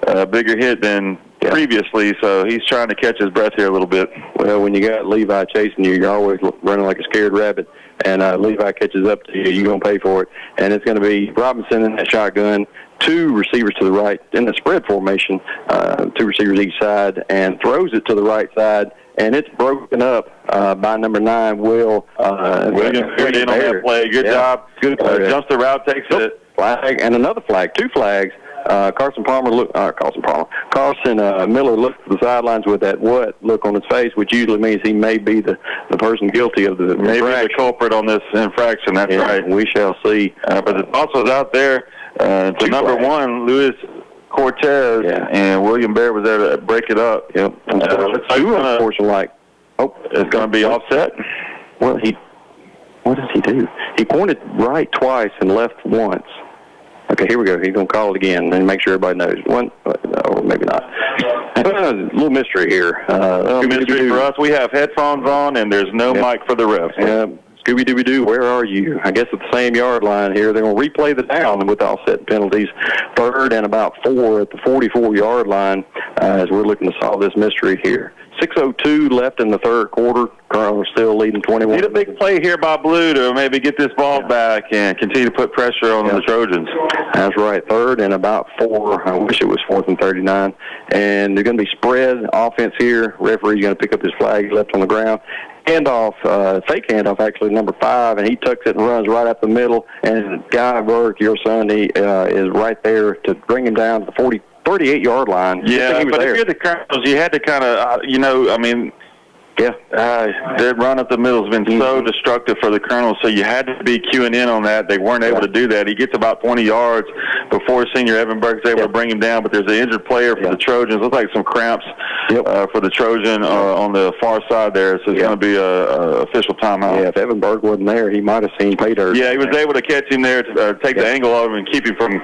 a bigger hit than previously, so he's trying to catch his breath here a little bit. Well, when you got Levi chasing you, you're always running like a scared rabbit, and Levi catches up to you, you're going to pay for it. And it's going to be Robinson in that shotgun, 2 receivers to the right in the spread formation, 2 receivers each side, and throws it to the right side, and it's broken up by number 9, Will. Williams cleared in on that play. Good job. Good play. Jumps the route, takes it. Flag, and another flag, 2 flags. Carson Miller looked to the sidelines with that what look on his face, which usually means he may be the person guilty of the the culprit on this infraction. That's right. We shall see. But the toss was out there to number 1, Luis Cortez, and William Bear was there to break it up. Yep. Unfortunately, it's going to be offset. Well, what does he do? He pointed right twice and left once. Okay, here we go. He's going to call it again and make sure everybody knows. Or maybe not. A little mystery here. Mystery for us. We have headphones on, and there's no mic for the refs. Scooby-Dooby-Doo, where are you? I guess at the same yard line here. They're going to replay the down with offset penalties. 3rd and about 4 at the 44-yard line as we're looking to solve this mystery here. 6:02 left in the third quarter. Colonels still leading 21. Need a big play here by Blue to maybe get this ball back and continue to put pressure on the Trojans. That's right. 3rd and about 4. I wish it was 4th and 39. And they're going to be spread offense here. Referee's going to pick up his flag left on the ground. Handoff, fake handoff, actually, number 5, and he tucks it and runs right up the middle. And Guy Burke, your son, he is right there to bring him down to the 38-yard line. Yeah, but if you're the Colonels, you had to kind of, their run up the middle has been so destructive for the Colonels, so you had to be queuing in on that. They weren't able to do that. He gets about 20 yards before senior Evan Burke is able to bring him down, but there's an injured player for the Trojans. Looks like some cramps for the Trojan on the far side there, so it's going to be a official timeout. Yeah, if Evan Burke wasn't there, he might have seen pay dirt. Yeah, he was able to catch him there, to take the angle of him and keep him from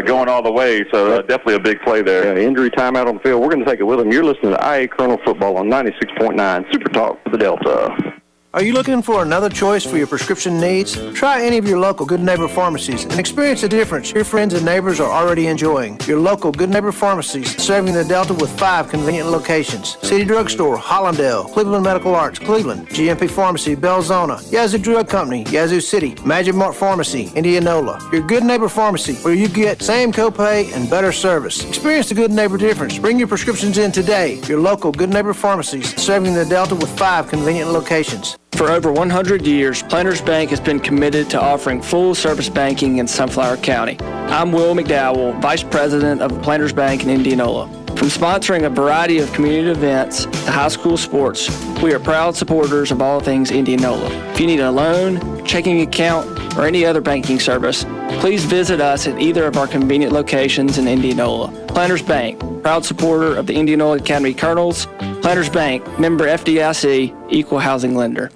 going all the way, so definitely a big play there. Yeah, injury timeout on the field. We're going to take it with him. You're listening to IA Colonel Football on 96.9 Super Talk for the Delta. Are you looking for another choice for your prescription needs? Try any of your local Good Neighbor pharmacies and experience the difference your friends and neighbors are already enjoying. Your local Good Neighbor pharmacies serving the Delta with 5 convenient locations. City Drugstore, Hollandale, Cleveland Medical Arts, Cleveland, GMP Pharmacy, Belzona, Yazoo Drug Company, Yazoo City, Magic Mart Pharmacy, Indianola. Your Good Neighbor Pharmacy, where you get same copay and better service. Experience the Good Neighbor difference. Bring your prescriptions in today. Your local Good Neighbor pharmacies serving the Delta with 5 convenient locations. For over 100 years, Planters Bank has been committed to offering full-service banking in Sunflower County. I'm Will McDowell, Vice President of Planters Bank in Indianola. From sponsoring a variety of community events to high school sports, we are proud supporters of all things Indianola. If you need a loan, checking account, or any other banking service, please visit us at either of our convenient locations in Indianola. Planters Bank, proud supporter of the Indianola Academy Colonels. Planters Bank, member FDIC, equal housing lender.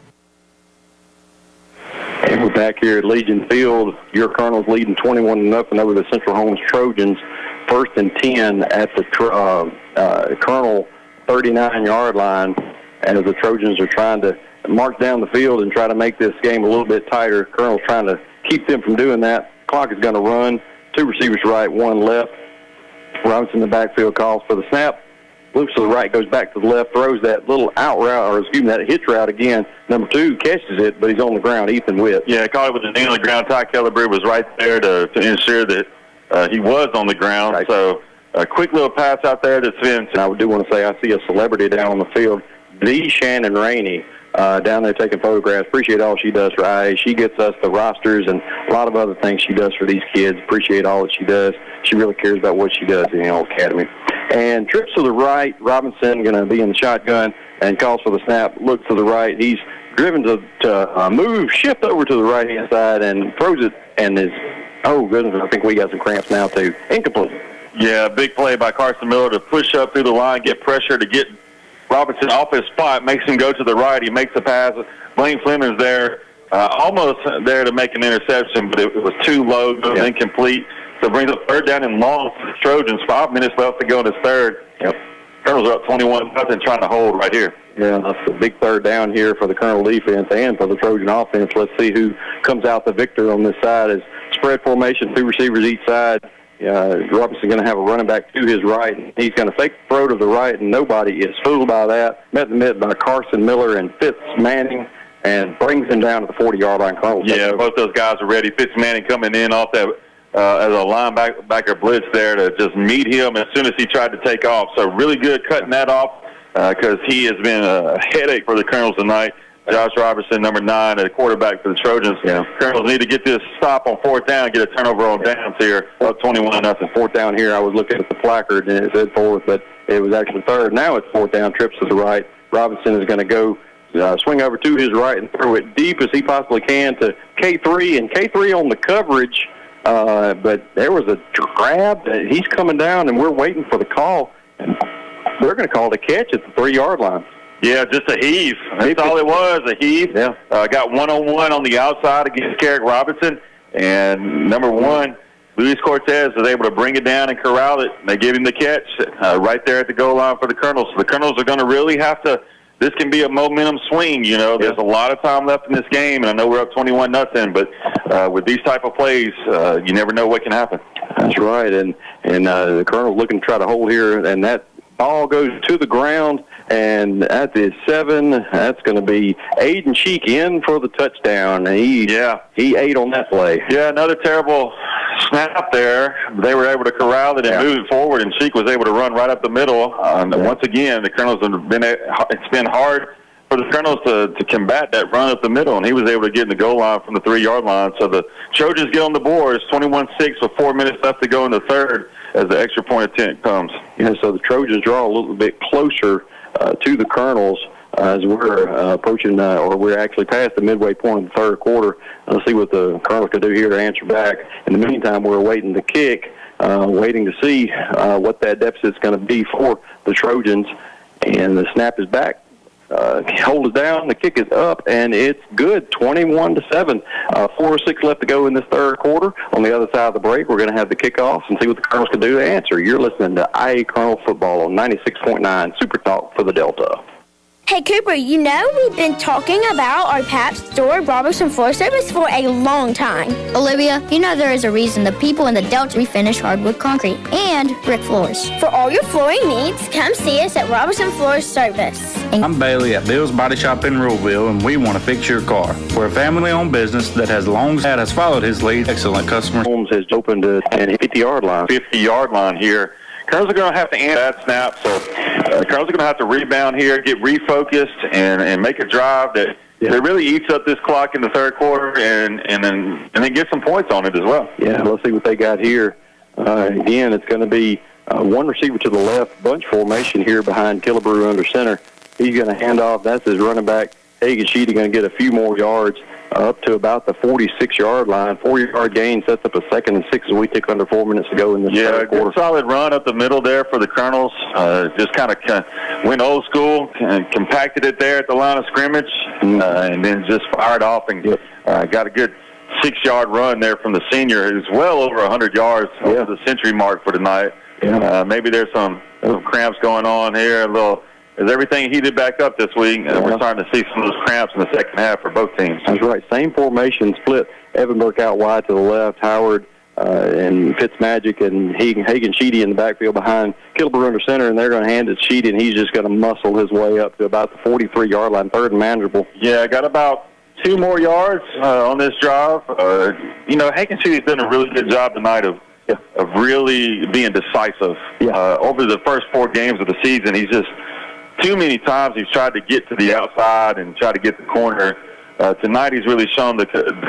And we're back here at Legion Field. Your Colonels leading 21-0 over the Central Holmes Trojans. 1st and 10 at the Colonel 39-yard line as the Trojans are trying to march down the field and try to make this game a little bit tighter. Colonel's trying to keep them from doing that. Clock is going to run. 2 receivers right, 1 left. Robinson in the backfield calls for the snap. Looks to the right, goes back to the left, throws that little out route, or excuse me, that hitch route again. Number 2 catches it, but he's on the ground. Ethan Witt. Yeah, caught it with the knee on the ground. Ty Kellebree was right there to ensure that he was on the ground. Right. So a quick little pass out there to Svensson. And I do want to say I see a celebrity down on the field, the Shannon Rainey, down there taking photographs. Appreciate all she does for IA. She gets us the rosters and a lot of other things she does for these kids. Appreciate all that she does. She really cares about what she does in the old academy. And trips to the right. Robinson going to be in the shotgun and calls for the snap. Looks to the right. He's driven to move, shift over to the right-hand side and throws it and is, oh, goodness, I think we got some cramps now, too. Incomplete. Yeah, big play by Carson Miller to push up through the line, get pressure to get Robinson off his spot, makes him go to the right. He makes the pass. Blaine Fleming's there, almost there to make an interception, but it was too low, incomplete. So it brings up 3rd down and long for the Trojans. 5 minutes left to go in this third. Yep. Colonels are up 21-0 trying to hold right here. Yeah, that's a big 3rd down here for the Colonel defense and for the Trojan offense. Let's see who comes out the victor on this side. Is spread formation, 2 receivers each side. Robinson going to have a running back to his right. He's going to fake the throw to the right, and nobody is fooled by that. Met in the mid by Carson Miller and Fitz Manning, and brings him down to the 40-yard line. Colonel, yeah, both those guys are ready. Fitz Manning coming in off that as a linebacker blitz there to just meet him as soon as he tried to take off. So really good cutting that off because he has been a headache for the Colonels tonight. Josh Robertson, number 9, a quarterback for the Trojans. Yeah. Colonels need to get this stop on 4th down and get a turnover on downs here. Up 21-0. 4th down here. I was looking at the placard and it said 4th, but it was actually 3rd. Now it's 4th down, trips to the right. Robinson is going to go swing over to his right and throw it deep as he possibly can to K3, and K3 on the coverage. But there was a grab. He's coming down, and we're waiting for the call. And they're going to call the catch at the 3-yard line. Yeah, just a heave. That's all it was, a heave. Yeah. Got one-on-one on the outside against Carrick Robinson. And number 1, Luis Cortez was able to bring it down and corral it. They gave him the catch right there at the goal line for the Colonels. So the Colonels are going to really have to – this can be a momentum swing, you know. There's a lot of time left in this game, and I know we're up 21-0, but with these type of plays, you never know what can happen. That's right, and the Colonel's looking to try to hold here, and that ball goes to the ground, and at the 7, that's going to be Aiden Sheik in for the touchdown. He ate on that play. Yeah, another terrible snap there. They were able to corral it and move it forward, and Sheik was able to run right up the middle. Once again, the Colonels have been. It's been hard for the Colonels to combat that run up the middle, and he was able to get in the goal line from the 3-yard line. So the Trojans get on the board. It's 21-6 with 4 minutes left to go in the third as the extra point attempt comes. Yeah, so the Trojans draw a little bit closer to the Colonels as we're approaching, or we're actually past the midway point of the third quarter. Let's see what the Colonels can do here to answer back. In the meantime, we're waiting the kick, waiting to see what that deficit's going to be for the Trojans. And the snap is back. Hold it down. The kick is up, and it's good. 21-7. 4:06 left to go in this third quarter. On the other side of the break, we're going to have the kickoffs and see what the Colonels can do to answer. You're listening to IA Colonel Football on 96.9 Super Talk for the Delta. Hey, Cooper, you know we've been talking about our Pabst Door Robertson floor service for a long time. Olivia, you know there is a reason the people in the Delta refinish hardwood concrete and brick floors. For all your flooring needs, come see us at Robertson Floor Service. I'm Bailey at Bill's Body Shop in Ruleville, and we want to fix your car. We're a family-owned business that has followed his lead. Excellent customer. Holmes has opened a 50-yard line. 50-yard line here. Colonels are going to have to answer that snap, so Colonels are going to have to rebound here, get refocused, and make a drive that really eats up this clock in the third quarter, and then get some points on it as well. Yeah, let's see what they got here. Again, it's going to be one receiver to the left, bunch formation here behind Killebrew under center. He's going to hand off. That's his running back. Hagen Sheedy going to get a few more yards up to about the 46-yard line. 4-yard gain sets up a 2nd and 6 as we take under 4 minutes to go in the third quarter. Good solid run up the middle there for the Colonels. Just kind of went old school and compacted it there at the line of scrimmage, and then just fired off and got a good 6-yard run there from the senior, who's well over 100 yards over the century mark for tonight. Maybe there's some cramps going on here, as everything heated back up this week, we're starting to see some of those cramps in the second half for both teams. That's right. Same formation split. Evanberg out wide to the left, Howard and Fitzmagic and Hagen Sheedy in the backfield behind Killebrew under center, and they're going to hand it to Sheedy, and he's just going to muscle his way up to about the 43-yard line, 3rd and manageable. Yeah, got about 2 more yards on this drive. Hagen Sheedy's done a really good job tonight of really being decisive. Over the first 4 games of the season, he's just too many times he's tried to get to the outside and try to get the corner. Tonight he's really shown the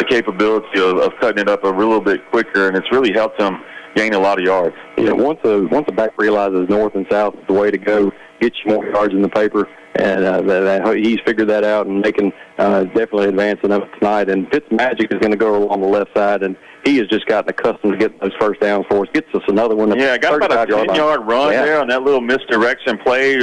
capability of cutting it up a little bit quicker, and it's really helped him gain a lot of yards. Yeah, once a back realizes north and south is the way to go, get you more yards in the paper, and he's figured that out, and they can definitely advance enough tonight. And Fitzmagic is going to go along the left side, and he has just gotten accustomed to getting those first downs for us. Gets us another one. Got about a 10-yard run there on that little misdirection play.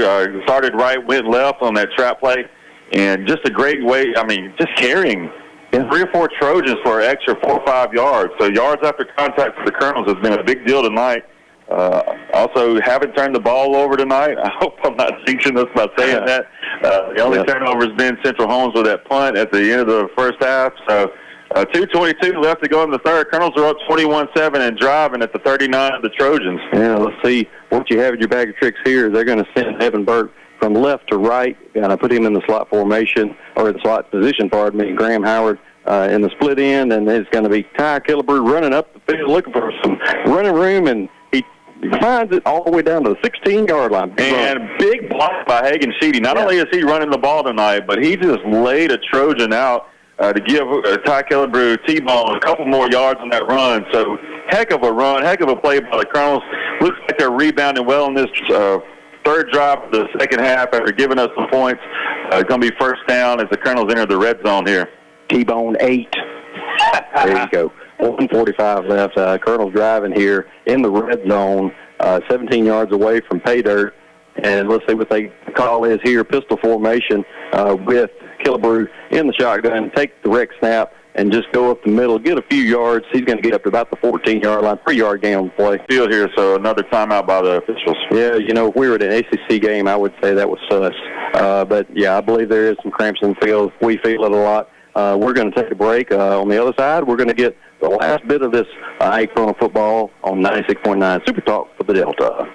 Started right, went left on that trap play, and just a great way. Just carrying 3 or 4 Trojans for an extra 4 or 5 yards. So yards after contact for the Colonels has been a big deal tonight. Also, haven't turned the ball over tonight. I hope I'm not jinxing us by saying that. The only turnover has been Central Holmes with that punt at the end of the first half. So 2:22 left to go in the third. Colonels are up 21-7 and driving at the 39 of the Trojans. Yeah, let's see what you have in your bag of tricks here. They're going to send Evanberg from left to right, and I put him in the slot formation, or the slot position, Graham Howard in the split end, and it's going to be Ty Killebrew running up the field looking for some running room, and he finds it all the way down to the 16-yard line. And big block by Hagen Sheedy. Not only is he running the ball tonight, but he just laid a Trojan out to give Ty Killebrew T-bone a couple more yards on that run. So heck of a run, heck of a play by the Colonels. Looks like they're rebounding well in this third drive of the second half after giving us some points. It's going to be first down as the Colonels enter the red zone here. T-bone 8. There you go. 1:45 left. Colonel's driving here in the red zone, 17 yards away from pay dirt. And let's see what they call is here. Pistol formation with Killebrew in the shotgun. Take the rec snap and just go up the middle, get a few yards. He's going to get up to about the 14-yard line, 3-yard gain on the play. Field here, so another timeout by the officials. Yeah, if we were at an ACC game, I would say that was sus. But, I believe there is some cramps in the field. We feel it a lot. We're going to take a break. On the other side, we're going to get the last bit of this Corona football on 96.9 Super Talk for the Delta.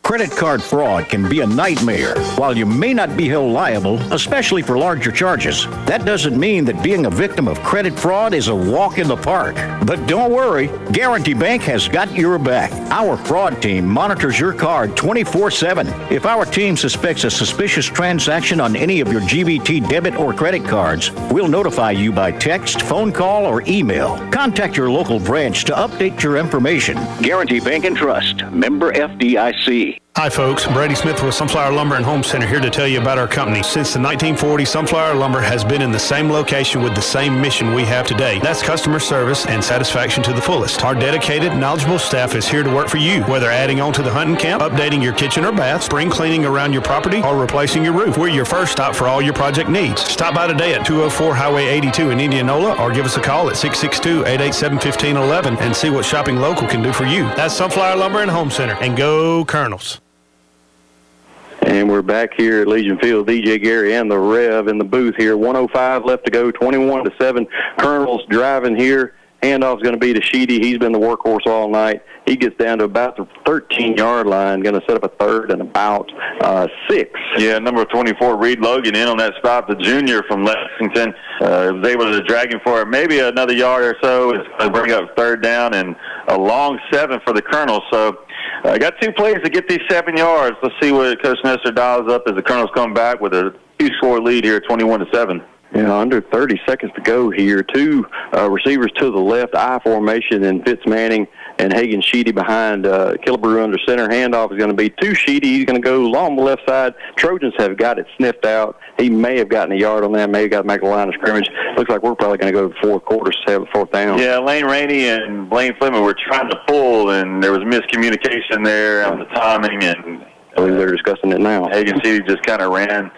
Credit card fraud can be a nightmare. While you may not be held liable, especially for larger charges, that doesn't mean that being a victim of credit fraud is a walk in the park. But don't worry, Guarantee Bank has got your back. Our fraud team monitors your card 24/7. If our team suspects a suspicious transaction on any of your GBT debit or credit cards, we'll notify you by text, phone call, or email. Contact your local branch to update your information. Guarantee Bank and Trust, member FDIC. Hi folks, Brady Smith with Sunflower Lumber and Home Center here to tell you about our company. Since the 1940s, Sunflower Lumber has been in the same location with the same mission we have today. That's customer service and satisfaction to the fullest. Our dedicated, knowledgeable staff is here to work for you, whether adding on to the hunting camp, updating your kitchen or bath, spring cleaning around your property, or replacing your roof. We're your first stop for all your project needs. Stop by today at 204 Highway 82 in Indianola or give us a call at 662-887-1511 and see what shopping local can do for you. That's Sunflower Lumber and Home Center. And go Colonels. And we're back here at Legion Field. DJ Gary and the Rev in the booth here. 1:05 left to go, 21-7. Colonel's driving here. Handoff's going to be to Sheedy. He's been the workhorse all night. He gets down to about the 13-yard line, going to set up a third and about 6. Yeah, number 24, Reed Logan, in on that stop. The junior from Lexington was able to drag him for maybe another yard or so. It's going to bring up third down and a long 7 for the Colonels. So I got 2 plays to get these 7 yards. Let's see what Coach Nestor dials up as the Colonels come back with a 2-score lead here, 21-7. Yeah, under 30 seconds to go here. 2 receivers to the left, I formation, and Fitz Manning and Hagan Sheedy behind Killebrew under center. Handoff is going to be to Sheedy. He's going to go along the left side. Trojans have got it sniffed out. He may have gotten a yard on that, may have got to make a line of scrimmage. Looks like we're probably going to go to the fourth quarter to have a fourth down. Yeah, Lane Rainey and Blaine Fleming were trying to pull, and there was miscommunication there on the timing. And I believe they're discussing it now. Hagan Sheedy just kind of ran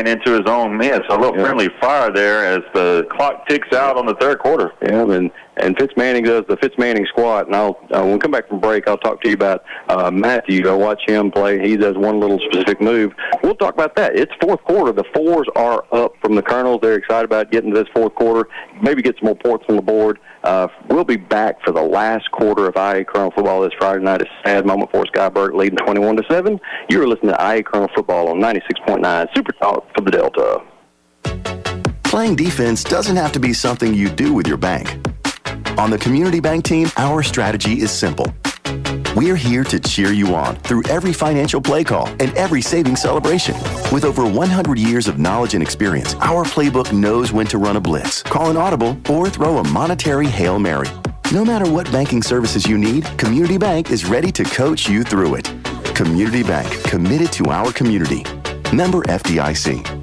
into his own miss. A little friendly fire there as the clock ticks out on the third quarter. Yeah, and Fitz Manning does the Fitz Manning squat. And when we come back from break, I'll talk to you about Matthew. I watch him play. He does one little specific move. We'll talk about that. It's fourth quarter. The 4s are up from the Colonels. They're excited about getting to this fourth quarter. Maybe get some more points on the board. We'll be back for the last quarter of IA Colonel football this Friday night. It's a sad moment for Sky Burke, leading 21-7. You're listening to IA Colonel football on 96.9 Super Talk for the Delta. Playing defense doesn't have to be something you do with your bank. On the Community Bank team, our strategy is simple. We're here to cheer you on through every financial play call and every savings celebration. With over 100 years of knowledge and experience, our playbook knows when to run a blitz, call an audible, or throw a monetary Hail Mary. No matter what banking services you need, Community Bank is ready to coach you through it. Community Bank, committed to our community. Member FDIC.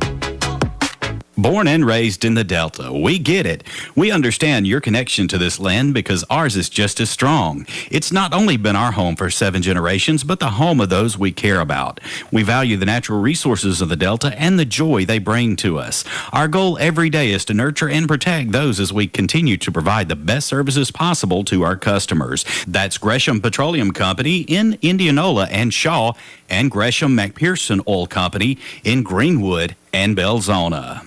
Born and raised in the Delta, we get it. We understand your connection to this land because ours is just as strong. It's not only been our home for 7 generations, but the home of those we care about. We value the natural resources of the Delta and the joy they bring to us. Our goal every day is to nurture and protect those as we continue to provide the best services possible to our customers. That's Gresham Petroleum Company in Indianola and Shaw, and Gresham McPherson Oil Company in Greenwood and Belzona.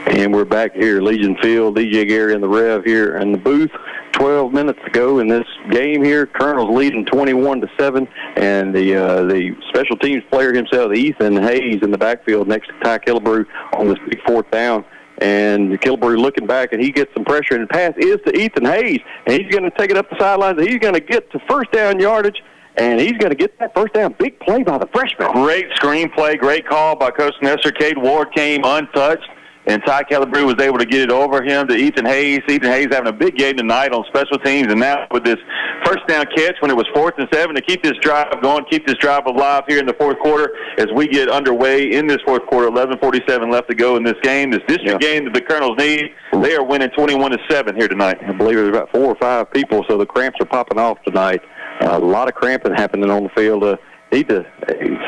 And we're back here at Legion Field. DJ Gary and the Rev here in the booth. 12 minutes to go in this game here. Colonel's leading 21-7, and the special teams player himself, Ethan Hayes, in the backfield next to Ty Killebrew on this big fourth down. And Killebrew looking back, and he gets some pressure, and the pass is to Ethan Hayes, and he's going to take it up the sidelines, and he's going to get to first down yardage. And he's going to get that first down. Big play by the freshman. Great screenplay, great call by Coach Nestor. Cade Ward came untouched, and Ty Killebrew was able to get it over him to Ethan Hayes. Ethan Hayes having a big game tonight on special teams, and now with this first down catch when it was 4th and 7 to keep this drive going, keep this drive alive here in the fourth quarter as we get underway in this fourth quarter. 11:47 left to go in this game. This district game that the Colonels need, they are winning 21-7 here tonight. I believe there's about 4 or 5 people, so the cramps are popping off tonight. A lot of cramping happening on the field. Need to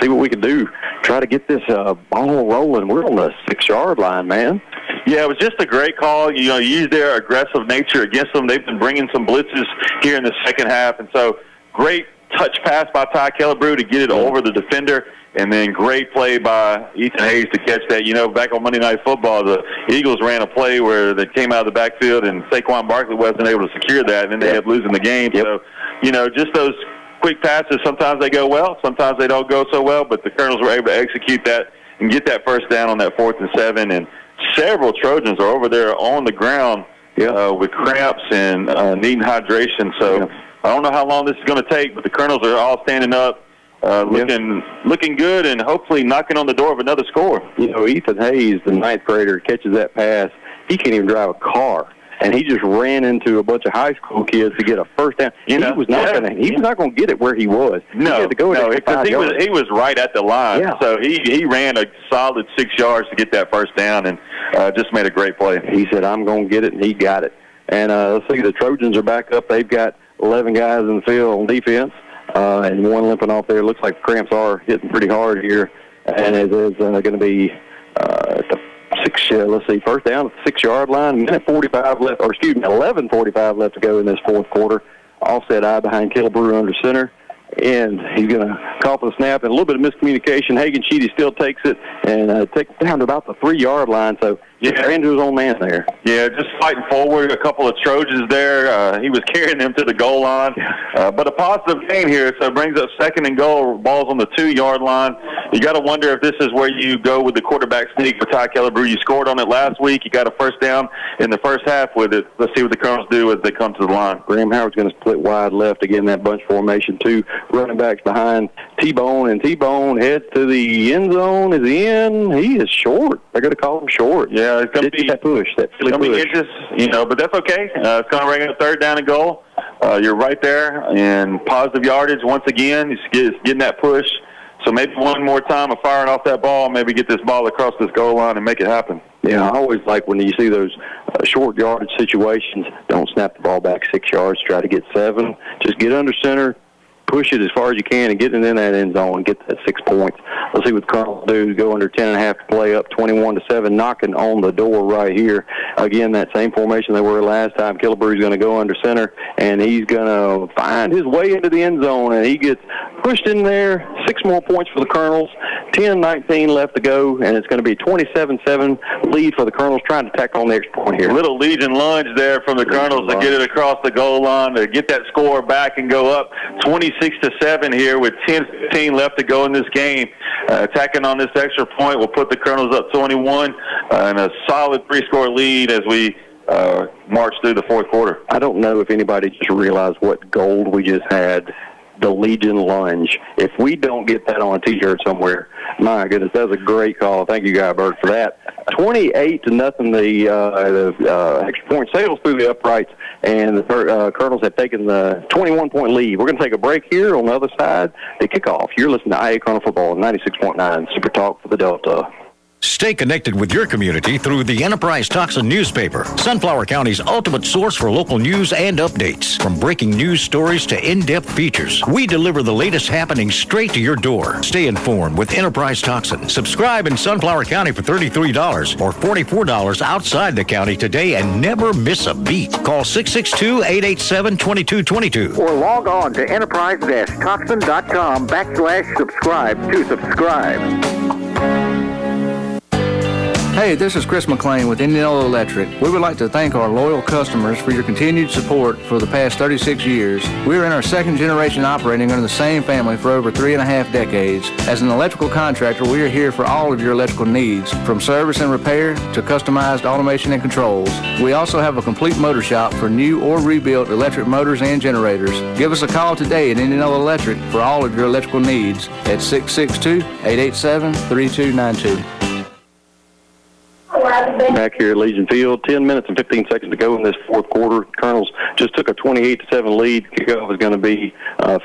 see what we can do. Try to get this ball rolling. We're on the 6-yard line, man. Yeah, it was just a great call. You use their aggressive nature against them. They've been bringing some blitzes here in the second half, and so great touch pass by Ty Killebrew to get it over the defender, and then great play by Ethan Hayes to catch that. Back on Monday Night Football, the Eagles ran a play where they came out of the backfield, and Saquon Barkley wasn't able to secure that, and then they ended up losing the game. So, just those quick passes, sometimes they go well, sometimes they don't go so well, but the Colonels were able to execute that and get that first down on that 4th and 7, and several Trojans are over there on the ground with cramps and needing hydration. So I don't know how long this is going to take, but the Colonels are all standing up, looking good, and hopefully knocking on the door of another score. Ethan Hayes, the 9th grader, catches that pass. He can't even drive a car. And he just ran into a bunch of high school kids to get a first down. He was not going to get it where he was. He had to go because he was right at the line. Yeah. So he ran a solid 6 yards to get that first down, and just made a great play. He said, "I'm going to get it," and he got it. And let's see, the Trojans are back up. They've got 11 guys in the field on defense, and one limping off there. Looks like the cramps are hitting pretty hard here, and it is going to be first down at the 6-yard line. 11:45 left to go in this fourth quarter. Offset I behind Killebrew under center. and he's going to call for the snap, and a little bit of miscommunication. Hagen Sheedy still takes it and takes it down to about the 3-yard line, so Andrew's own man there. Yeah, just fighting forward. A couple of Trojans there. He was carrying them to the goal line. But a positive gain here, so it brings up 2nd and goal. Ball's on the 2-yard line. You got to wonder if this is where you go with the quarterback sneak with Ty Kellebrew. You scored on it last week. You got a first down in the first half with it. Let's see what the Colonels do as they come to the line. Graham Howard's going to split wide left again, that bunch formation. 2 running backs behind T-Bone, and T-Bone heads to the end zone. Is he in? He is short. They're going to call him short. Yeah, it's going to be that push, that Philly push. Inches, but that's okay. It's going to bring up 3rd down and goal. You're right there, and positive yardage once again. It's getting that push. So maybe one more time of firing off that ball, maybe get this ball across this goal line and make it happen. Yeah, I always like when you see those short yardage situations, don't snap the ball back 6 yards, try to get 7. Just get under center, push it as far as you can, and get it in that end zone and get that 6 points. Let's see what the Colonels do. Go under 10.5 to play up 21-7, knocking on the door right here. Again, that same formation they were last time. Killebrew's going to go under center, and he's going to find his way into the end zone, and he gets pushed in there. 6 more points for the Colonels. 10-19 left to go, and it's going to be 27-7 lead for the Colonels, trying to tack on the extra point here. A little Legion lunge there from the Colonels to get it across the goal line, to get that score back and go up 26-7 here with 10-15 left to go in this game. Attacking on this extra point will put the Colonels up 21 and a solid 3-score lead as we march through the 4th quarter. I don't know if anybody just realized what gold we just had. The Legion lunge. If we don't get that on a T-shirt somewhere, my goodness, that was a great call. Thank you, Guy Bird, for that. 28-0. The extra point sails through the uprights, and the Colonels have taken the 21-point lead. We're going to take a break here. On the other side, the kickoff. You're listening to IA Colonel Football 96.9 Super Talk for the Delta. Stay connected with your community through the Enterprise Tucson newspaper, Sunflower County's ultimate source for local news and updates. From breaking news stories to in-depth features, we deliver the latest happenings straight to your door. Stay informed with Enterprise Tucson. Subscribe in Sunflower County for $33 or $44 outside the county today and never miss a beat. Call 662-887-2222. Or log on to enterprise-tucson.com/subscribe to subscribe. Hey, this is Chris McLean with Indianola Electric. We would like to thank our loyal customers for your continued support for the past 36 years. We are in our 2nd generation operating under the same family for over 3.5 decades. As an electrical contractor, we are here for all of your electrical needs, from service and repair to customized automation and controls. We also have a complete motor shop for new or rebuilt electric motors and generators. Give us a call today at Indianola Electric for all of your electrical needs at 662-887-3292. Back here at Legion Field, 10 minutes and 15 seconds to go in this 4th quarter. Colonels just took a 28-7 lead. Kickoff is going to be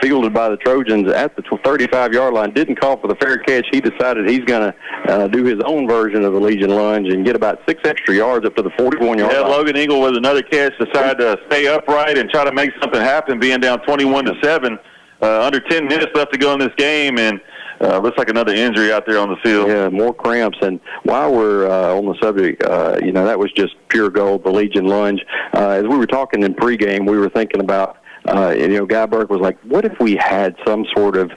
fielded by the Trojans at the 35-yard line. Didn't call for the fair catch. He decided he's going to do his own version of the Legion lunge and get about 6 extra yards up to the 41-yard line. Logan Eagle with another catch decided to stay upright and try to make something happen, being down 21-7. Under 10 minutes left to go in this game, and looks like another injury out there on the field. Yeah, more cramps. And while we're on the subject, that was just pure gold, the Legion lunge. As we were talking in pregame, we were thinking about, Guy Burke was like, what if we had some sort of,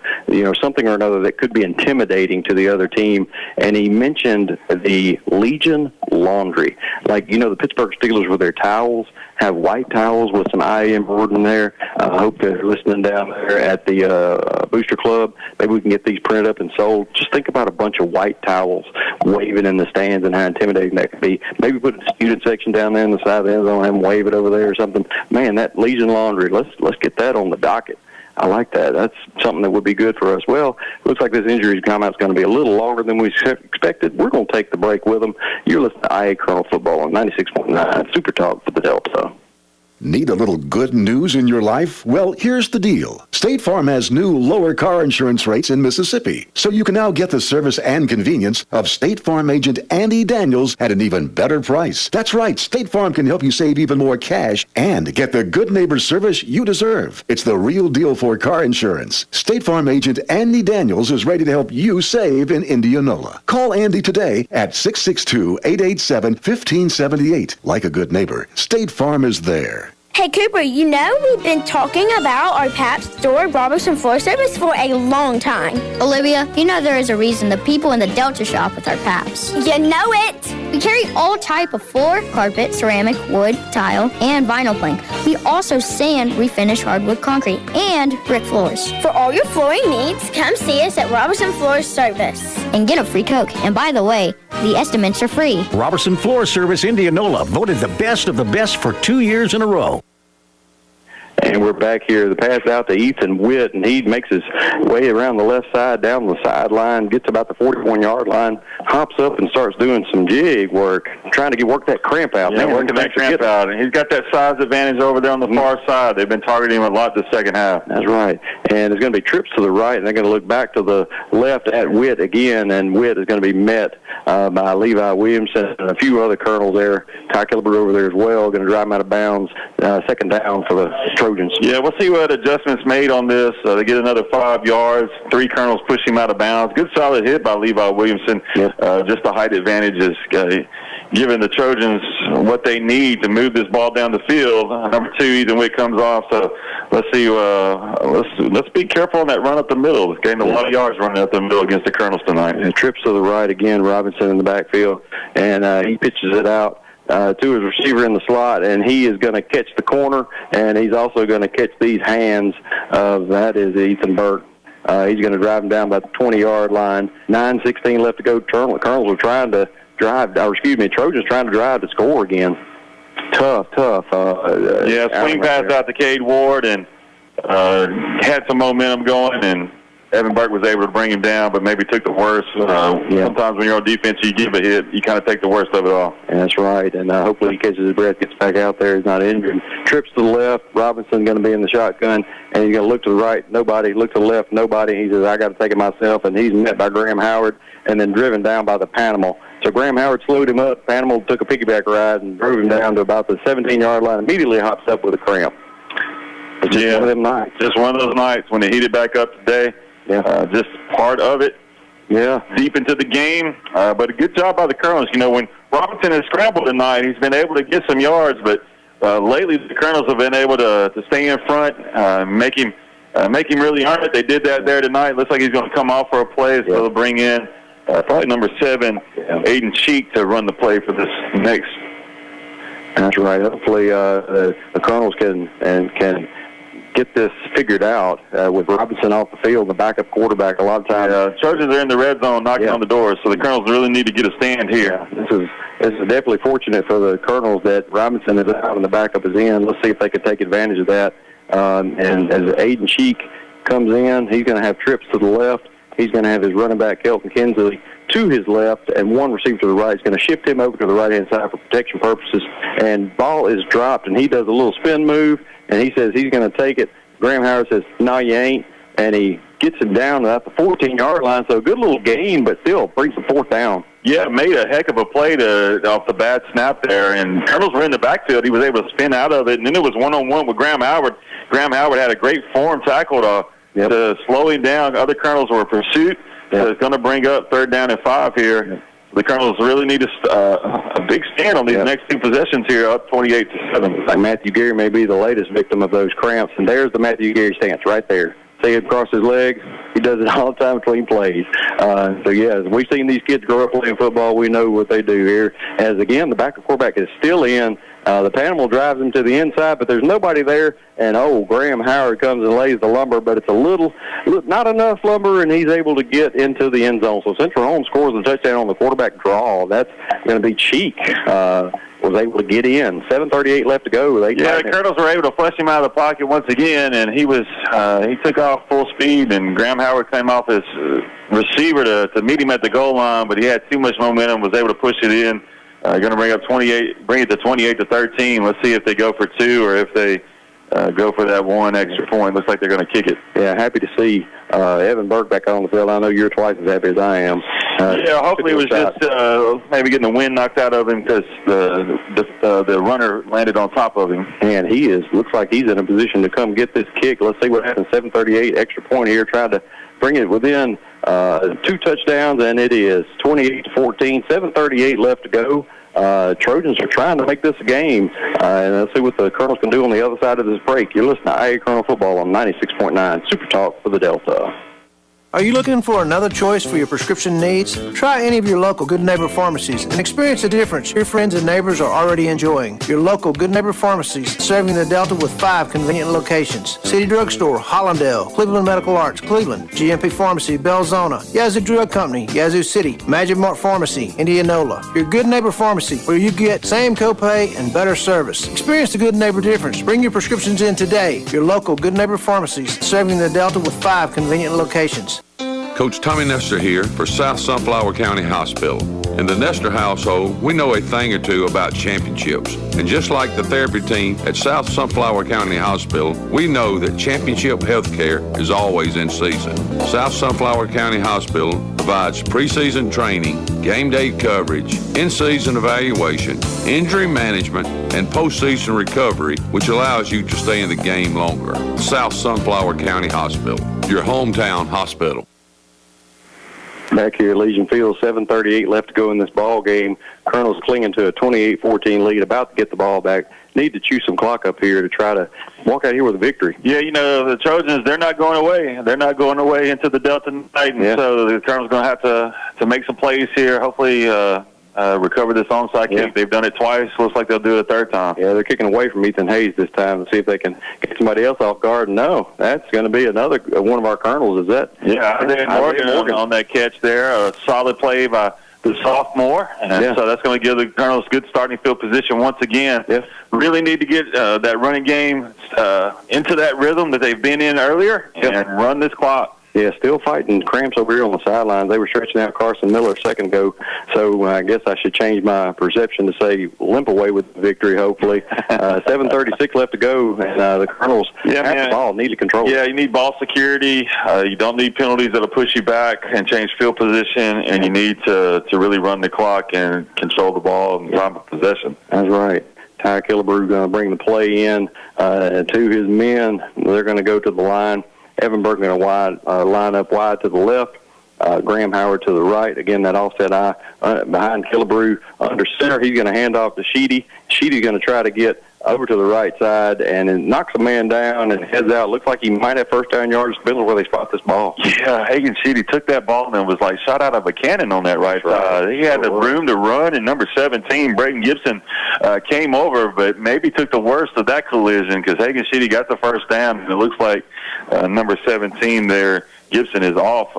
something or another that could be intimidating to the other team? And he mentioned the Legion laundry. Like, the Pittsburgh Steelers with their towels have white towels with some IA embroidered in there. I hope they're listening down there at the Booster Club. Maybe we can get these printed up and sold. Just think about a bunch of white towels waving in the stands and how intimidating that could be. Maybe put a student section down there in the side of the end zone and have them wave it over there or something. Man, that Legion laundry, let's get that on the docket. I like that. That's something that would be good for us. Well, looks like this injury timeout's going to be a little longer than we expected. We're going to take the break with them. You're listening to IA Colonel Football on 96.9 Super Talk for the Delta. Need a little good news in your life? Well, here's the deal. State Farm has new lower car insurance rates in Mississippi, so you can now get the service and convenience of State Farm agent Andy Daniels at an even better price. That's right, State Farm can help you save even more cash and get the good neighbor service you deserve. It's the real deal for car insurance. State Farm agent Andy Daniels is ready to help you save in Indianola. Call Andy today at 662-887-1578. Like a good neighbor, State Farm is there. Hey, Cooper, you know we've been talking about our Pabst Door Robertson floor service for a long time. Olivia, you know there is a reason the people in the Delta shop with our Pabst. You know it! We carry all type of floor, carpet, ceramic, wood, tile, and vinyl plank. We also sand, refinish hardwood concrete, and brick floors. For all your flooring needs, come see us at Robertson Floor Service. And get a free Coke. And by the way, the estimates are free. Robertson Floor Service Indianola, voted the best of the best for 2 years in a row. And we're back here. The pass out to Ethan Witt, and he makes his way around the left side, down the sideline, gets about the 41-yard line, hops up and starts doing some jig work, trying to work that cramp out. Yeah, working that cramp out. And he's got that size advantage over there on the far side. They've been targeting him a lot this second half. That's right. And there's going to be trips to the right, and they're going to look back to the left at Witt again, and Witt is going to be met by Levi Williamson and a few other colonels there. Ty Killeber over there as well, going to drive him out of bounds. Second down for the Trojans. Yeah, we'll see what adjustments made on this. They get another 5 yards. 3 colonels push him out of bounds. Good solid hit by Levi Williamson. Yep. Just the height advantage is giving the Trojans what they need to move this ball down the field. Number 2, Ethan Witt comes off. So let's see. Let's be careful on that run up the middle. It's getting a lot of yards running up the middle against the colonels tonight. And trips to the right again. Robinson in the backfield, and he pitches it out to his receiver in the slot, and he is going to catch the corner, and he's also going to catch these hands of, that is Ethan Burke. He's going to drive him down by the 20-yard line. 9:16 left to go. Colonels are trying to drive, Trojans trying to drive to score again. Tough. Swing pass out to Cade Ward, and had some momentum going, and Evan Burke was able to bring him down, but maybe took the worst. Sometimes when you're on defense, you give a hit, you kind of take the worst of it all. That's right, and hopefully he catches his breath, gets back out there, he's not injured. Trips to the left, Robinson going to be in the shotgun, and he's going to look to the right, nobody, look to the left, nobody. He says, I got to take it myself, and he's met by Graham Howard and then driven down by the Panimal. So Graham Howard slowed him up. Panimal took a piggyback ride and drove him down to about the 17-yard line, immediately hops up with a cramp. It's just one of them nights. Just one of those nights when they heated back up today. Yeah. Just part of it. Yeah. Deep into the game. But a good job by the Colonels. You know, when Robinson has scrambled tonight, he's been able to get some yards, but lately the Colonels have been able to stay in front, make him really earn it. They did that there tonight. Looks like he's going to come off for a play, so they'll bring in probably number 7, Aiden Cheek, to run the play for this next. That's right. Hopefully the Colonels can get this figured out with Robinson off the field, the backup quarterback. A lot of times, Trojans are in the red zone knocking on the doors, so the Colonels really need to get a stand here. This is definitely fortunate for the Colonels that Robinson is out and the backup is in. Let's see if they can take advantage of that. And as Aiden Cheek comes in, he's going to have trips to the left. He's going to have his running back, Kelton Kinsley, to his left, and one receiver to the right. He's going to shift him over to the right-hand side for protection purposes. And ball is dropped, and he does a little spin move, and he says he's going to take it. Graham Howard says, no, you ain't. And he gets him down at the 14-yard line. So a good little gain, but still brings the 4th down. Yeah, made a heck of a play off the bad snap there. And Colonels were in the backfield. He was able to spin out of it. And then it was one-on-one with Graham Howard. Graham Howard had a great form tackle to slow him down. Other Colonels were in pursuit. So it's going to bring up 3rd down and 5 here. The Colonels really need a big stand on these next 2 possessions here, up 28-7. Like Matthew Gary may be the latest victim of those cramps, and there's the Matthew Gary stance right there. See it across his legs. He does it all the time between plays. We've seen these kids grow up playing football. We know what they do here. As, again, the backup quarterback is still in. The Panimal drives him to the inside, but there's nobody there. And, Graham Howard comes and lays the lumber, but it's not enough lumber, and he's able to get into the end zone. So Central Home scores a touchdown on the quarterback draw. That's going to be Cheek. Was able to get in. 7:38 left to go. The Colonels were able to flush him out of the pocket once again, and he took off full speed, and Graham Howard came off his receiver to meet him at the goal line, but he had too much momentum, was able to push it in. Going to bring it to 28-13. Let's see if they go for 2 or if they go for that 1 extra point. Looks like they're going to kick it. Yeah, happy to see Evan Burke back on the field. I know you're twice as happy as I am. Hopefully it was just maybe getting the wind knocked out of him because the runner landed on top of him. And looks like he's in a position to come get this kick. Let's see what happens. 7:38 extra point here, trying to bring it within 2 touchdowns, and it is 28-14. 7:38 left to go. Trojans are trying to make this a game, and let's see what the Colonels can do on the other side of this break. You're listening to IA Colonel Football on 96.9 Super Talk for the Delta. Are you looking for another choice for your prescription needs? Try any of your local Good Neighbor pharmacies and experience the difference your friends and neighbors are already enjoying. Your local Good Neighbor pharmacies serving the Delta with 5 convenient locations. City Drugstore, Hollandale, Cleveland Medical Arts, Cleveland, GMP Pharmacy, Belzona, Yazoo Drug Company, Yazoo City, Magic Mart Pharmacy, Indianola. Your Good Neighbor Pharmacy where you get same copay and better service. Experience the Good Neighbor difference. Bring your prescriptions in today. Your local Good Neighbor pharmacies serving the Delta with 5 convenient locations. Coach Tommy Nestor here for South Sunflower County Hospital. In the Nestor household, we know a thing or two about championships. And just like the therapy team at South Sunflower County Hospital, we know that championship health care is always in season. South Sunflower County Hospital provides preseason training, game day coverage, in-season evaluation, injury management, and postseason recovery, which allows you to stay in the game longer. South Sunflower County Hospital, your hometown hospital. Back here at Legion Field, 7:38 left to go in this ball game. Colonels clinging to a 28-14 lead, about to get the ball back. Need to chew some clock up here to try to walk out here with a victory. Yeah, the Trojans, they're not going away. They're not going away into the Delta Titans, so the Colonels going to have to make some plays here, hopefully recover this onside kick. They've done it twice. Looks like they'll do it a third time. Yeah, they're kicking away from Ethan Hayes this time to see if they can get somebody else off guard. No, that's going to be another one of our Colonels. Is that? Yeah, Morgan on that catch there. A solid play by the sophomore. And so that's going to give the Colonels good starting field position once again. Yeah. Really need to get that running game into that rhythm that they've been in earlier and run this clock. Yeah, still fighting cramps over here on the sidelines. They were stretching out Carson Miller a second ago, so I guess I should change my perception to say limp away with the victory, hopefully. 7:36 left to go, and the Colonels have the ball, need to control it. Yeah, you need ball security. You don't need penalties that'll push you back and change field position, and you need to really run the clock and control the ball and time of possession. That's right. Ty Killebrew going to bring the play in to his men. They're going to go to the line. Evan Burke going to line up wide to the left. Graham Howard to the right. Again, that offset eye behind Killebrew under center. He's going to hand off to Sheedy. Sheedy's going to try to get over to the right side and it knocks a man down and heads out. Looks like he might have first down yards. Depends on where they spot this ball. Yeah, Hagan Sheedy took that ball and was like shot out of a cannon on that right side. He had the room to run, and number 17, Brayton Gibson, came over, but maybe took the worst of that collision because Hagan Sheedy got the first down, and it looks like number 17 there, Gibson, is off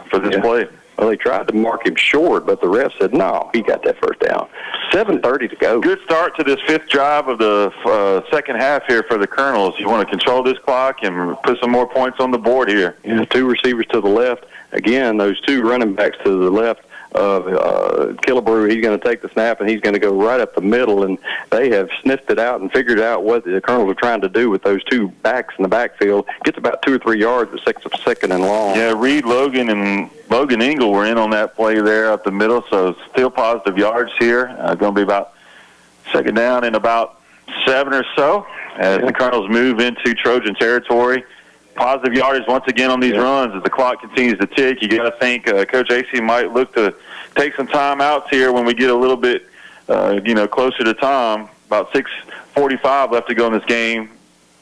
for this play. Well, they tried to mark him short, but the ref said, no, he got that first down. 7:30 to go. Good start to this fifth drive of the second half here for the Colonels. You want to control this clock and put some more points on the board here. Yeah, two receivers to the left. Again, those two running backs to the left of Killebrew. He's going to take the snap, and he's going to go right up the middle, and they have sniffed it out and figured out what the Colonels are trying to do with those two backs in the backfield. Gets about 2 or 3 yards, but second and long. Yeah, Reed Logan and Logan Engel were in on that play there up the middle, so still positive yards here. Going to be about second down in about 7 or so as the Colonels move into Trojan territory. Positive yardage once again on these runs as the clock continues to tick. You got to think Coach AC might look to take some time outs here when we get a little bit, closer to time. About 6:45 left to go in this game.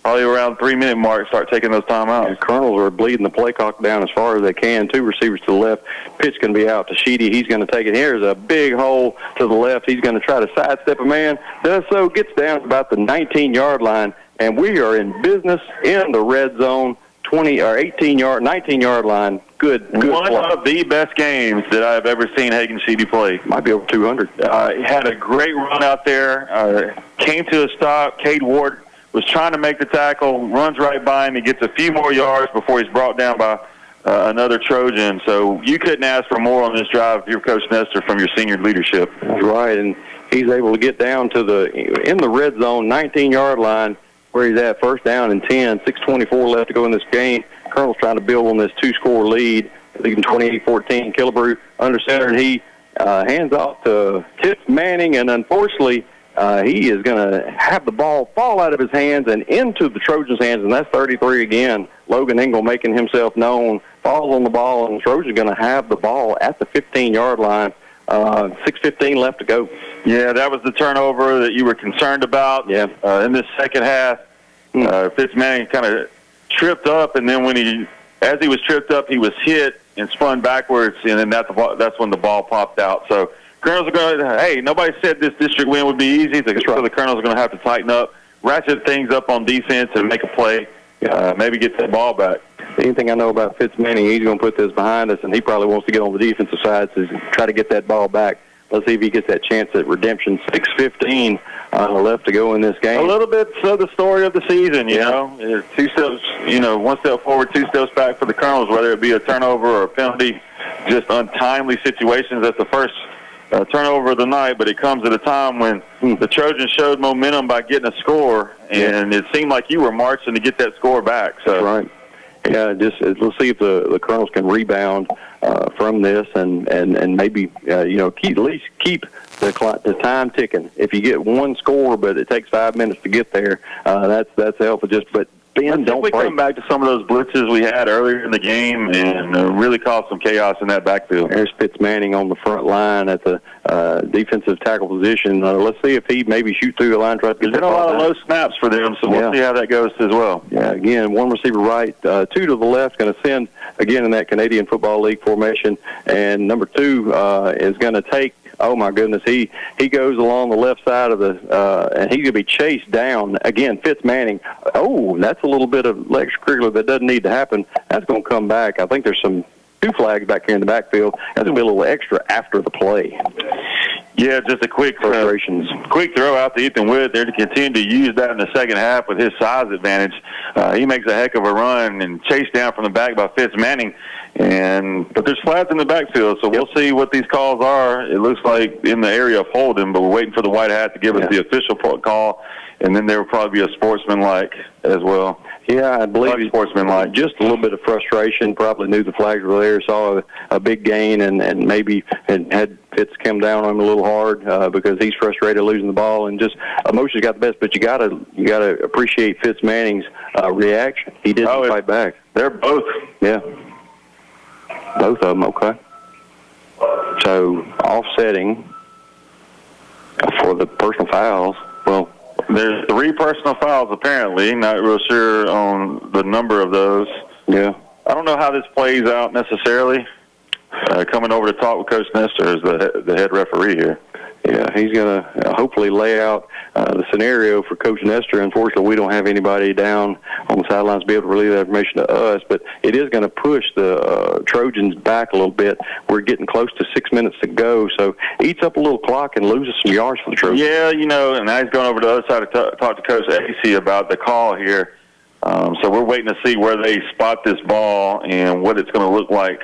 Probably around 3-minute mark, start taking those timeouts. The Colonels are bleeding the play clock down as far as they can. Two receivers to the left. Pitch going to be out to Sheedy. He's going to take it. Here's a big hole to the left. He's going to try to sidestep a man. Does so, gets down to about the 19-yard line, and we are in business in the red zone. 19-yard line. Good. One of the best games that I've ever seen Hagan Sheedy play. Might be over 200. He had a great run out there. Came to a stop. Cade Ward was trying to make the tackle. Runs right by him. He gets a few more yards before he's brought down by another Trojan. So you couldn't ask for more on this drive if you're Coach Nestor from your senior leadership. That's right, and he's able to get down to in the red zone, 19-yard line, where he's at, first down and 10, 6:24 left to go in this game. Colonel's trying to build on this 2-score lead, leading 28-14. Killebrew under center, and he hands off to Tiff Manning, and unfortunately, he is going to have the ball fall out of his hands and into the Trojans' hands, and that's 33 again. Logan Engel making himself known, falls on the ball, and the Trojans going to have the ball at the 15-yard line 6:15 left to go. Yeah, that was the turnover that you were concerned about. Yeah. In this second half, Fitzmanning kind of tripped up, and then as he was tripped up, he was hit and spun backwards, and then that's when the ball popped out. So Colonels are going to, hey, nobody said this district win would be easy. So the Colonels are going to have to tighten up, ratchet things up on defense, and make a play, maybe get that ball back. Anything I know about Fitzmanning, he's going to put this behind us, and he probably wants to get on the defensive side to try to get that ball back. Let's see if he gets that chance at redemption. 6:15 left to go in this game. A little bit of the story of the season, you know. 2 steps, one step forward, 2 steps back for the Colonels, whether it be a turnover or a penalty, just untimely situations. That's the first turnover of the night, but it comes at a time when the Trojans showed momentum by getting a score, and it seemed like you were marching to get that score back. So. That's right. Yeah, let's see if the Colonels can rebound from this and maybe at least keep the time ticking. If you get one score, but it takes 5 minutes to get there, that's helpful. But Ben, don't break. Come back to some of those blitzes we had earlier in the game and really caused some chaos in that backfield. There's Fitzmanning on the front line at the defensive tackle position. Let's see if he maybe shoots through the line. Tries to get There's been a lot of low snaps for them, so we'll see how that goes as well. Yeah, again, one receiver right, 2 to the left, going to send again in that Canadian Football League formation, and number 2 is going to take. Oh my goodness, he goes along the left side of the, and he's going to be chased down again. Fitzmanning. Oh, that's a little bit of extracurricular that doesn't need to happen. That's going to come back. I think there's 2 flags back here in the backfield. That's going to be a little extra after the play. Yeah, just a quick throw out to Ethan Witt there to continue to use that in the second half with his size advantage. He makes a heck of a run and chased down from the back by Fitzmanning. But there's flags in the backfield, so we'll see what these calls are. It looks like in the area of holding, but we're waiting for the white hat to give us the official call, and then there will probably be a sportsmanlike as well. Yeah, I believe sportsmanlike. Just a little bit of frustration. Probably knew the flags were there, saw a big gain, and maybe had Fitz come down on him a little hard because he's frustrated losing the ball, and just emotions got the best. But you gotta appreciate Fitzmanning's reaction. He didn't fight back. They're both. Yeah. Both of them, okay. So, offsetting for the personal fouls, well, there's 3 personal fouls apparently. Not real sure on the number of those. Yeah. I don't know how this plays out necessarily. Coming over to talk with Coach Nestor is the head referee here. Yeah, he's going to hopefully lay out the scenario for Coach Nestor. Unfortunately, we don't have anybody down on the sidelines to be able to relay that information to us, but it is going to push the Trojans back a little bit. We're getting close to 6 minutes to go, so eats up a little clock and loses some yards for the Trojans. Yeah, and now he's going over to the other side to talk to Coach Acey about the call here. So we're waiting to see where they spot this ball and what it's going to look like.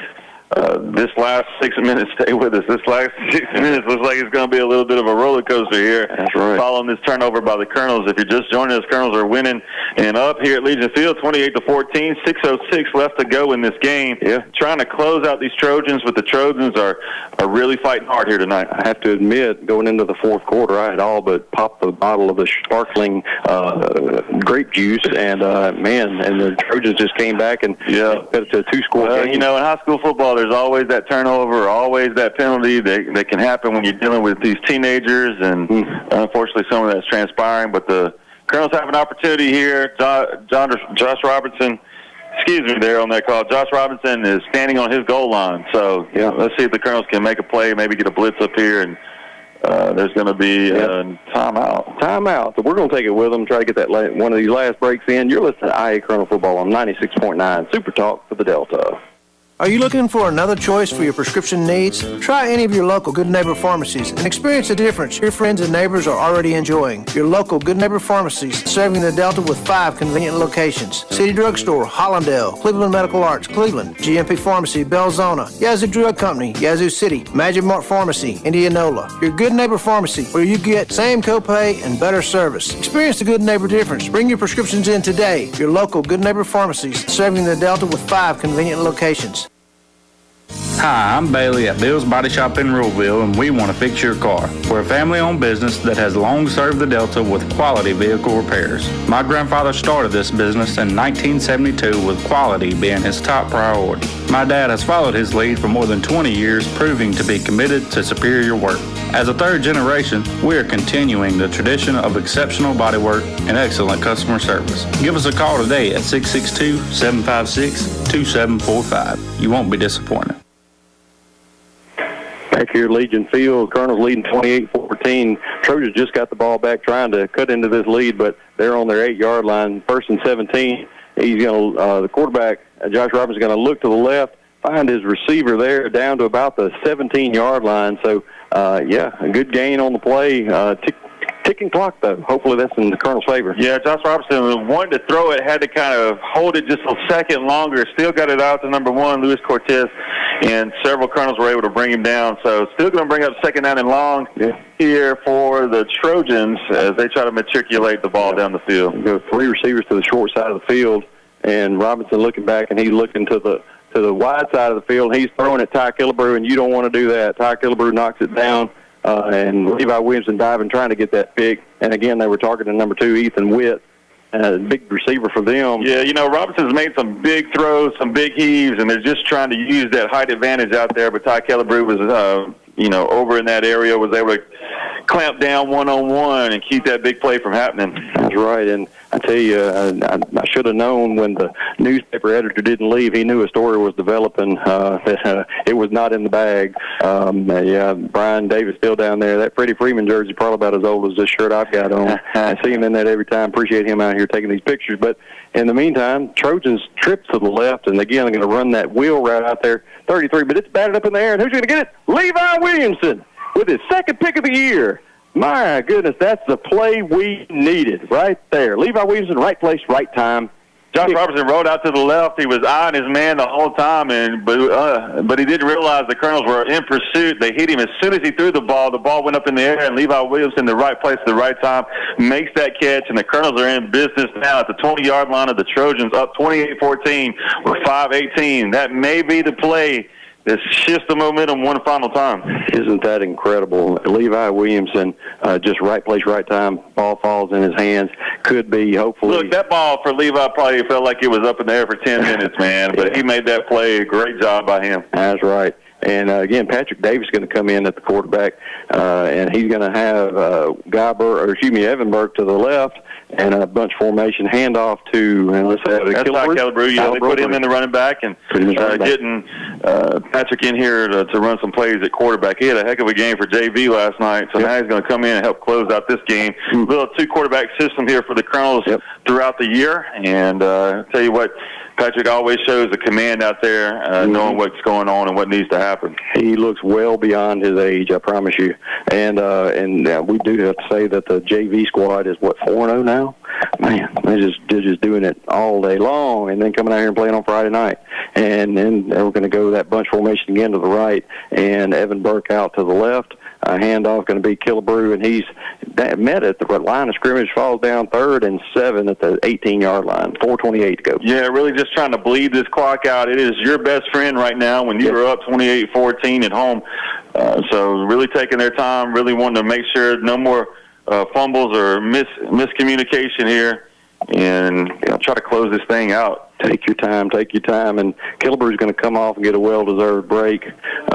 This last 6 minutes, stay with us. This last 6 minutes looks like it's going to be a little bit of a roller coaster here. That's right. Following this turnover by the Colonels. If you're just joining us, Colonels are winning and up here at Legion Field, 28-14. 6:06 left to go in this game. Yeah. Trying to close out these Trojans, but the Trojans are really fighting hard here tonight. I have to admit, going into the fourth quarter, I had all but popped the bottle of the sparkling grape juice, and the Trojans just came back and put it to a 2-score game. In high school football, there's always that turnover, always that penalty that can happen when you're dealing with these teenagers, and unfortunately some of that's transpiring. But the Colonels have an opportunity here. Josh Robertson, there on that call. Josh Robinson is standing on his goal line. So let's see if the Colonels can make a play, maybe get a blitz up here, and there's going to be a timeout. Timeout. So we're going to take it with them, try to get that one of these last breaks in. You're listening to IA Colonel Football on 96.9 Super Talk for the Delta. Are you looking for another choice for your prescription needs? Try any of your local Good Neighbor pharmacies and experience the difference your friends and neighbors are already enjoying. Your local Good Neighbor pharmacies serving the Delta with 5 convenient locations. City Drugstore, Hollandale, Cleveland Medical Arts, Cleveland, GMP Pharmacy, Belzona, Yazoo Drug Company, Yazoo City, Magic Mart Pharmacy, Indianola. Your Good Neighbor pharmacy where you get same copay and better service. Experience the Good Neighbor difference. Bring your prescriptions in today. Your local Good Neighbor pharmacies serving the Delta with 5 convenient locations. Hi, I'm Bailey at Bill's Body Shop in Ruleville, and we want to fix your car. We're a family-owned business that has long served the Delta with quality vehicle repairs. My grandfather started this business in 1972 with quality being his top priority. My dad has followed his lead for more than 20 years, proving to be committed to superior work. As a third generation, we are continuing the tradition of exceptional bodywork and excellent customer service. Give us a call today at 662-756-2745. You won't be disappointed. Back here at Legion Field, Colonel's leading 28-14. Trojans just got the ball back trying to cut into this lead, but they're on their 8-yard line, 1st and 17. He's going to, the quarterback, Josh Robbins, is going to look to the left, find his receiver there down to about the 17-yard line. So, a good gain on the play. Ticking clock, though. Hopefully that's in the Colonel's favor. Yeah, Josh Robinson wanted to throw it, had to kind of hold it just a second longer. Still got it out to number 1, Luis Cortez, and several Colonels were able to bring him down. So still going to bring up 2nd down and long here for the Trojans as they try to matriculate the ball down the field. Go 3 receivers to the short side of the field, and Robinson looking back, and he's looking to the wide side of the field. He's throwing at Ty Killebrew, and you don't want to do that. Ty Killebrew knocks it down. And Levi Williamson diving, trying to get that pick. And, again, they were targeting number 2, Ethan Witt, big receiver for them. Yeah, Robinson's made some big throws, some big heaves, and they're just trying to use that height advantage out there. But Ty Killebrew was, over in that area, was able to clamp down one-on-one and keep that big play from happening. That's right. And I tell you, I should have known when the newspaper editor didn't leave. He knew a story was developing that it was not in the bag. Brian Davis still down there. That Freddie Freeman jersey probably about as old as this shirt I've got on. I see him in that every time. Appreciate him out here taking these pictures. But in the meantime, Trojans trip to the left, and again, they're going to run that wheel route out there, 33. But it's batted up in the air, and who's going to get it? Levi Williamson with his 2nd pick of the year. My goodness, that's the play we needed right there. Levi Williamson, right place, right time. Josh Robertson rode out to the left. He was eyeing his man the whole time, but he didn't realize the Colonels were in pursuit. They hit him as soon as he threw the ball. The ball went up in the air, and Levi Williamson, the right place at the right time, makes that catch, and the Colonels are in business now at the 20-yard line of the Trojans, up 28-14 with 5:18. That may be the play that shifts the momentum one final time. Isn't that incredible? Levi Williamson, just right place, right time. Ball falls in his hands. Could be, hopefully. Look, that ball for Levi probably felt like it was up in the air for 10 minutes, man. But he made that play. Great job by him. That's right. And, again, Patrick Davis is going to come in at the quarterback, and he's going to have Evan Burke to the left, and a bunch formation handoff to, and let's say, that's Ty Killebrew. Yeah, they put him in the running back, and getting Patrick in here to run some plays at quarterback. He had a heck of a game for JV last night, so now he's going to come in and help close out this game. Little 2-quarterback system here for the Colonels throughout the year, and tell you what, Patrick always shows the command out there, knowing what's going on and what needs to happen. He looks well beyond his age, I promise you. And we do have to say that the JV squad is, 4-0 now? Man, they're just doing it all day long, and then coming out here and playing on Friday night. And then we're going to go that bunch formation again to the right, and Evan Burke out to the left. Handoff going to be Killebrew, and he's met at the line of scrimmage, falls down 3rd and 7 at the 18-yard line, 4:28 to go. Yeah, really just trying to bleed this clock out. It is your best friend right now when you are up 28-14 at home. So really taking their time, really wanting to make sure no more fumbles or miscommunication here, and try to close this thing out. Take your time, and Killebrew's going to come off and get a well-deserved break.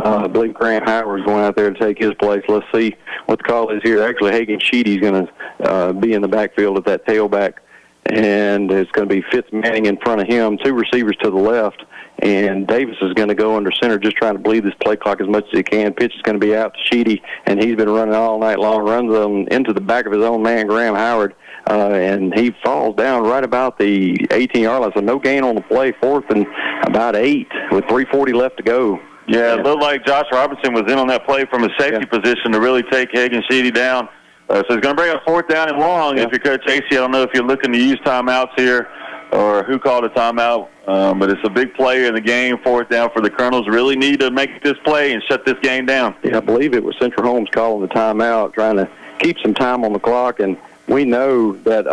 I believe Grant Howard's going out there to take his place. Let's see what the call is here. Actually, Hagan Sheedy's going to be in the backfield at that tailback, and it's going to be Fitzmanning in front of him, 2 receivers to the left, and Davis is going to go under center just trying to bleed this play clock as much as he can. Pitch is going to be out to Sheedy, and he's been running all night long, runs them into the back of his own man, Graham Howard, and he falls down right about the 18-yard line, so no gain on the play, 4th and about 8 with 3:40 left to go. Yeah, it looked like Josh Robinson was in on that play from a safety position to really take Hagan Sheedy down. So he's going to bring up 4th down and long. If you're Coach AC, I don't know if you're looking to use timeouts here or who called a timeout, but it's a big play in the game, 4th down for the Colonels. Really need to make this play and shut this game down. Yeah, I believe it was Central Holmes calling the timeout, trying to keep some time on the clock, and we know that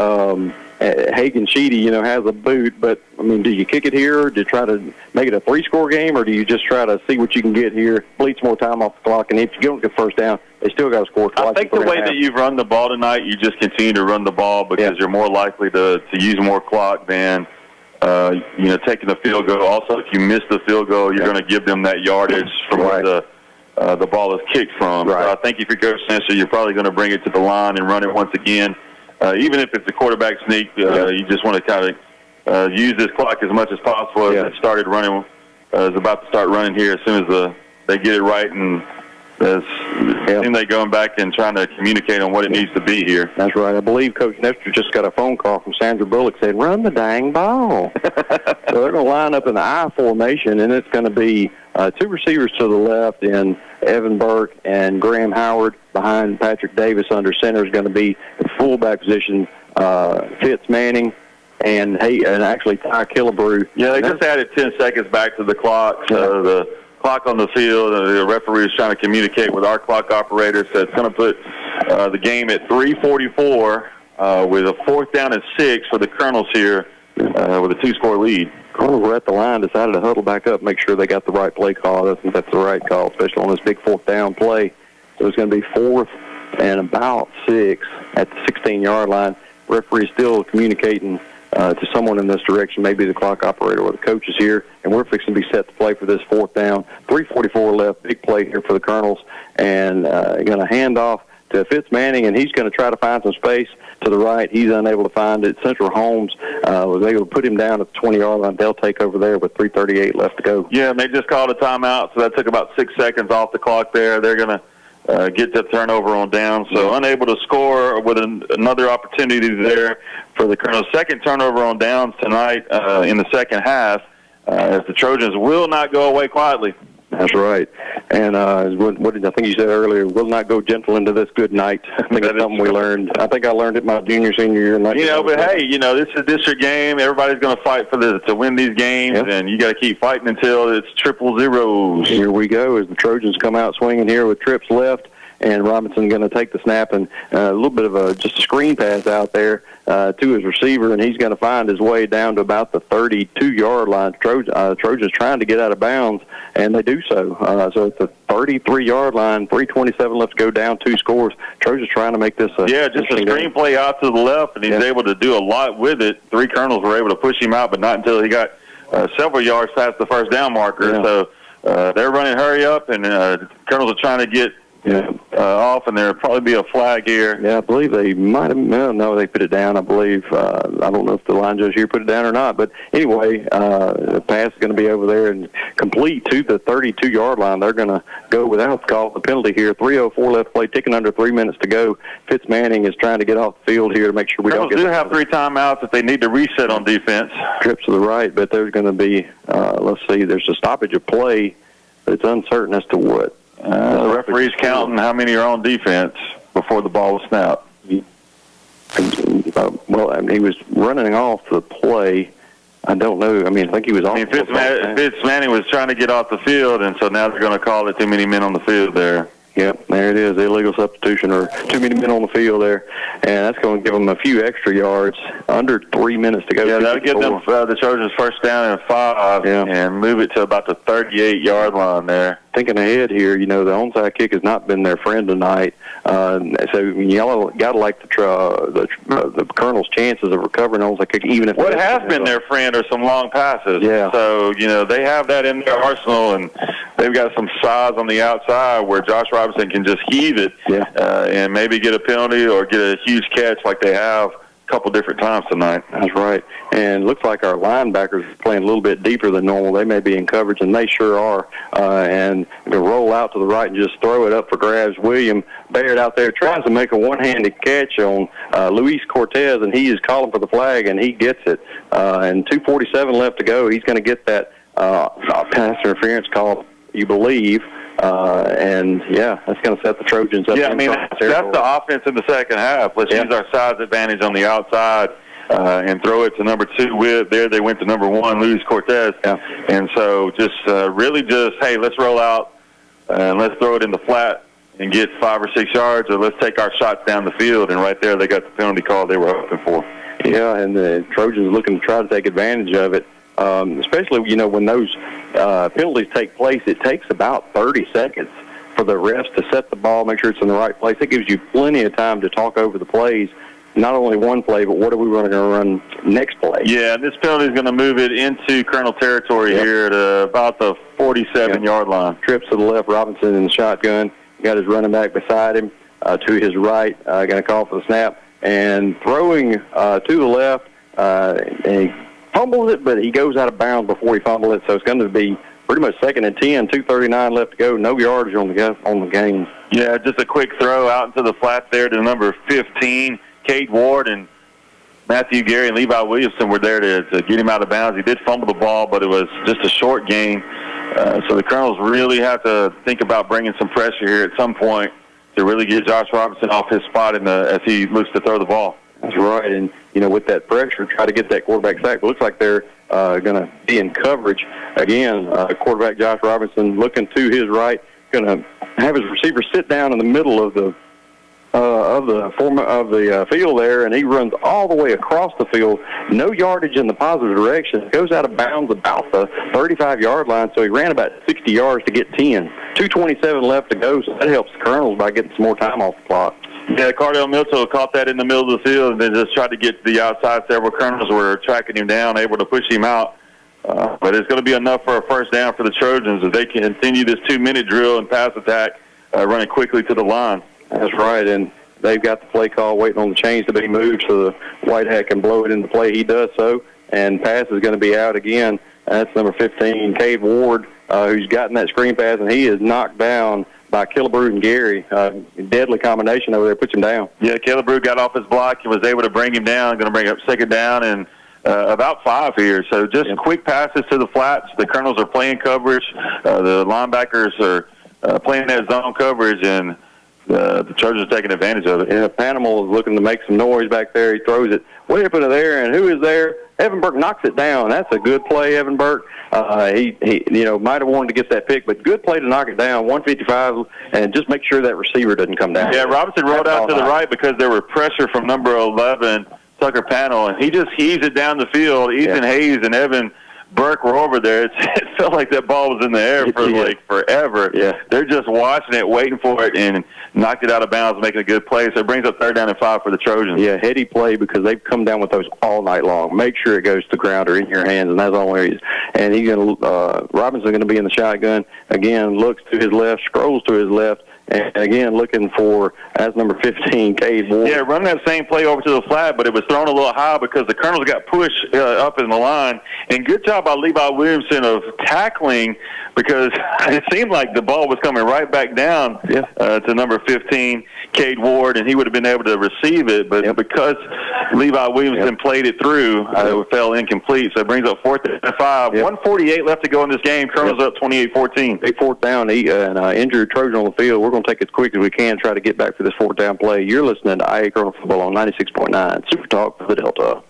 Hagen Sheedy, has a boot. But, I mean, do you kick it here? Do you try to make it a 3-score game, or do you just try to see what you can get here, bleed more time off the clock, and if you don't get first down, they still got to score twice. I think the way that you've run the ball tonight, you just continue to run the ball because you're more likely to use more clock than taking the field goal. Also, if you miss the field goal, you're going to give them that yardage from where the ball is kicked from. Right. So I think if you're Coach Spencer, you're probably going to bring it to the line and run it once again. Even if it's a quarterback sneak, you just want to kind of use this clock as much as possible. As it started running, is about to start running here as soon as they get it right, and as soon as they going back and trying to communicate on what it needs to be here. That's right. I believe Coach Nestor just got a phone call from Sandra Bullock saying, run the dang ball. So they're going to line up in the I formation, and it's going to be 2 receivers to the left in Evan Burke and Graham Howard. Behind Patrick Davis under center is going to be the fullback position, Fitz Manning, and actually Ty Killebrew. Yeah, they just added 10 seconds back to the clock. So the clock on the field, the referee is trying to communicate with our clock operator, so it's going to put the game at 3:44 with a 4th down and 6 for the Colonels here with a 2-score lead. Colonels were at the line, decided to huddle back up, make sure they got the right play call. I think that's the right call, especially on this big 4th down play. So it's going to be 4th and about 6 at the 16-yard line. Referee still communicating to someone in this direction, maybe the clock operator or the coaches here, and we're fixing to be set to play for this 4th down. 3:44 left, big play here for the Colonels, and going to hand off to Fitz Manning, and he's going to try to find some space to the right. He's unable to find it. Central Holmes was able to put him down at the 20-yard line. They'll take over there with 3:38 left to go. Yeah, and they just called a timeout, so that took about 6 seconds off the clock there. They're going to get the turnover on down, so unable to score with another opportunity there for the Colonels. Second turnover on downs tonight in the second half, as the Trojans will not go away quietly. That's right. And what did I think you said earlier? Will not go gentle into this good night. I think that's something we learned. I think I learned it my junior, senior year. But hey, this is your game. Everybody's going to fight to win these games, and you got to keep fighting until it's 000. Here we go as the Trojans come out swinging here with trips left. And Robinson going to take the snap, and a little bit of just a screen pass out there to his receiver, and he's going to find his way down to about the 32-yard line. Trojans trying to get out of bounds, and they do so. So it's the 33-yard line, 3:27 left to go, down 2 scores. Trojans trying to make this just a screen play out to the left, and he's able to do a lot with it. 3 Colonels were able to push him out, but not until he got several yards past the first down marker. So they're running hurry up, and Colonels are trying to get off, and there'll probably be a flag here. Yeah, I believe they might have. No, they put it down, I believe. I don't know if the line judge here put it down or not, but anyway, the pass is going to be over there and complete to the 32-yard line. They're going to go without the penalty here. 3:04 left play, ticking under 3 minutes to go. Fitz Manning is trying to get off the field here to make sure we don't get. They do have 3 timeouts if they need to reset on defense. Trips to the right, but there's going to be, let's see, there's a stoppage of play, but it's uncertain as to what. The referee's counting how many are on defense before the ball was snapped. He was running off the play. I don't know. I think he was off. Fitz Manning was trying to get off the field, and so now they're going to call it too many men on the field there. Yep, there it is, illegal substitution, or too many men on the field there. And that's going to give them a few extra yards, under 3 minutes to go. Yeah, that'll get them the Trojans first down and 5 and move it to about the 38-yard line there. Thinking ahead here, the onside kick has not been their friend tonight. So y'all got to like the Colonel's chances of recovering onside kick, even if what has been their friend are some long passes. Yeah. So they have that in their arsenal, and they've got some size on the outside where Josh Robinson can just heave it and maybe get a penalty or get a huge catch like they have a couple different times tonight. That's right. And it looks like our linebackers are playing a little bit deeper than normal. They may be in coverage, and they sure are. And they roll out to the right and just throw it up for grabs. William Baird out there tries to make a one-handed catch on Luis Cortez, and he is calling for the flag, and he gets it. And 2:47 left to go. He's going to get that pass interference call, you believe. That's going to set the Trojans up. Yeah, that's the offense in the second half. Let's use our size advantage on the outside and throw it to number 2. There they went to number 1, Luis Cortez. Yeah. And so hey, let's roll out and let's throw it in the flat and get 5 or 6 yards, or let's take our shots down the field. And right there they got the penalty call they were hoping for. Yeah, and the Trojans looking to try to take advantage of it, especially, you know, when those penalties take place, it takes about 30 seconds for the refs to set the ball, make sure it's in the right place. It gives you plenty of time to talk over the plays, not only one play, but what are we going to run next play? Yeah, this penalty is going to move it into Colonel territory here at about the 47-yard line. Trips to the left, Robinson in the shotgun, got his running back beside him. To his right, going to call for the snap, and throwing to the left, and he fumbles it, but he goes out of bounds before he fumbles it, so it's going to be pretty much 2nd and 10, 2:39 left to go, no yardage on the game. Yeah, just a quick throw out into the flat there to number 15, Cade Ward, and Matthew Gary and Levi Williamson were there to get him out of bounds. He did fumble the ball, but it was just a short gain, so the Colonels really have to think about bringing some pressure here at some point to really get Josh Robinson off his spot as he looks to throw the ball. That's right, and, you know, with that pressure, try to get that quarterback sack. It looks like they're going to be in coverage. Again, quarterback Josh Robinson looking to his right, going to have his receiver sit down in the middle of the field there, and he runs all the way across the field, no yardage in the positive direction, goes out of bounds about the 35-yard line, so he ran about 60 yards to get 10. 2:27 left to go, so that helps the Colonels by getting some more time off the clock. Yeah, Cardell Milto caught that in the middle of the field and then just tried to get to the outside. Several Colonels were tracking him down, able to push him out. But it's going to be enough for a first down for the Trojans if they can continue this 2-minute drill and pass attack, running quickly to the line. That's right, and they've got the play call waiting on the chains to be moved so the white hat can blow it into play. He does so, and pass is going to be out again. That's number 15, Cade Ward, who's gotten that screen pass, and he is knocked down by Killebrew and Gary. Deadly combination over there, puts him down. Yeah, Killebrew got off his block and was able to bring him down, going to bring up 2nd down and about 5 here. So just quick passes to the flats. The Colonels are playing coverage. The linebackers are playing that zone coverage, and the Trojans are taking advantage of it. Yeah, Panama is looking to make some noise back there. He throws it way up into there, and who is there? Evan Burke knocks it down. That's a good play, Evan Burke. He might have wanted to get that pick, but good play to knock it down, 155, and just make sure that receiver doesn't come down. Yeah, Robinson rolled out to the right because there were pressure from number 11, Tucker Panel, and he just heaves it down the field. Ethan Hayes and Evan Burke were over there. It felt like that ball was in the air for forever. Yeah. They're just watching it, waiting for it, and knocked it out of bounds, making a good play. So it brings up 3rd down and 5 for the Trojans. Yeah, heady play because they've come down with those all night long. Make sure it goes to the ground or in your hands, and that's all areas. And Robinson's going to be in the shotgun. Again, looks to his left, scrolls to his left, and again looking for, as number 15, Cade Ward. Yeah, running that same play over to the flat, but it was thrown a little high because the Colonels got pushed up in the line. And good job by Levi Williamson of tackling because it seemed like the ball was coming right back down to number 15, Cade Ward, and he would have been able to receive it. But because Levi Williamson played it through, it fell incomplete. So it brings up 4th and 5. 1:48 left to go in this game. Colonels up 28-14. Big 4th down, an injured Trojan on the field. We're going to take it as quick as we can, try to get back for this 4th down play. You're listening to IA Colonel Football on 96.9 Super Talk for the Delta.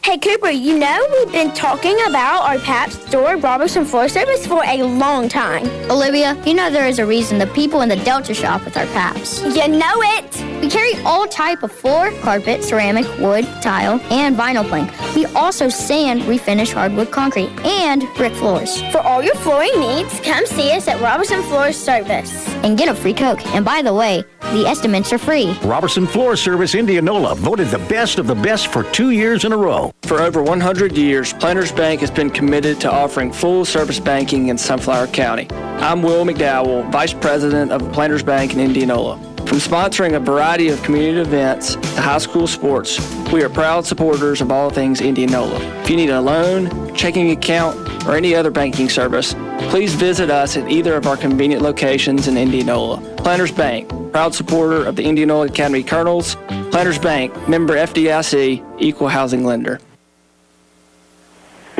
Hey, Cooper, you know we've been talking about our Pabst Store Robertson floor service for a long time. Olivia, you know there is a reason the people in the Delta shop with our Pabst. You know it! We carry all type of floor, carpet, ceramic, wood, tile, and vinyl plank. We also sand, refinish hardwood concrete, and brick floors. For all your flooring needs, come see us at Robertson Floor Service. And get a free Coke. And by the way, the estimates are free. Robertson Floor Service Indianola, voted the best of the best for 2 years in a row. For over 100 years, Planters Bank has been committed to offering full-service banking in Sunflower County. I'm Will McDowell, Vice President of Planters Bank in Indianola. From sponsoring a variety of community events to high school sports, we are proud supporters of all things Indianola. If you need a loan, checking account, or any other banking service, please visit us at either of our convenient locations in Indianola. Planters Bank, proud supporter of the Indianola Academy Colonels. Planters Bank, member FDIC, equal housing lender.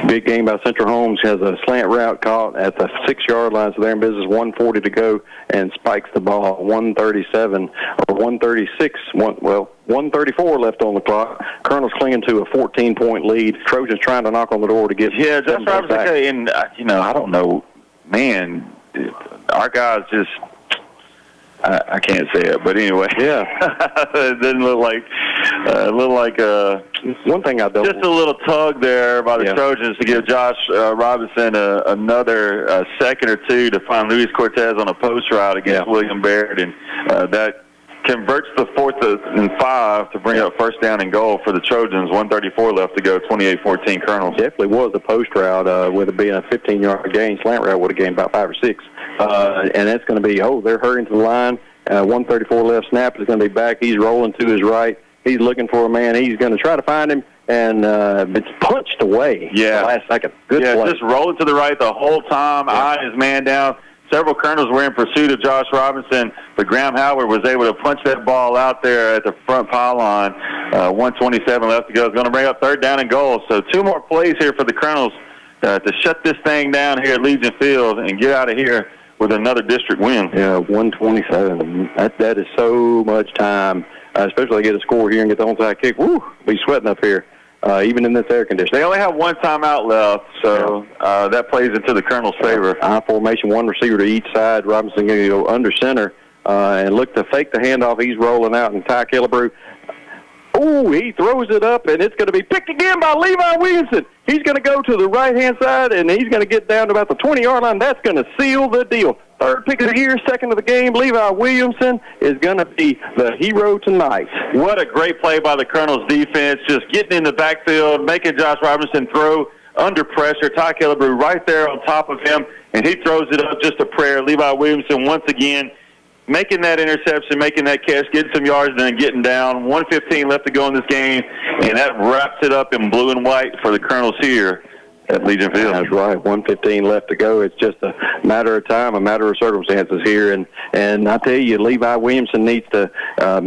Big game by Central Holmes, has a slant route caught at the 6-yard line, so they're in business, 1:40 to go, and spikes the ball, 1:37 or 1:36, 1:34 left on the clock. Colonel's clinging to a 14-point lead. Trojans trying to knock on the door to get that's what I was saying. And, I don't know, man, our guys just, I can't say it, but anyway. Yeah. It didn't look like a little like one thing I don't. Just a little tug there by the Trojans to give Josh Robinson another second or two to find Luis Cortez on a post route against William Baird, and that converts the 4th and 5 to bring up first down and goal for the Trojans. 1:34 left to go. 28-14 Colonels. Definitely was the post route. With it being a 15-yard gain, slant route would have gained about 5 or 6. And that's going to be, they're hurrying to the line. 1:34 left snap is going to be back. He's rolling to his right. He's looking for a man. He's going to try to find him, and it's punched away. Yeah. The last second. Good play. Just rolling to the right the whole time, eyeing his man down. Several Colonels were in pursuit of Josh Robinson, but Graham Howard was able to punch that ball out there at the front pylon. 1:27 left to go. It's going to bring up 3rd down and goal. So 2 more plays here for the Colonels to shut this thing down here at Legion Field and get out of here with another district win. Yeah, 1:27. That is so much time, especially to get a score here and get the onside kick. Woo, be sweating up here. Even in this air conditioning. They only have 1 timeout left, so that plays into the Colonel's favor. I formation, 1 receiver to each side. Robinson going to go under center and look to fake the handoff. He's rolling out, and Ty Killebrew, he throws it up, and it's going to be picked again by Levi Williamson. He's going to go to the right-hand side, and he's going to get down to about the 20-yard line. That's going to seal the deal. 3rd pick of the year, 2nd of the game. Levi Williamson is going to be the hero tonight. What a great play by the Colonel's defense, just getting in the backfield, making Josh Robinson throw under pressure. Ty Killebrew right there on top of him, and he throws it up just a prayer. Levi Williamson once again making that interception, making that catch, getting some yards, and then getting down. 1:15 left to go in this game, and that wraps it up in blue and white for the Colonels here at Legion Field. That's right. 1:15 left to go. It's just a matter of time, a matter of circumstances here. And I tell you, Levi Williamson needs to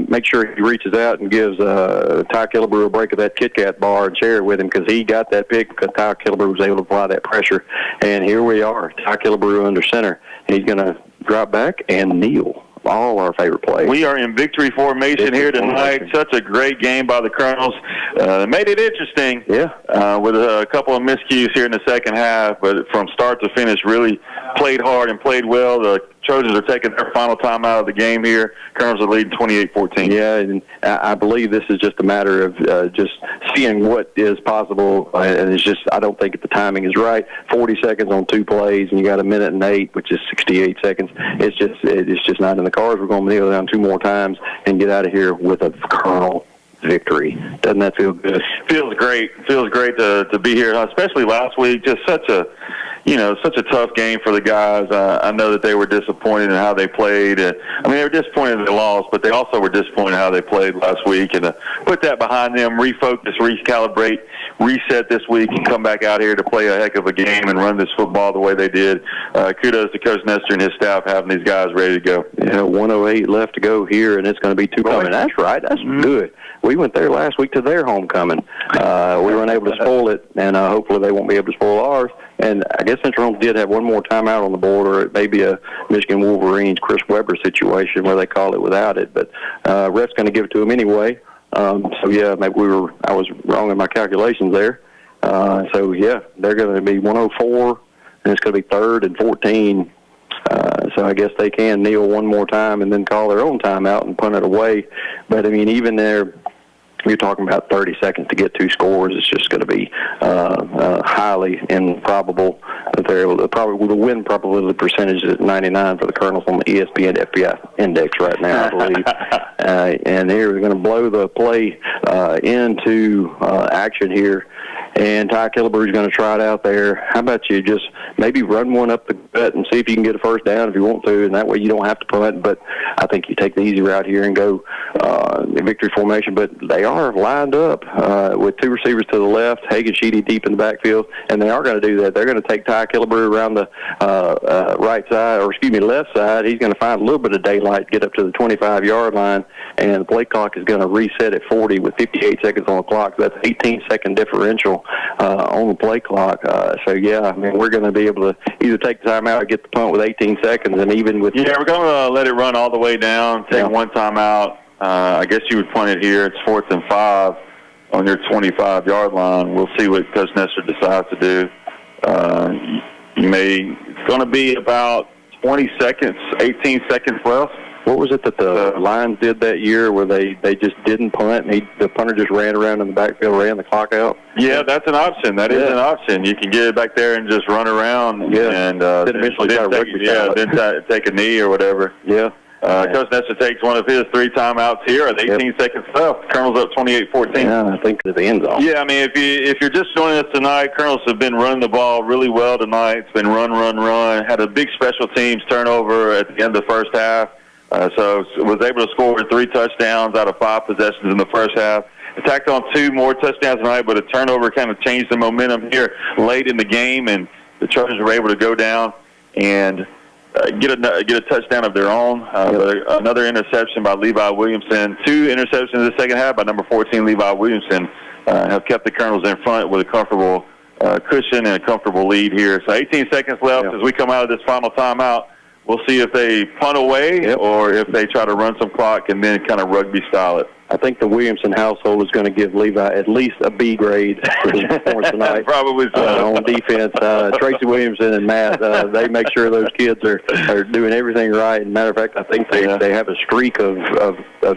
make sure he reaches out and gives Ty Killebrew a break of that Kit Kat bar and share it with him, because he got that pick because Ty Killebrew was able to apply that pressure. And here we are, Ty Killebrew under center. He's going to drop back and kneel. All our favorite plays. We are in victory formation here tonight. Such a great game by the Colonels. Made it interesting. With a couple of miscues here in the second half, but from start to finish, really played hard and played well. The Trojans are taking their final time out of the game here. Colonels are leading 28-14. Yeah, and I believe this is just a matter of just seeing what is possible, and it's just I don't think the timing is right. 40 seconds on 2 plays, and you got 1:08 minutes, which is 68 seconds. It's just not in the cards. We're going to kneel down 2 more times and get out of here with a Colonel victory. Doesn't that feel good? Feels great. Feels great to be here, especially last week. Just such a tough game for the guys. I know that they were disappointed in how they played. They were disappointed in the loss, but they also were disappointed in how they played last week. And to put that behind them, refocus, recalibrate, reset this week, and come back out here to play a heck of a game and run this football the way they did. Kudos to Coach Nestor and his staff having these guys ready to go. Yeah, 1:08 left to go here, and it's going to be 2 coming. That's right. That's good. We went there last week to their homecoming. We weren't able to spoil it, and hopefully they won't be able to spoil ours. And I guess Central Holmes did have 1 more timeout on the board, or it may be a Michigan Wolverines Chris Webber situation where they call it without it. But ref's going to give it to him anyway. Maybe I was wrong in my calculations there. They're going to be 1:04, and it's going to be 3rd and 14. So I guess they can kneel 1 more time and then call their own timeout and punt it away. But even there, you're talking about 30 seconds to get 2 scores. It's just going to be highly improbable that they're able to. Probably the win probability percentage is at 99 for the Colonels on the ESPN FBI index right now, I believe. And they're going to blow the play into action here. And Ty Killebrew is going to try it out there. How about you just maybe run one up the gut and see if you can get a first down if you want to, and that way you don't have to punt. But I think you take the easy route here and go victory formation. But they are lined up with 2 receivers to the left, Hagen Sheedy deep in the backfield, and they are going to do that. They're going to take Ty Killebrew around the left side. He's going to find a little bit of daylight, get up to the 25-yard line, and the play clock is going to reset at 40 with 58 seconds on the clock. So that's 18-second differential on the play clock. We're going to be able to either take the timeout or get the punt with 18 seconds, and even with we're going to let it run all the way down, take 1 timeout. I guess you would punt it here. It's 4th and 5 on your 25-yard line. We'll see what Coach Nestor decides to do. It's going to be about 20 seconds, 18 seconds left. What was it that the Lions did that year where they just didn't punt and the punter just ran around in the backfield, ran the clock out? Yeah, that's an option. That is an option. You can get it back there and just run around and then eventually then take a knee or whatever. Yeah. Coach Nestor takes one of his 3 timeouts here with 18 seconds left. Colonel's up 28-14. Yeah, I think to the end zone. Yeah, I mean, if you're just joining us tonight, Colonels have been running the ball really well tonight. It's been run. Had a big special teams turnover at the end of the first half. So was able to score 3 touchdowns out of 5 possessions in the first half. Attacked on 2 more touchdowns tonight, but a turnover kind of changed the momentum here late in the game, and the Trojans were able to go down and get a touchdown of their own. But another interception by Levi Williamson. 2 interceptions in the second half by number 14, Levi Williamson, have kept the Colonels in front with a comfortable cushion and a comfortable lead here. So 18 seconds left as we come out of this final timeout. We'll see if they punt away or if they try to run some clock and then kind of rugby style it. I think the Williamson household is going to give Levi at least a B grade for his performance tonight. Probably so. On defense. Tracy Williamson and Matt, they make sure those kids are doing everything right. And matter of fact, I think they have a streak of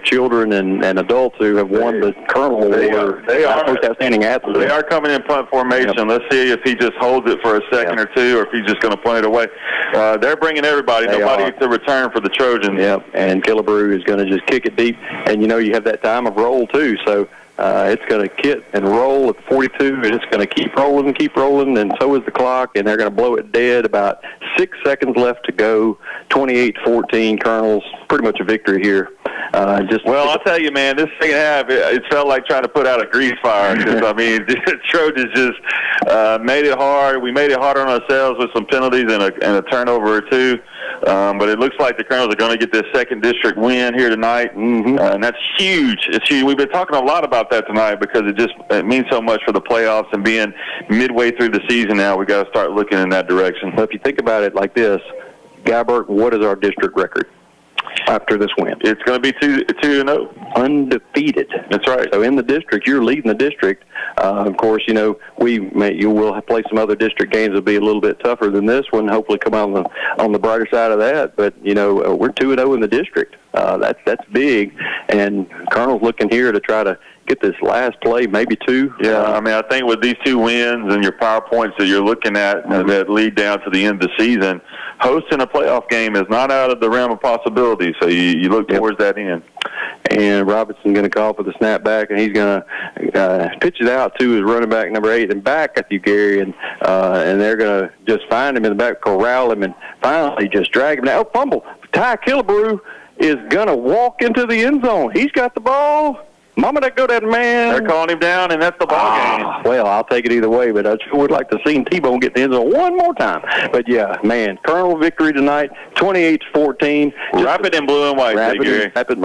children and adults who have won the Colonel Award. They are most outstanding athletes. They are coming in punt formation. Let's see if he just holds it for a second or two, or if he's just going to punt it away. They're bringing everybody. Nobody to return for the Trojans. Yep, and Killebrew is going to just kick it deep. And, you have that time of roll, too. So it's going to kit and roll at 42, and it's going to keep rolling, and so is the clock, and they're going to blow it dead. About 6 seconds left to go. 28-14, Colonels. Pretty much a victory here. I'll tell you, man, this second half, it felt like trying to put out a grease fire. I mean, the Trojans just made it hard. We made it hard on ourselves with some penalties and a turnover or 2. But it looks like the Colonels are going to get this second district win here tonight, and that's huge. It's huge. We've been talking a lot about that tonight because it means so much for the playoffs and being midway through the season now. We've got to start looking in that direction. Well, if you think about it like this, Guy Burke, what is our district record after this win? It's going to be 2-0. Undefeated. That's right. So in the district, you're leading the district. Of course, you will play some other district games that'll be a little bit tougher than this one. Hopefully, come out on the brighter side of that. But we're 2-0 in the district. That's big. And Colonel's looking here to try to get this last play, maybe 2. Yeah, I mean, I think with these 2 wins and your power points that you're looking at that lead down to the end of the season, hosting a playoff game is not out of the realm of possibility. So you look towards that end. And Robinson's going to call for the snap back, and he's going to pitch it out to his running back, number 8, and back at you, Gary. And they're going to just find him in the back, corral him, and finally just drag him down. Oh, fumble. Ty Killebrew is going to walk into the end zone. He's got the ball. Mama, that go that man. They're calling him down, and that's the ball game. Well, I'll take it either way, but I sure would like to see T-Bone get the end zone one more time. But, yeah, man, Colonel victory tonight, 28-14. Rapid in blue and white, Gary. Rapid